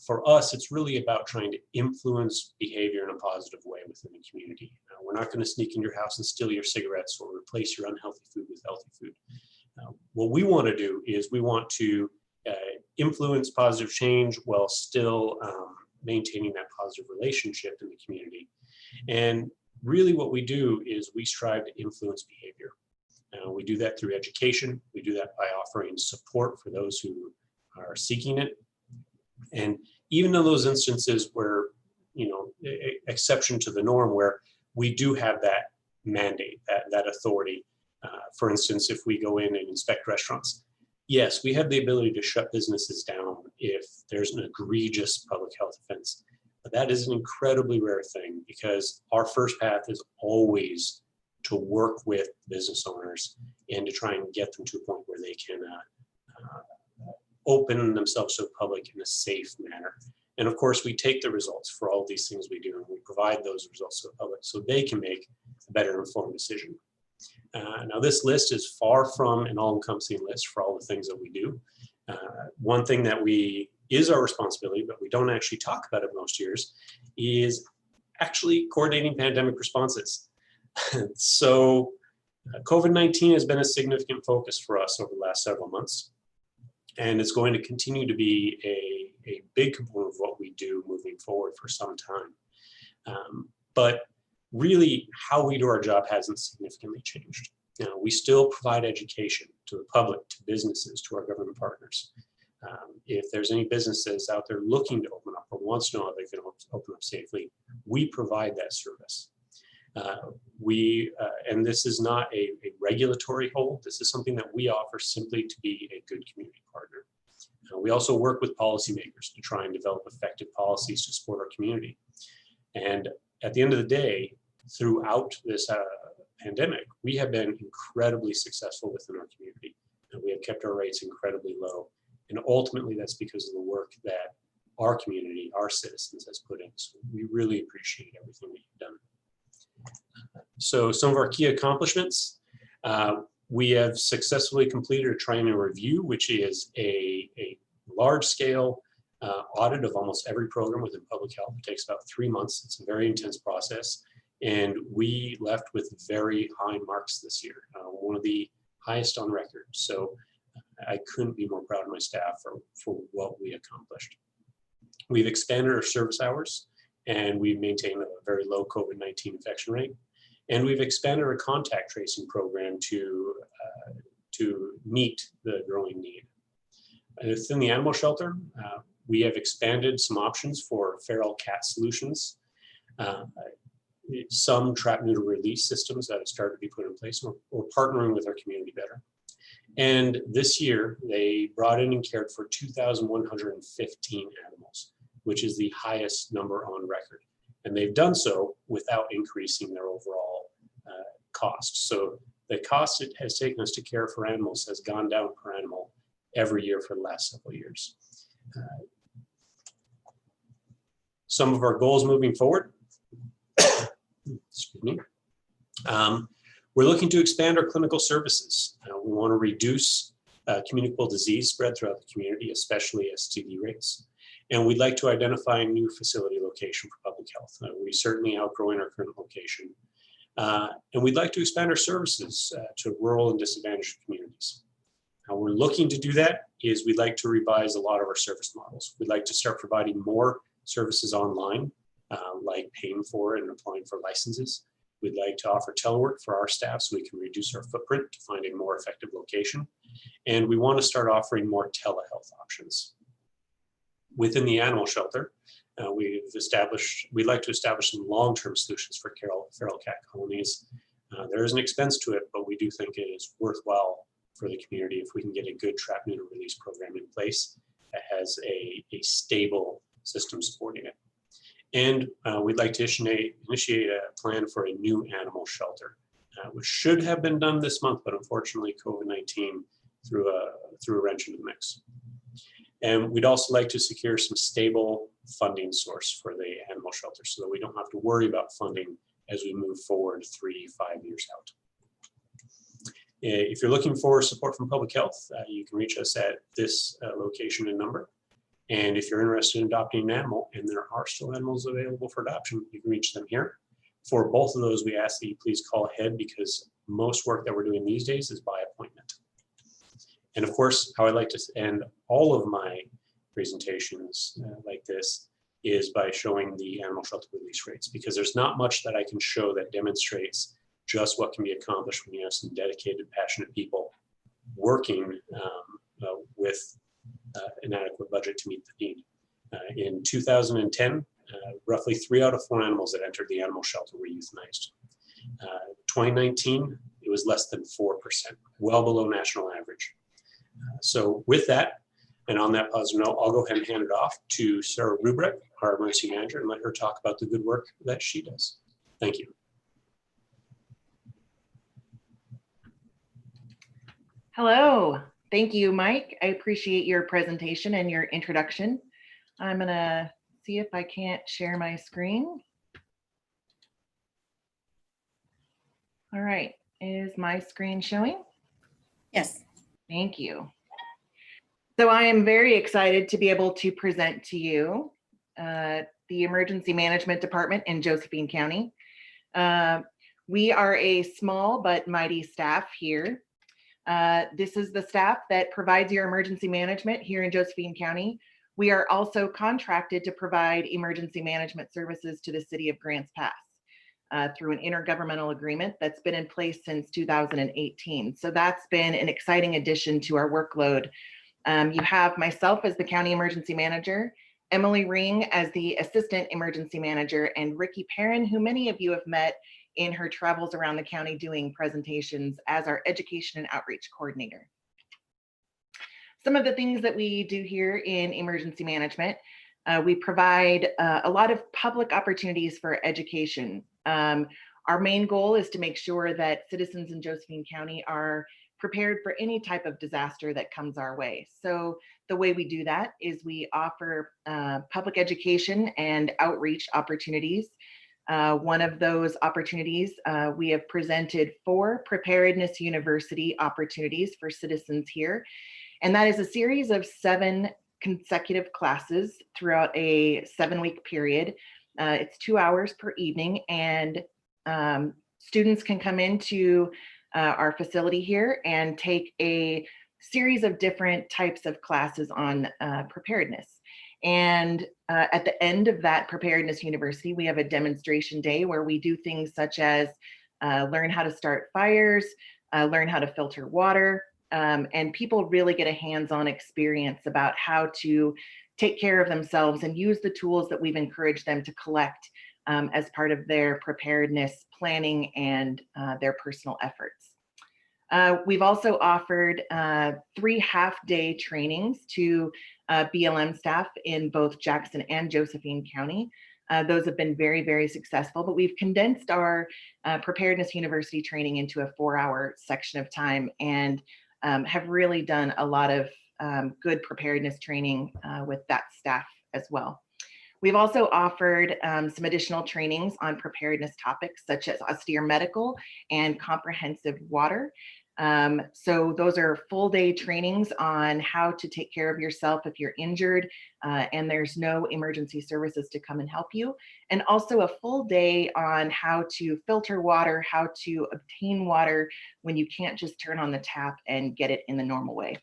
For us, it's really about trying to influence behavior in a positive way within the community. We're not going to sneak in your house and steal your cigarettes or replace your unhealthy food with healthy food. What we want to do is we want to influence positive change while still maintaining that positive relationship in the community. And really what we do is we strive to influence behavior. We do that through education. We do that by offering support for those who are seeking it. And even in those instances where, exception to the norm, where we do have that mandate, that authority. For instance, if we go in and inspect restaurants, yes, we have the ability to shut businesses down if there's an egregious public health offense. But that is an incredibly rare thing because our first path is always to work with business owners and to try and get them to a point where they can open themselves to the public in a safe manner. And of course, we take the results for all these things we do and we provide those results to the public so they can make a better informed decision. Now, this list is far from an all-encompassing list for all the things that we do. One thing that is our responsibility, but we don't actually talk about it most years, is actually coordinating pandemic responses. So COVID-19 has been a significant focus for us over the last several months. And it's going to continue to be a big component of what we do moving forward for some time. But really, how we do our job hasn't significantly changed. We still provide education to the public, to businesses, to our government partners. If there's any businesses out there looking to open up or wants to know how they can open up safely, we provide that service. And this is not a regulatory hold. This is something that we offer simply to be a good community partner. We also work with policymakers to try and develop effective policies to support our community. And at the end of the day, throughout this pandemic, we have been incredibly successful within our community. And we have kept our rates incredibly low. And ultimately, that's because of the work that our community, our citizens has put in. So we really appreciate everything that you've done. So some of our key accomplishments, we have successfully completed a training review, which is a large scale audit of almost every program within public health. It takes about 3 months. It's a very intense process. And we left with very high marks this year, one of the highest on record. So I couldn't be more proud of my staff for what we accomplished. We've expanded our service hours, and we've maintained a very low COVID-19 infection rate. And we've expanded our contact tracing program to meet the growing need. Within the animal shelter, we have expanded some options for feral cat solutions. Some trap, neuter, release systems that have started to be put in place. We're partnering with our community better. And this year, they brought in and cared for 2,115 animals, which is the highest number on record. And they've done so without increasing their overall cost. So the cost it has taken us to care for animals has gone down per animal every year for the last several years. Some of our goals moving forward, excuse me. We're looking to expand our clinical services. We want to reduce communicable disease spread throughout the community, especially STD rates. And we'd like to identify a new facility location for public health. We're certainly outgrowing our current location. And we'd like to expand our services to rural and disadvantaged communities. How we're looking to do that is we'd like to revise a lot of our service models. We'd like to start providing more services online, like paying for and applying for licenses. We'd like to offer telework for our staff so we can reduce our footprint to find a more effective location. And we want to start offering more telehealth options. Within the animal shelter, we'd like to establish some long-term solutions for feral cat colonies. There is an expense to it, but we do think it is worthwhile for the community if we can get a good trap, neuter, release program in place that has a stable system supporting it. And we'd like to initiate a plan for a new animal shelter, which should have been done this month, but unfortunately COVID-19 threw a wrench into the mix. And we'd also like to secure some stable funding source for the animal shelter so that we don't have to worry about funding as we move forward 3 to 5 years out. If you're looking for support from public health, you can reach us at this location and number. And if you're interested in adopting an animal, and there are still animals available for adoption, you can reach them here. For both of those, we ask that you please call ahead because most work that we're doing these days is by appointment. And of course, how I like to end all of my presentations like this is by showing the animal shelter release rates, because there's not much that I can show that demonstrates just what can be accomplished when you have some dedicated, passionate people working with an adequate budget to meet the need. In 2010, roughly 3 out of 4 animals that entered the animal shelter were euthanized. 2019, it was less than 4%, well below national average. So with that, and on that positive note, I'll go ahead and hand it off to Sarah Rubrick, our emergency manager, and let her talk about the good work that she does. Thank you. Hello. Thank you, Mike. I appreciate your presentation and your introduction. I'm gonna see if I can't share my screen. All right, is my screen showing? Yes. Thank you. So I am very excited to be able to present to you the Emergency Management Department in Josephine County. We are a small but mighty staff here. This is the staff that provides your emergency management here in Josephine County. We are also contracted to provide emergency management services to the city of Grants Pass through an intergovernmental agreement that's been in place since 2018. So that's been an exciting addition to our workload. You have myself as the county emergency manager, Emily Ring as the assistant emergency manager, and Ricky Perrin, who many of you have met in her travels around the county doing presentations as our education and outreach coordinator. Some of the things that we do here in emergency management, we provide a lot of public opportunities for education. Our main goal is to make sure that citizens in Josephine County are prepared for any type of disaster that comes our way. So the way we do that is we offer public education and outreach opportunities. One of those opportunities, we have presented 4 Preparedness University opportunities for citizens here. And that is a series of 7 consecutive classes throughout a 7-week period. It's 2 hours per evening, and students can come into our facility here and take a series of different types of classes on preparedness. And at the end of that Preparedness University, we have a demonstration day where we do things such as learn how to start fires, learn how to filter water, and people really get a hands-on experience about how to take care of themselves and use the tools that we've encouraged them to collect as part of their preparedness planning and their personal efforts. We've also offered 3 half-day trainings to BLM staff in both Jackson and Josephine County. Those have been very, very successful, but we've condensed our Preparedness University training into a 4-hour section of time and have really done a lot of good preparedness training with that staff as well. We've also offered some additional trainings on preparedness topics such as austere medical and comprehensive water. So those are full-day trainings on how to take care of yourself if you're injured and there's no emergency services to come and help you. And also a full day on how to filter water, how to obtain water when you can't just turn on the tap and get it in the normal way.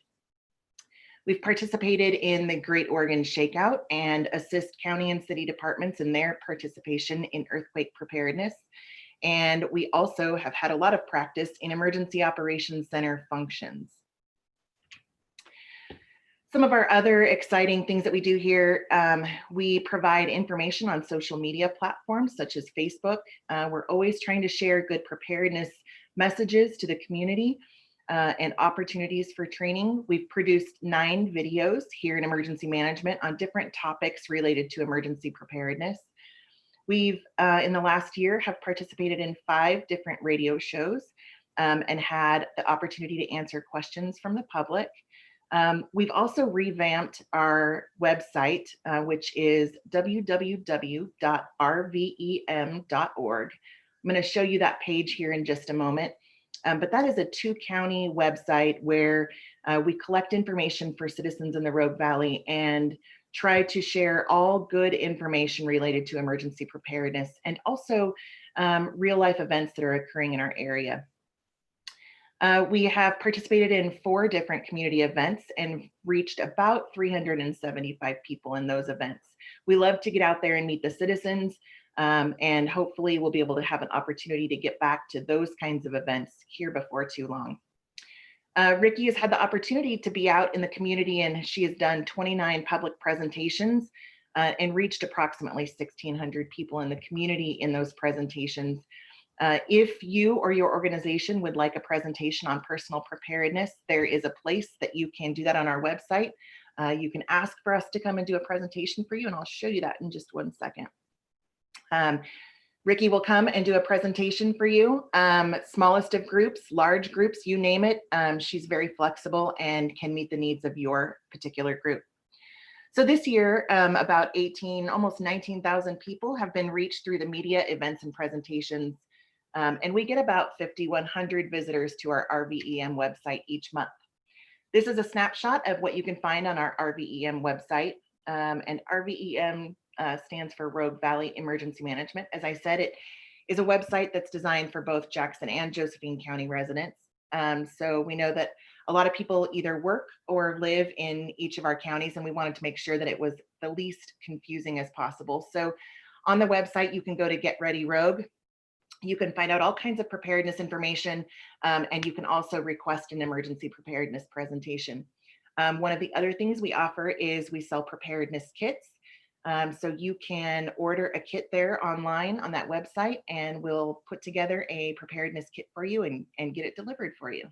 We've participated in the Great Oregon Shakeout and assist county and city departments in their participation in earthquake preparedness. And we also have had a lot of practice in Emergency Operations Center functions. Some of our other exciting things that we do here, we provide information on social media platforms such as Facebook. We're always trying to share good preparedness messages to the community and opportunities for training. We've produced 9 videos here in emergency management on different topics related to emergency preparedness. We've, in the last year, have participated in 5 different radio shows and had the opportunity to answer questions from the public. We've also revamped our website, which is www.rvem.org. I'm going to show you that page here in just a moment. But that is a 2-county website where we collect information for citizens in the Rogue Valley and try to share all good information related to emergency preparedness and also real life events that are occurring in our area. We have participated in 4 different community events and reached about 375 people in those events. We love to get out there and meet the citizens, and hopefully we'll be able to have an opportunity to get back to those kinds of events here before too long. Ricky has had the opportunity to be out in the community, and she has done 29 public presentations and reached approximately 1,600 people in the community in those presentations. If you or your organization would like a presentation on personal preparedness, there is a place that you can do that on our website. You can ask for us to come and do a presentation for you, and I'll show you that in just one second. Ricky will come and do a presentation for you. Smallest of groups, large groups, you name it. She's very flexible and can meet the needs of your particular group. So this year, about almost 19,000 people have been reached through the media, events, and presentations. And we get about 5,100 visitors to our RVEM website each month. This is a snapshot of what you can find on our RVEM website. And RVEM stands for Rogue Valley Emergency Management. As I said, it is a website that's designed for both Jackson and Josephine County residents. So we know that a lot of people either work or live in each of our counties, and we wanted to make sure that it was the least confusing as possible. So on the website, you can go to Get Ready Rogue. You can find out all kinds of preparedness information, and you can also request an emergency preparedness presentation. One of the other things we offer is we sell preparedness kits. So you can order a kit there online on that website, and we'll put together a preparedness kit for you and get it delivered for you.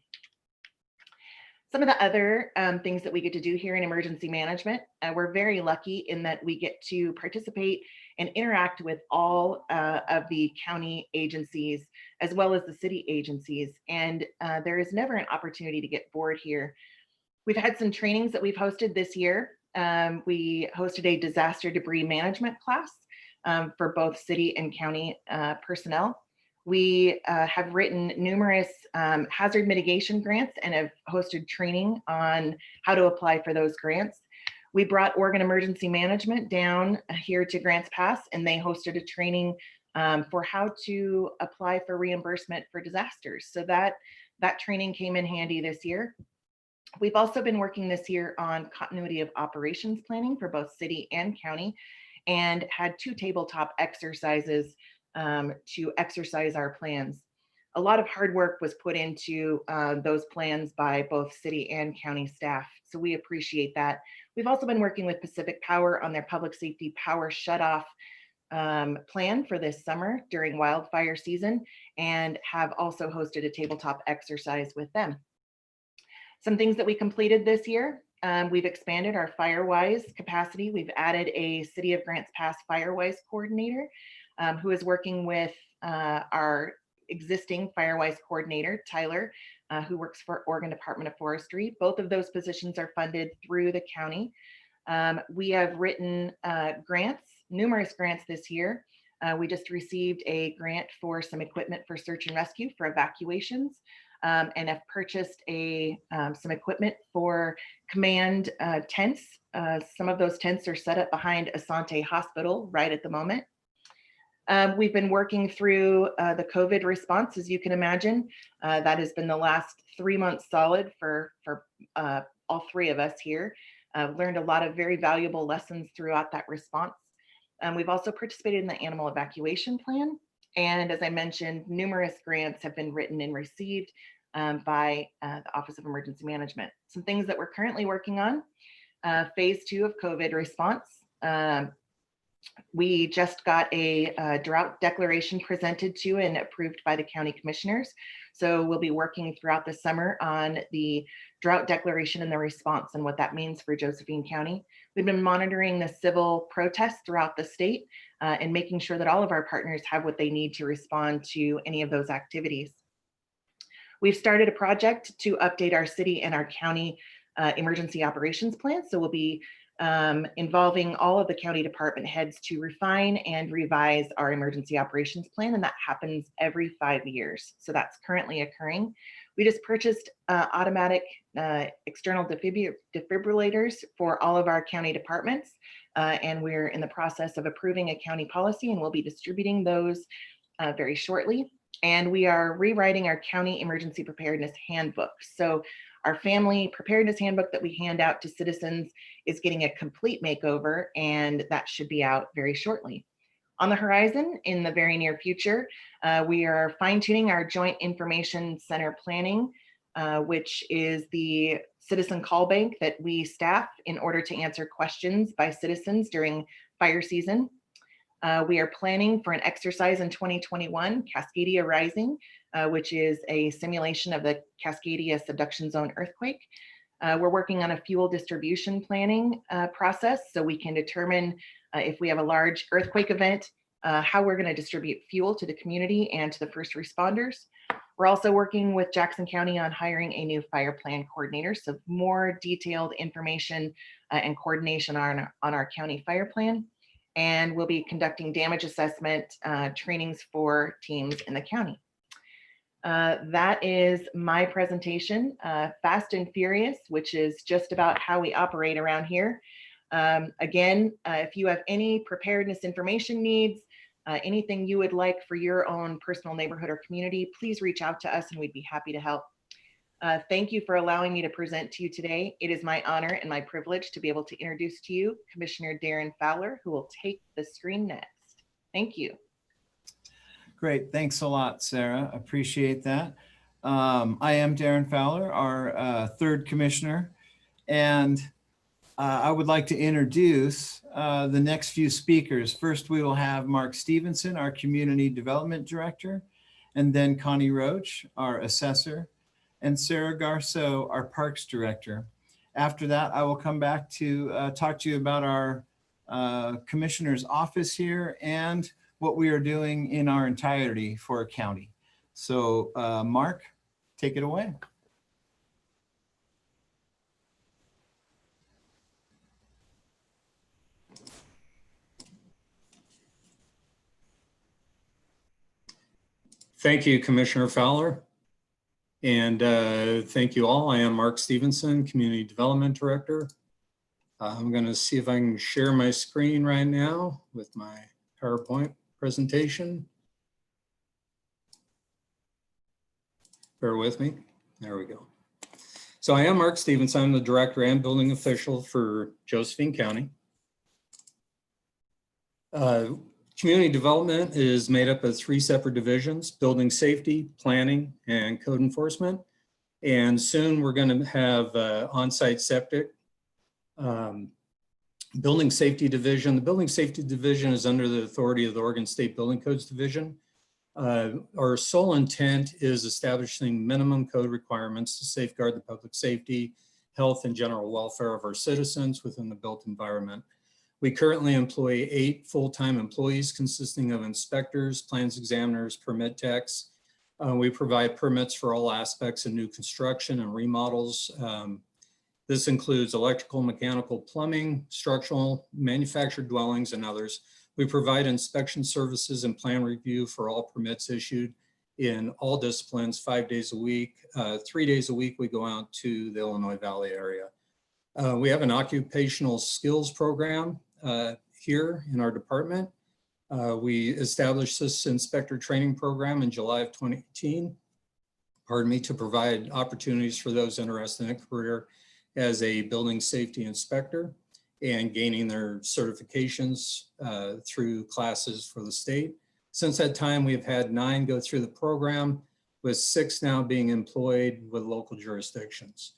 Some of the other things that we get to do here in emergency management, we're very lucky in that we get to participate and interact with all of the county agencies as well as the city agencies. And there is never an opportunity to get bored here. We've had some trainings that we've hosted this year. We hosted a disaster debris management class for both city and county personnel. We have written numerous hazard mitigation grants and have hosted training on how to apply for those grants. We brought Oregon Emergency Management down here to Grants Pass, and they hosted a training for how to apply for reimbursement for disasters. So that training came in handy this year. We've also been working this year on continuity of operations planning for both city and county, and had 2 tabletop exercises to exercise our plans. A lot of hard work was put into those plans by both city and county staff, so we appreciate that. We've also been working with Pacific Power on their public safety power shutoff plan for this summer during wildfire season, and have also hosted a tabletop exercise with them. Some things that we completed this year, we've expanded our FireWise capacity. We've added a City of Grants Pass FireWise coordinator who is working with our existing FireWise coordinator, Tyler, who works for Oregon Department of Forestry. Both of those positions are funded through the county. We have written grants, numerous grants this year. We just received a grant for some equipment for search and rescue for evacuations. And have purchased some equipment for command tents. Some of those tents are set up behind Asante Hospital right at the moment. We've been working through the COVID response, as you can imagine. That has been the last 3 months solid for all 3 of us here. Learned a lot of very valuable lessons throughout that response. We've also participated in the animal evacuation plan. And as I mentioned, numerous grants have been written and received by the Office of Emergency Management. Some things that we're currently working on, phase 2 of COVID response. We just got a drought declaration presented to and approved by the county commissioners. So we'll be working throughout the summer on the drought declaration and the response and what that means for Josephine County. We've been monitoring the civil protests throughout the state and making sure that all of our partners have what they need to respond to any of those activities. We've started a project to update our city and our county emergency operations plan. So we'll be involving all of the county department heads to refine and revise our emergency operations plan, and that happens every 5 years. So that's currently occurring. We just purchased automatic external defibrillators for all of our county departments, and we're in the process of approving a county policy, and we'll be distributing those very shortly. And we are rewriting our county emergency preparedness handbook. So our family preparedness handbook that we hand out to citizens is getting a complete makeover, and that should be out very shortly. On the horizon, in the very near future, we are fine-tuning our Joint Information Center planning, which is the citizen call bank that we staff in order to answer questions by citizens during fire season. We are planning for an exercise in 2021, Cascadia Rising, which is a simulation of the Cascadia subduction zone earthquake. We're working on a fuel distribution planning process so we can determine if we have a large earthquake event, how we're going to distribute fuel to the community and to the first responders. We're also working with Jackson County on hiring a new fire plan coordinator, so more detailed information and coordination on our county fire plan. And we'll be conducting damage assessment trainings for teams in the county. That is my presentation, Fast and Furious, which is just about how we operate around here. Again, if you have any preparedness information needs, anything you would like for your own personal neighborhood or community, please reach out to us and we'd be happy to help. Thank you for allowing me to present to you today. It is my honor and my privilege to be able to introduce to you Commissioner Darren Fowler, who will take the screen next. Thank you. Great. Thanks a lot, Sarah. Appreciate that. I am Darren Fowler, our third commissioner, and I would like to introduce the next few speakers. First, we will have Mark Stevenson, our Community Development Director, and then Connie Roach, our Assessor, and Sarah Garceau, our Parks Director. After that, I will come back to talk to you about our commissioner's office here and what we are doing in our entirety for our county. So Mark, take it away. Thank you, Commissioner Fowler. And thank you all. I am Mark Stevenson, Community Development Director. I'm going to see if I can share my screen right now with my PowerPoint presentation. Bear with me. There we go. So I am Mark Stevenson. I'm the Director and Building Official for Josephine County. Community development is made up of 3 separate divisions: building safety, planning, and code enforcement. And soon we're going to have on-site septic. Building safety division. The building safety division is under the authority of the Oregon State Building Codes Division. Our sole intent is establishing minimum code requirements to safeguard the public safety, health, and general welfare of our citizens within the built environment. We currently employ 8 full-time employees consisting of inspectors, plans examiners, permit techs. We provide permits for all aspects of new construction and remodels. This includes electrical, mechanical, plumbing, structural, manufactured dwellings, and others. We provide inspection services and plan review for all permits issued in all disciplines 5 days a week. 3 days a week, we go out to the Illinois Valley area. We have an occupational skills program here in our department. We established this inspector training program in July of 2018, to provide opportunities for those interested in a career as a building safety inspector and gaining their certifications through classes for the state. Since that time, we've had 9 go through the program, with 6 now being employed with local jurisdictions.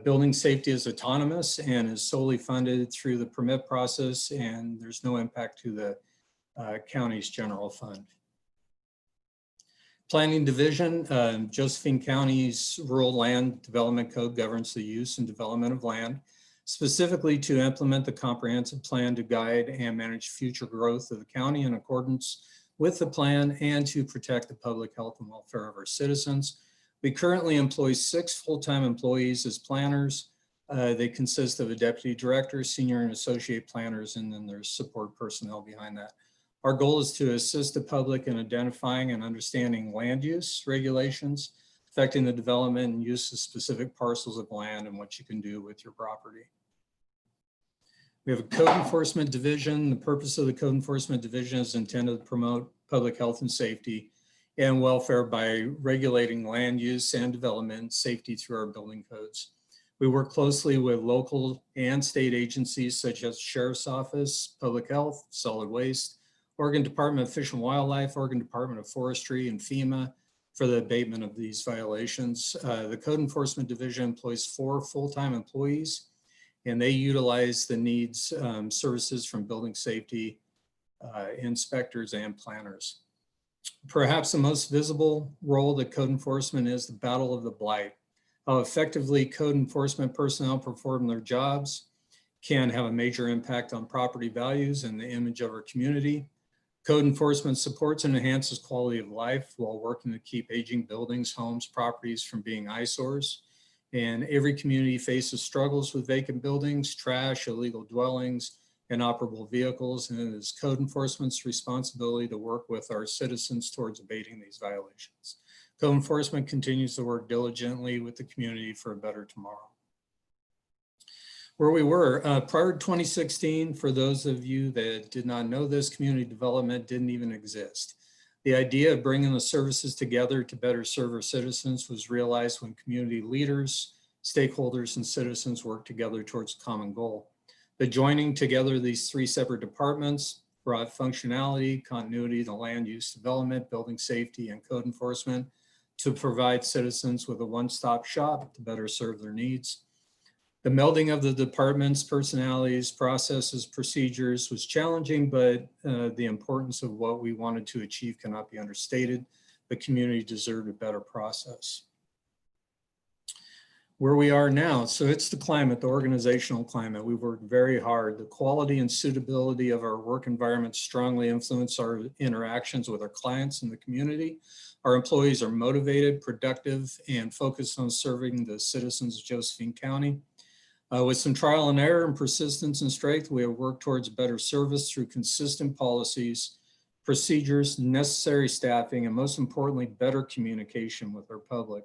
Building safety is autonomous and is solely funded through the permit process, and there's no impact to the county's general fund. Planning division, Josephine County's Rural Land Development Code governs the use and development of land, specifically to implement the comprehensive plan to guide and manage future growth of the county in accordance with the plan and to protect the public health and welfare of our citizens. We currently employ 6 full-time employees as planners. They consist of a deputy director, senior and associate planners, and then there's support personnel behind that. Our goal is to assist the public in identifying and understanding land use regulations affecting the development and use of specific parcels of land and what you can do with your property. We have a code enforcement division. The purpose of the code enforcement division is intended to promote public health and safety and welfare by regulating land use and development safety through our building codes. We work closely with local and state agencies such as Sheriff's Office, Public Health, Solid Waste, Oregon Department of Fish and Wildlife, Oregon Department of Forestry, and FEMA for the abatement of these violations. The Code Enforcement Division employs 4 full-time employees, and they utilize the needs services from building safety inspectors and planners. Perhaps the most visible role that code enforcement is the battle of the blight. How effectively code enforcement personnel perform their jobs can have a major impact on property values and the image of our community. Code enforcement supports and enhances quality of life while working to keep aging buildings, homes, properties from being eyesores. And every community faces struggles with vacant buildings, trash, illegal dwellings, inoperable vehicles, and it is code enforcement's responsibility to work with our citizens towards abating these violations. Code enforcement continues to work diligently with the community for a better tomorrow. Where we were, prior to 2016, for those of you that did not know this, community development didn't even exist. The idea of bringing the services together to better serve our citizens was realized when community leaders, stakeholders, and citizens worked together towards a common goal. The joining together these 3 separate departments brought functionality, continuity to land use development, building safety, and code enforcement to provide citizens with a one-stop shop to better serve their needs. The melding of the departments, personalities, processes, procedures was challenging, but the importance of what we wanted to achieve cannot be understated. The community deserved a better process. where we are now. So it's the climate, the organizational climate. We've worked very hard. The quality and suitability of our work environment strongly influence our interactions with our clients and the community. Our employees are motivated, productive, and focused on serving the citizens of Josephine County. With some trial and error and persistence and strength, we have worked towards better service through consistent policies, procedures, necessary staffing, and most importantly, better communication with our public.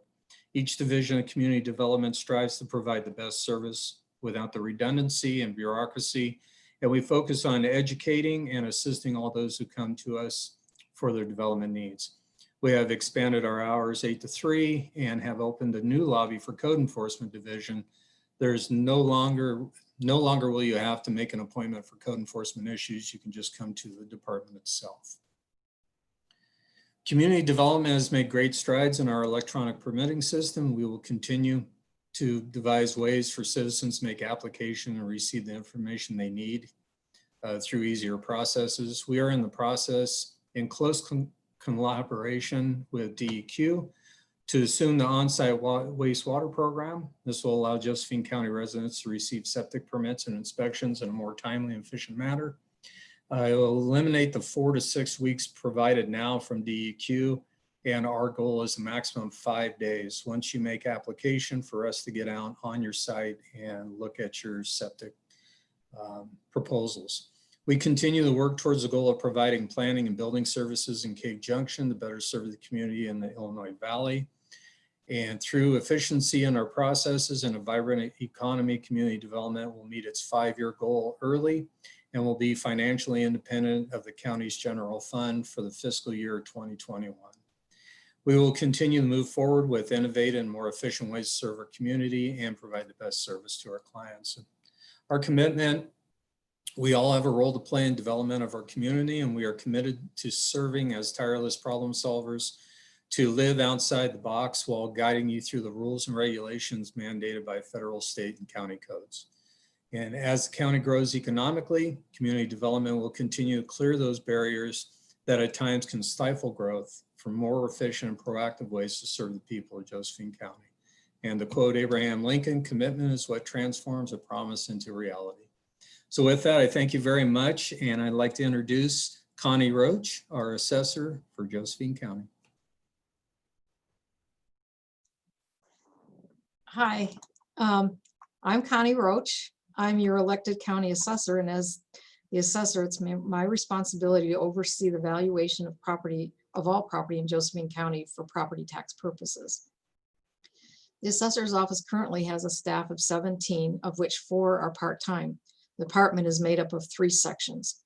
Each division of community development strives to provide the best service without the redundancy and bureaucracy, and we focus on educating and assisting all those who come to us for their development needs. We have expanded our hours 8 to 3 and have opened a new lobby for Code Enforcement Division. There's no longer will you have to make an appointment for code enforcement issues. You can just come to the department itself. Community development has made great strides in our electronic permitting system. We will continue to devise ways for citizens to make application and receive the information they need through easier processes. We are in the process in close collaboration with DEQ to assume the on-site wastewater program. This will allow Josephine County residents to receive septic permits and inspections in a more timely and efficient manner. It will eliminate the 4 to 6 weeks provided now from DEQ, and our goal is a maximum of 5 days. Once you make application for us to get out on your site and look at your septic proposals. We continue to work towards the goal of providing planning and building services in Cave Junction to better serve the community in the Illinois Valley. And through efficiency in our processes and a vibrant economy, community development will meet its 5-year goal early and will be financially independent of the county's general fund for the fiscal year 2021. We will continue to move forward with innovative and more efficient ways to serve our community and provide the best service to our clients. Our commitment, we all have a role to play in development of our community, and we are committed to serving as tireless problem solvers to live outside the box while guiding you through the rules and regulations mandated by federal, state, and county codes. And as the county grows economically, community development will continue to clear those barriers that at times can stifle growth for more efficient and proactive ways to serve the people of Josephine County. And to quote Abraham Lincoln, commitment is what transforms a promise into reality. So with that, I thank you very much. And I'd like to introduce Connie Roach, our assessor for Josephine County. Hi, I'm Connie Roach. I'm your elected county assessor, and as the assessor, it's my responsibility to oversee the valuation of all property in Josephine County for property tax purposes. The assessor's office currently has a staff of 17, of which 4 are part-time. The department is made up of 3 sections.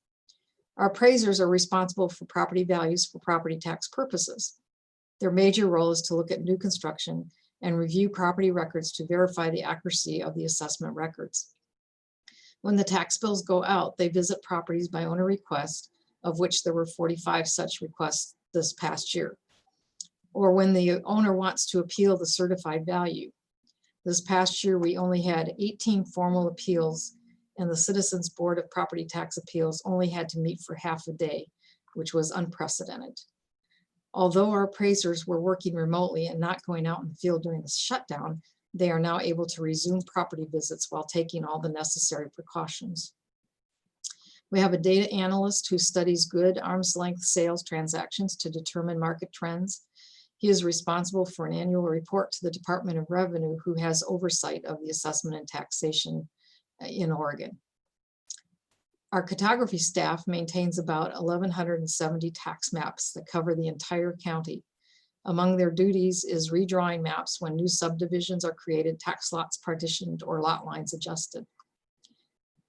Our appraisers are responsible for property values for property tax purposes. Their major role is to look at new construction and review property records to verify the accuracy of the assessment records. When the tax bills go out, they visit properties by owner request, of which there were 45 such requests this past year, or when the owner wants to appeal the certified value. This past year, we only had 18 formal appeals, and the Citizens Board of Property Tax Appeals only had to meet for half a day, which was unprecedented. Although our appraisers were working remotely and not going out in the field during the shutdown, they are now able to resume property visits while taking all the necessary precautions. We have a data analyst who studies good arm's length sales transactions to determine market trends. He is responsible for an annual report to the Department of Revenue, who has oversight of the assessment and taxation in Oregon. Our cartography staff maintains about 1,170 tax maps that cover the entire county. Among their duties is redrawing maps when new subdivisions are created, tax lots partitioned, or lot lines adjusted.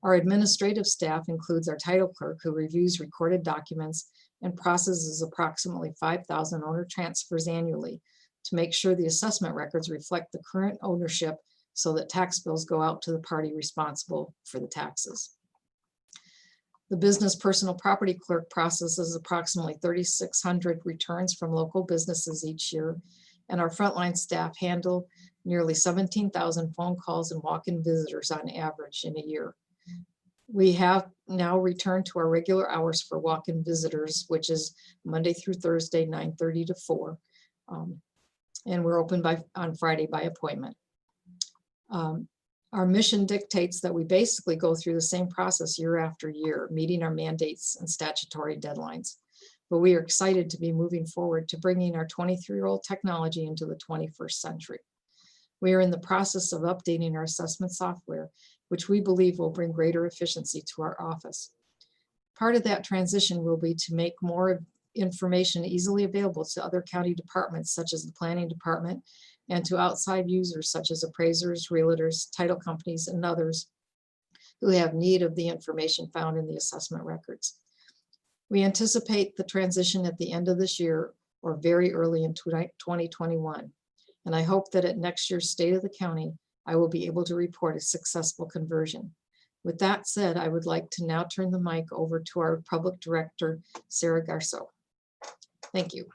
Our administrative staff includes our title clerk, who reviews recorded documents and processes approximately 5,000 owner transfers annually to make sure the assessment records reflect the current ownership so that tax bills go out to the party responsible for the taxes. The business personal property clerk processes approximately 3,600 returns from local businesses each year, and our frontline staff handle nearly 17,000 phone calls and walk-in visitors on average in a year. We have now returned to our regular hours for walk-in visitors, which is Monday through Thursday, 9:30 to 4. And we're open on Friday by appointment. Our mission dictates that we basically go through the same process year after year, meeting our mandates and statutory deadlines. But we are excited to be moving forward to bringing our 23-year-old technology into the 21st century. We are in the process of updating our assessment software, which we believe will bring greater efficiency to our office. Part of that transition will be to make more information easily available to other county departments, such as the planning department, and to outside users such as appraisers, realtors, title companies, and others who have need of the information found in the assessment records. We anticipate the transition at the end of this year or very early in 2021. And I hope that at next year's State of the County, I will be able to report a successful conversion. With that said, I would like to now turn the mic over to our Public Director, Sarah Garceau. Thank you.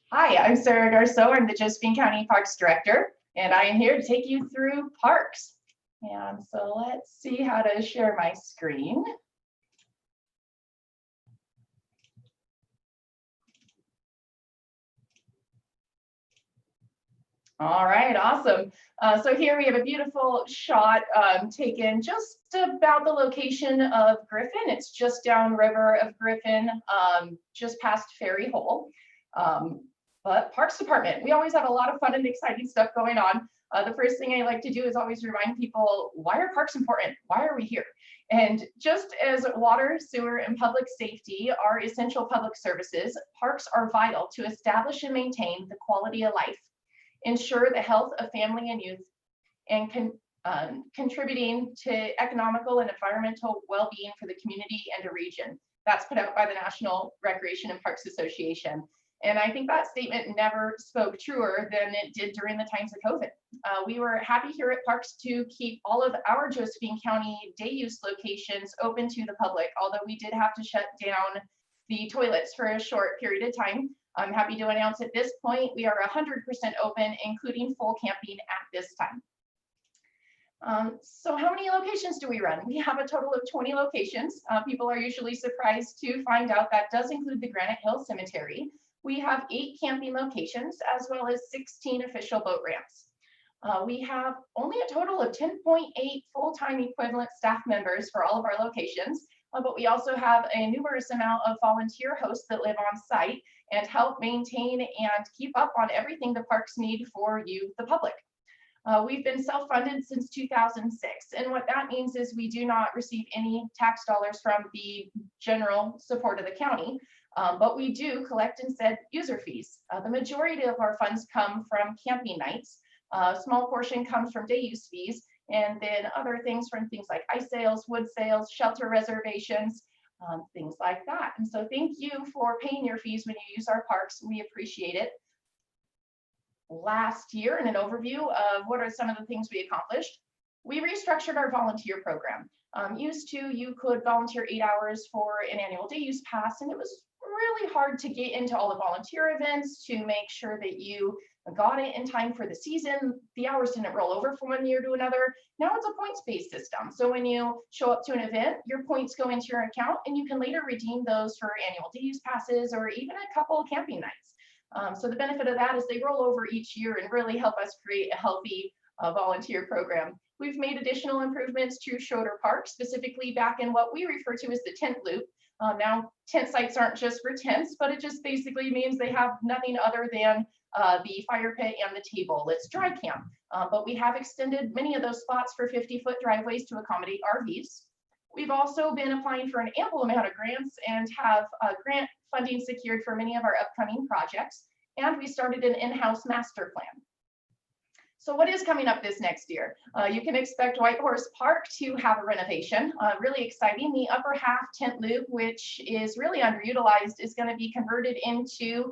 Hi, I'm Sarah Garceau. I'm the Josephine County Parks Director, and I am here to take you through parks. And so let's see how to share my screen. All right, awesome. So here we have a beautiful shot taken just about the location of Griffin. It's just downriver of Griffin, just past Ferry Hole. But Parks Department, we always have a lot of fun and exciting stuff going on. The first thing I like to do is always remind people, why are parks important? Why are we here? And just as water, sewer, and public safety are essential public services, parks are vital to establish and maintain the quality of life, ensure the health of family and youth, and contributing to economical and environmental well-being for the community and a region. That's put out by the National Recreation and Parks Association. And I think that statement never spoke truer than it did during the times of COVID. We were happy here at Parks to keep all of our Josephine County day use locations open to the public, although we did have to shut down the toilets for a short period of time. I'm happy to announce at this point, we are 100% open, including full camping at this time. So how many locations do we run? We have a total of 20 locations. People are usually surprised to find out that does include the Granite Hill Cemetery. We have 8 camping locations as well as 16 official boat ramps. We have only a total of 10.8 full-time equivalent staff members for all of our locations, but we also have a numerous amount of volunteer hosts that live on site and help maintain and keep up on everything the parks need for you, the public. We've been self-funded since 2006, and what that means is we do not receive any tax dollars from the general support of the county, but we do collect instead user fees. The majority of our funds come from camping nights. A small portion comes from day use fees, and then other things from things like ice sales, wood sales, shelter reservations, things like that. And so thank you for paying your fees when you use our parks. We appreciate it. Last year, in an overview of what are some of the things we accomplished, we restructured our volunteer program. Used to, you could volunteer 8 hours for an annual day use pass, and it was really hard to get into all the volunteer events to make sure that you got it in time for the season. The hours didn't roll over from one year to another. Now it's a points-based system. So when you show up to an event, your points go into your account and you can later redeem those for annual day use passes or even a couple of camping nights. So the benefit of that is they roll over each year and really help us create a healthy volunteer program. We've made additional improvements to Schroeder Park, specifically back in what we refer to as the tent loop. Now, tent sites aren't just for tents, but it just basically means they have nothing other than the fire pit and the table. It's dry camp, but we have extended many of those spots for 50-foot driveways to accommodate RVs. We've also been applying for an ample amount of grants and have grant funding secured for many of our upcoming projects. And we started an in-house master plan. So what is coming up this next year? You can expect White Horse Park to have a renovation, really exciting. The upper half tent loop, which is really underutilized, is going to be converted into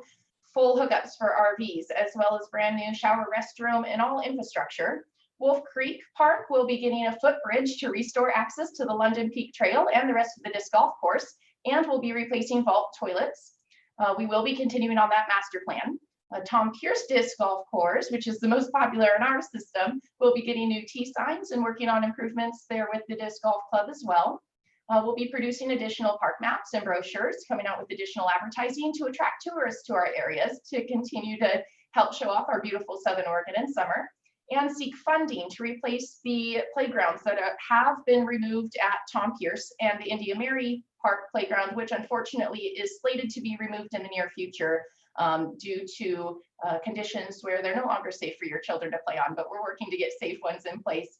full hookups for RVs, as well as brand new shower, restroom, and all infrastructure. Wolf Creek Park will be getting a footbridge to restore access to the London Peak Trail and the rest of the disc golf course, and will be replacing vault toilets. We will be continuing on that master plan. Tom Pierce Disc Golf Course, which is the most popular in our system, will be getting new T signs and working on improvements there with the Disc Golf Club as well. We'll be producing additional park maps and brochures, coming out with additional advertising to attract tourists to our areas to continue to help show off our beautiful Southern Oregon in summer, and seek funding to replace the playgrounds that have been removed at Tom Pierce and the India Mary Park playground, which unfortunately is slated to be removed in the near future due to conditions where they're no longer safe for your children to play on, but we're working to get safe ones in place.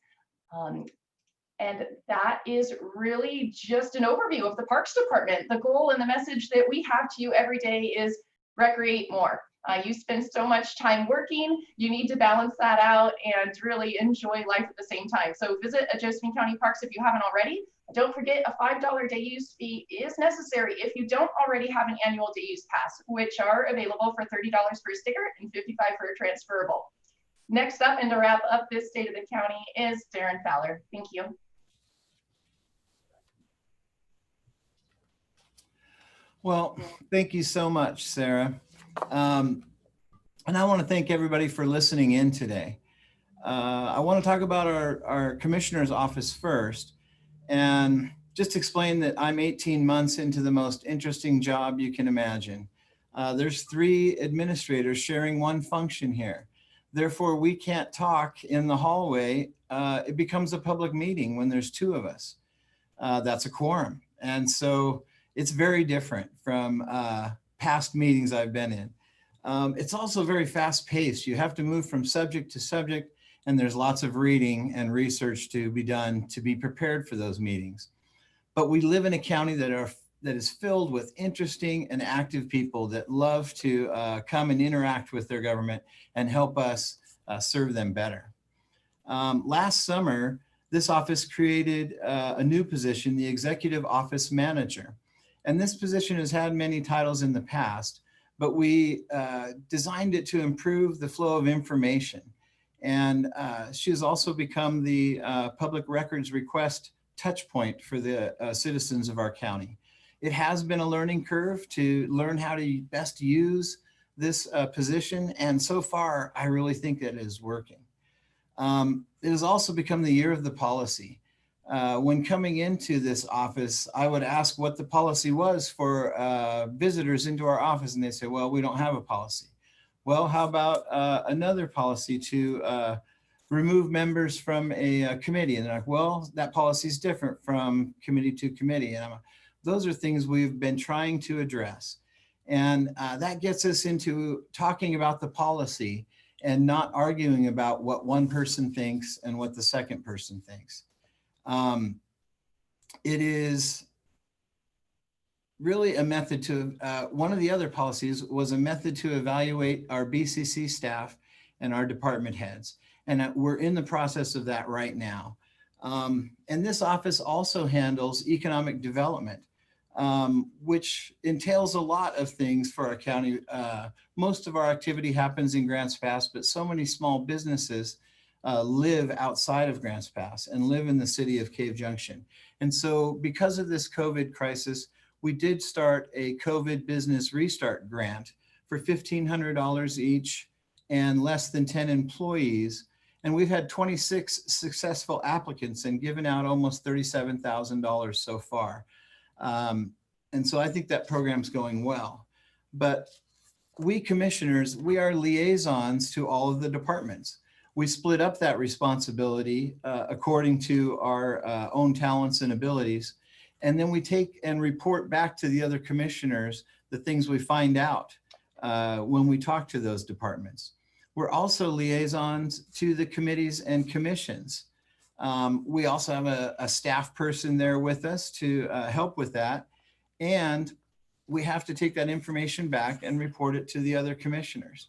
And that is really just an overview of the Parks Department. The goal and the message that we have to you every day is recreate more. You spend so much time working, you need to balance that out and really enjoy life at the same time. So visit Josephine County Parks if you haven't already. Don't forget, a $5 day use fee is necessary if you don't already have an annual day use pass, which are available for $30 for a sticker and $55 for a transferable. Next up, and to wrap up this State of the County, is Darren Fowler. Thank you. Well, thank you so much, Sarah. And I want to thank everybody for listening in today. I want to talk about our commissioner's office first, and just explain that I'm 18 months into the most interesting job you can imagine. There's 3 administrators sharing one function here. Therefore, we can't talk in the hallway. It becomes a public meeting when there's 2 of us. That's a quorum. And so it's very different from past meetings I've been in. It's also very fast paced. You have to move from subject to subject, and there's lots of reading and research to be done to be prepared for those meetings. But we live in a county that is filled with interesting and active people that love to come and interact with their government and help us serve them better. Last summer, this office created a new position, the Executive Office Manager. And this position has had many titles in the past, but we designed it to improve the flow of information. And she has also become the public records request touch point for the citizens of our county. It has been a learning curve to learn how to best use this position. And so far, I really think that it is working. It has also become the year of the policy. When coming into this office, I would ask what the policy was for visitors into our office, and they say, well, we don't have a policy. Well, how about another policy to remove members from a committee? And they're like, well, that policy is different from committee to committee. And those are things we've been trying to address. And that gets us into talking about the policy and not arguing about what one person thinks and what the second person thinks. It is really a method to, one of the other policies was a method to evaluate our BCC staff and our department heads. And we're in the process of that right now. And this office also handles economic development, which entails a lot of things for our county. Most of our activity happens in Grants Pass, but so many small businesses live outside of Grants Pass and live in the city of Cave Junction. And so because of this COVID crisis, we did start a COVID Business Restart Grant for $1,500 each and less than 10 employees. And we've had 26 successful applicants and given out almost $37,000 so far. And so I think that program's going well. But we commissioners, we are liaisons to all of the departments. We split up that responsibility according to our own talents and abilities. And then we take and report back to the other commissioners the things we find out when we talk to those departments. We're also liaisons to the committees and commissions. We also have a staff person there with us to help with that. And we have to take that information back and report it to the other commissioners.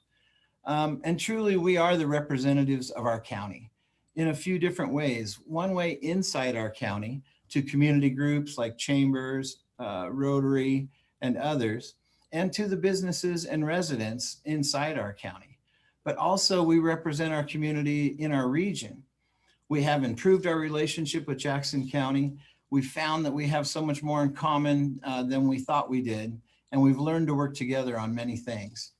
And truly, we are the representatives of our county in a few different ways. One way inside our county to community groups like chambers, Rotary, and others, and to the businesses and residents inside our county. But also we represent our community in our region. We have improved our relationship with Jackson County. We found that we have so much more in common than we thought we did. and we've learned to work together on many things.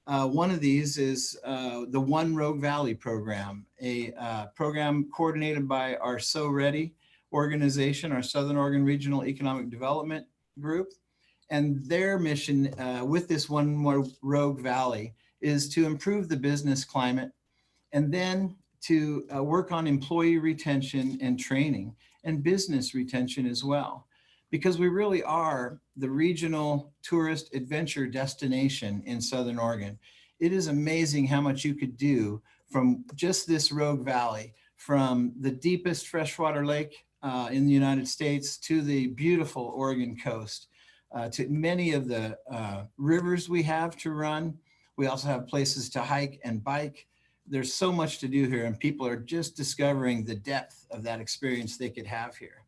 One of these is the One Rogue Valley program, a program coordinated by our So Ready organization, our Southern Oregon Regional Economic Development Group. And their mission with this One Rogue Valley is to improve the business climate and then to work on employee retention and training and business retention as well. Because we really are the regional tourist adventure destination in Southern Oregon. It is amazing how much you could do from just this Rogue Valley, from the deepest freshwater lake in the United States to the beautiful Oregon coast, to many of the rivers we have to run. We also have places to hike and bike. There's so much to do here, and people are just discovering the depth of that experience they could have here.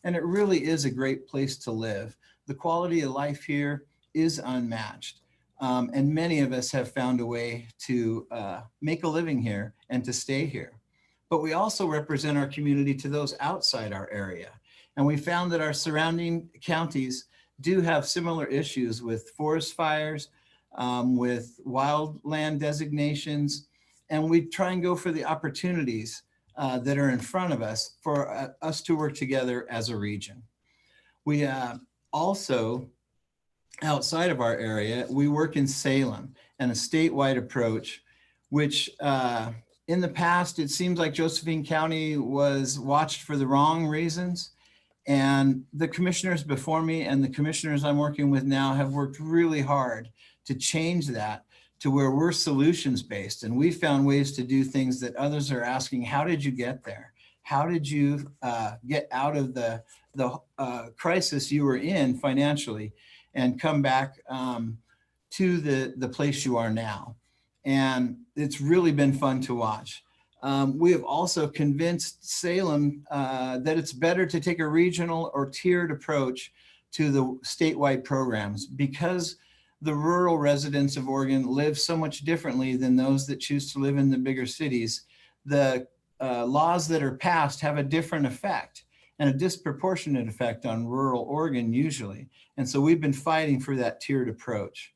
And it really is a great place to live. The quality of life here is unmatched. And many of us have found a way to make a living here and to stay here. But we also represent our community to those outside our area. And we found that our surrounding counties do have similar issues with forest fires, with wildland designations, and we try and go for the opportunities that are in front of us for us to work together as a region. We also, outside of our area, we work in Salem and a statewide approach, which in the past, it seems like Josephine County was watched for the wrong reasons. And the commissioners before me and the commissioners I'm working with now have worked really hard to change that to where we're solutions based. And we found ways to do things that others are asking, how did you get there? How did you get out of the crisis you were in financially and come back to the place you are now? And it's really been fun to watch. We have also convinced Salem that it's better to take a regional or tiered approach to the statewide programs because the rural residents of Oregon live so much differently than those that choose to live in the bigger cities. The laws that are passed have a different effect and a disproportionate effect on rural Oregon usually. And so we've been fighting for that tiered approach.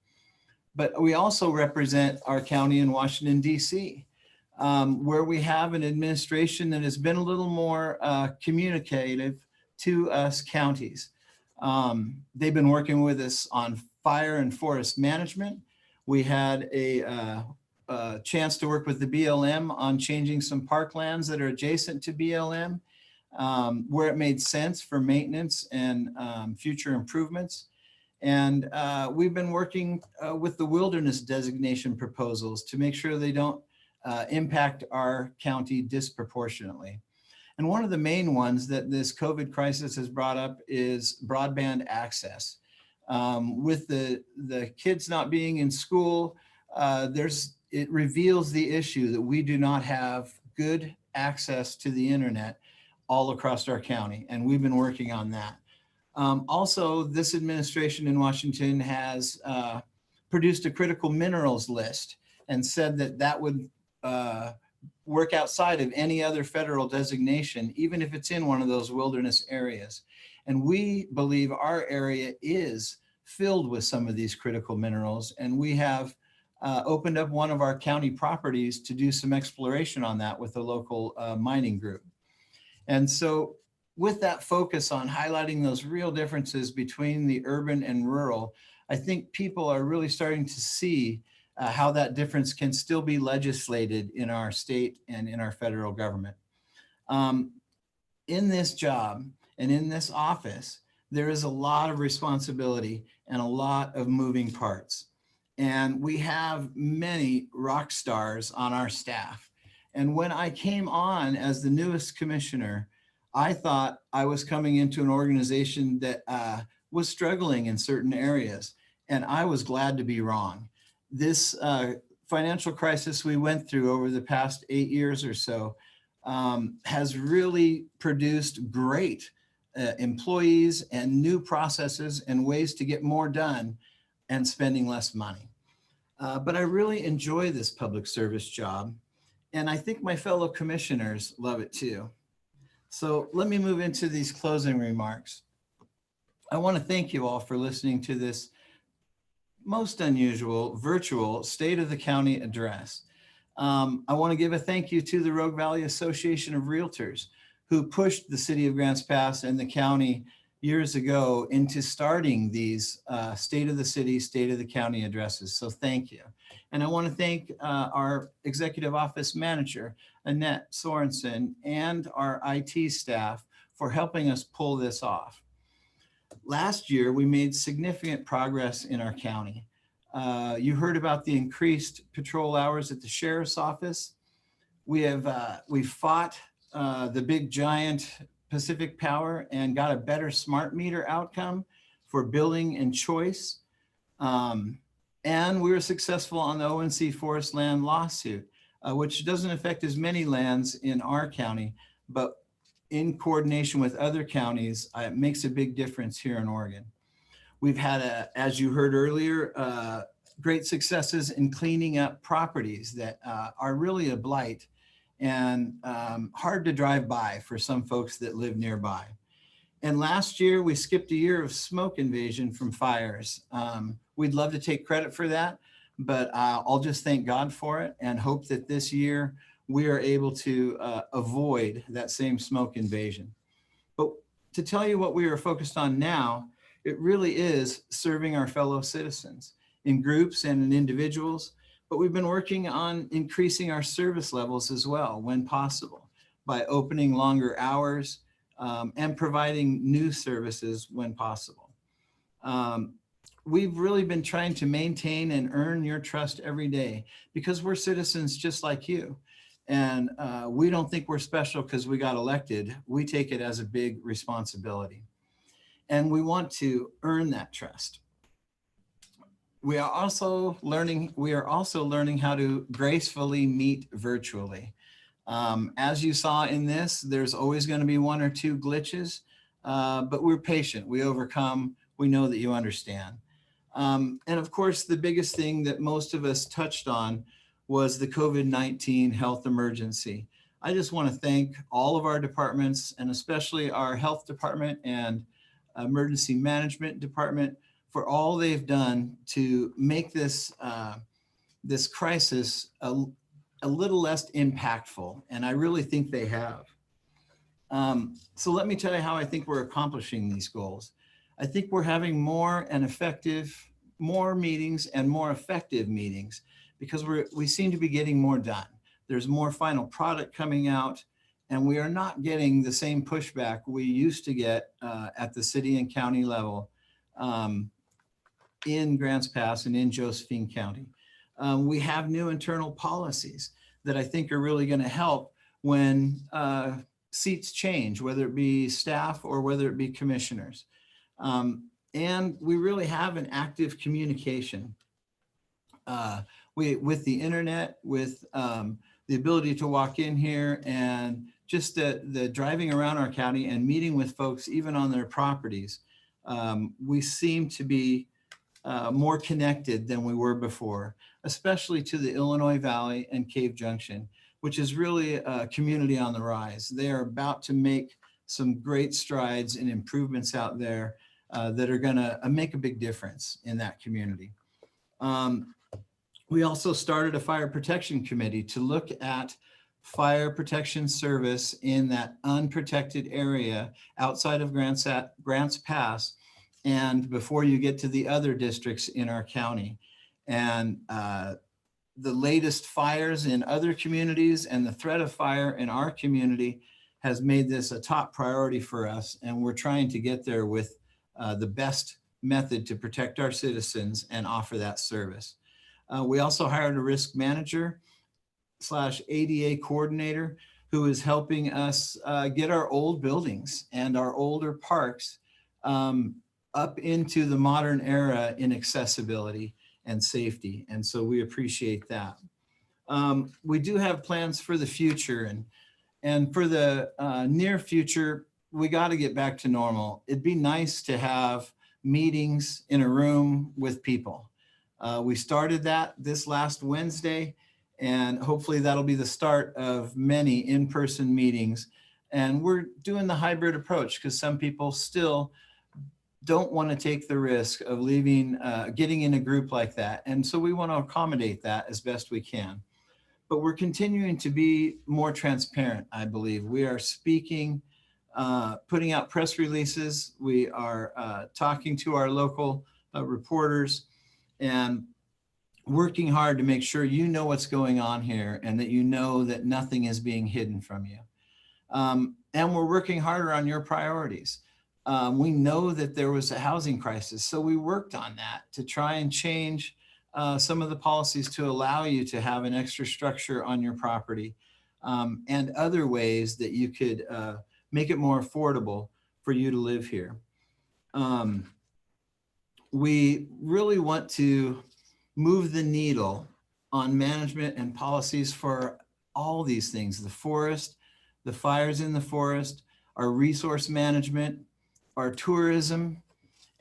But we also represent our county in Washington, D.C., where we have an administration that has been a little more communicative to us counties. They've been working with us on fire and forest management. We had a chance to work with the BLM on changing some parklands that are adjacent to BLM, where it made sense for maintenance and future improvements. And we've been working with the wilderness designation proposals to make sure they don't impact our county disproportionately. And one of the main ones that this COVID crisis has brought up is broadband access. With the kids not being in school, it reveals the issue that we do not have good access to the internet all across our county, and we've been working on that. Also, this administration in Washington has produced a critical minerals list and said that that would work outside of any other federal designation, even if it's in one of those wilderness areas. And we believe our area is filled with some of these critical minerals, and we have opened up one of our county properties to do some exploration on that with a local mining group. And so with that focus on highlighting those real differences between the urban and rural, I think people are really starting to see how that difference can still be legislated in our state and in our federal government. In this job and in this office, there is a lot of responsibility and a lot of moving parts. And we have many rock stars on our staff. And when I came on as the newest commissioner, I thought I was coming into an organization that was struggling in certain areas. And I was glad to be wrong. This financial crisis we went through over the past 8 years or so has really produced great employees and new processes and ways to get more done and spending less money. But I really enjoy this public service job. And I think my fellow commissioners love it too. So let me move into these closing remarks. I want to thank you all for listening to this most unusual virtual State of the County address. I want to give a thank you to the Rogue Valley Association of Realtors, who pushed the city of Grants Pass and the county years ago into starting these state of the city, state of the county addresses. So thank you. And I want to thank our executive office manager, Annette Sorensen, and our IT staff for helping us pull this off. Last year, we made significant progress in our county. You heard about the increased patrol hours at the sheriff's office. We fought the big giant Pacific Power and got a better smart meter outcome for billing and choice. And we were successful on the ONC forest land lawsuit, which doesn't affect as many lands in our county, but in coordination with other counties, it makes a big difference here in Oregon. We've had, as you heard earlier, great successes in cleaning up properties that are really a blight and hard to drive by for some folks that live nearby. And last year, we skipped a year of smoke invasion from fires. We'd love to take credit for that, but I'll just thank God for it and hope that this year we are able to avoid that same smoke invasion. But to tell you what we are focused on now, it really is serving our fellow citizens in groups and in individuals, but we've been working on increasing our service levels as well when possible by opening longer hours and providing new services when possible. We've really been trying to maintain and earn your trust every day because we're citizens just like you. And we don't think we're special because we got elected. We take it as a big responsibility. And we want to earn that trust. We are also learning how to gracefully meet virtually. As you saw in this, there's always going to be one or two glitches, but we're patient. We overcome. We know that you understand. And of course, the biggest thing that most of us touched on was the COVID-19 health emergency. I just want to thank all of our departments and especially our health department and emergency management department for all they've done to make this, this crisis a little less impactful. And I really think they have. So let me tell you how I think we're accomplishing these goals. I think we're having more meetings and more effective meetings because we seem to be getting more done. There's more final product coming out and we are not getting the same pushback we used to get at the city and county level in Grants Pass and in Josephine County. We have new internal policies that I think are really going to help when seats change, whether it be staff or whether it be commissioners. And we really have an active communication with the internet, with the ability to walk in here and just the driving around our county and meeting with folks even on their properties. We seem to be more connected than we were before, especially to the Illinois Valley and Cave Junction, which is really a community on the rise. They are about to make some great strides and improvements out there that are gonna make a big difference in that community. We also started a fire protection committee to look at fire protection service in that unprotected area outside of Grants Pass and before you get to the other districts in our county. And the latest fires in other communities and the threat of fire in our community has made this a top priority for us. And we're trying to get there with the best method to protect our citizens and offer that service. We also hired a risk manager / ADA coordinator who is helping us get our old buildings and our older parks up into the modern era in accessibility and safety. And so we appreciate that. We do have plans for the future and for the near future, we got to get back to normal. It'd be nice to have meetings in a room with people. We started that this last Wednesday, and hopefully that'll be the start of many in-person meetings. And we're doing the hybrid approach because some people still don't want to take the risk of leaving, getting in a group like that. And so we want to accommodate that as best we can. But we're continuing to be more transparent, I believe. We are speaking, putting out press releases. We are talking to our local reporters and working hard to make sure you know what's going on here and that you know that nothing is being hidden from you. And we're working harder on your priorities. We know that there was a housing crisis, so we worked on that to try and change some of the policies to allow you to have an extra structure on your property, and other ways that you could make it more affordable for you to live here. We really want to move the needle on management and policies for all these things: the forest, the fires in the forest, our resource management, our tourism,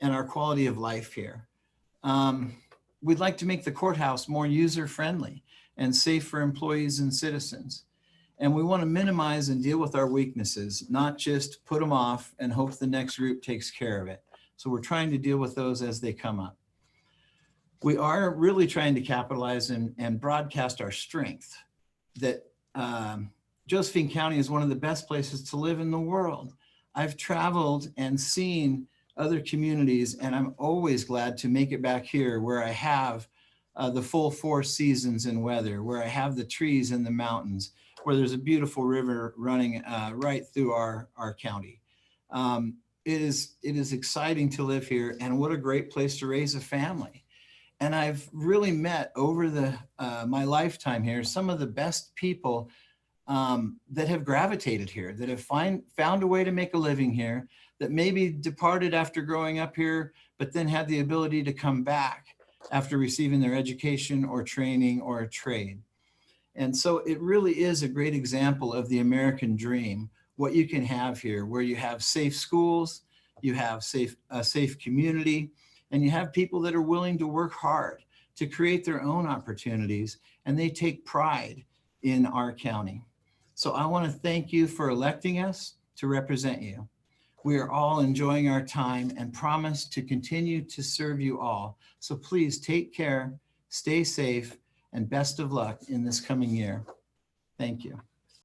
and our quality of life here. We'd like to make the courthouse more user-friendly and safe for employees and citizens. And we want to minimize and deal with our weaknesses, not just put them off and hope the next group takes care of it. So we're trying to deal with those as they come up. We are really trying to capitalize and broadcast our strength, that Josephine County is one of the best places to live in the world. I've traveled and seen other communities, and I'm always glad to make it back here where I have the full 4 seasons in weather, where I have the trees and the mountains, where there's a beautiful river running right through our county. It is exciting to live here, and what a great place to raise a family. And I've really met over my lifetime here some of the best people that have gravitated here, that have found a way to make a living here, that maybe departed after growing up here, but then had the ability to come back after receiving their education or training or a trade. And so it really is a great example of the American dream, what you can have here, where you have safe schools, you have a safe community, and you have people that are willing to work hard to create their own opportunities, and they take pride in our county. So I want to thank you for electing us to represent you. We are all enjoying our time and promise to continue to serve you all. So please take care, stay safe, and best of luck in this coming year. Thank you.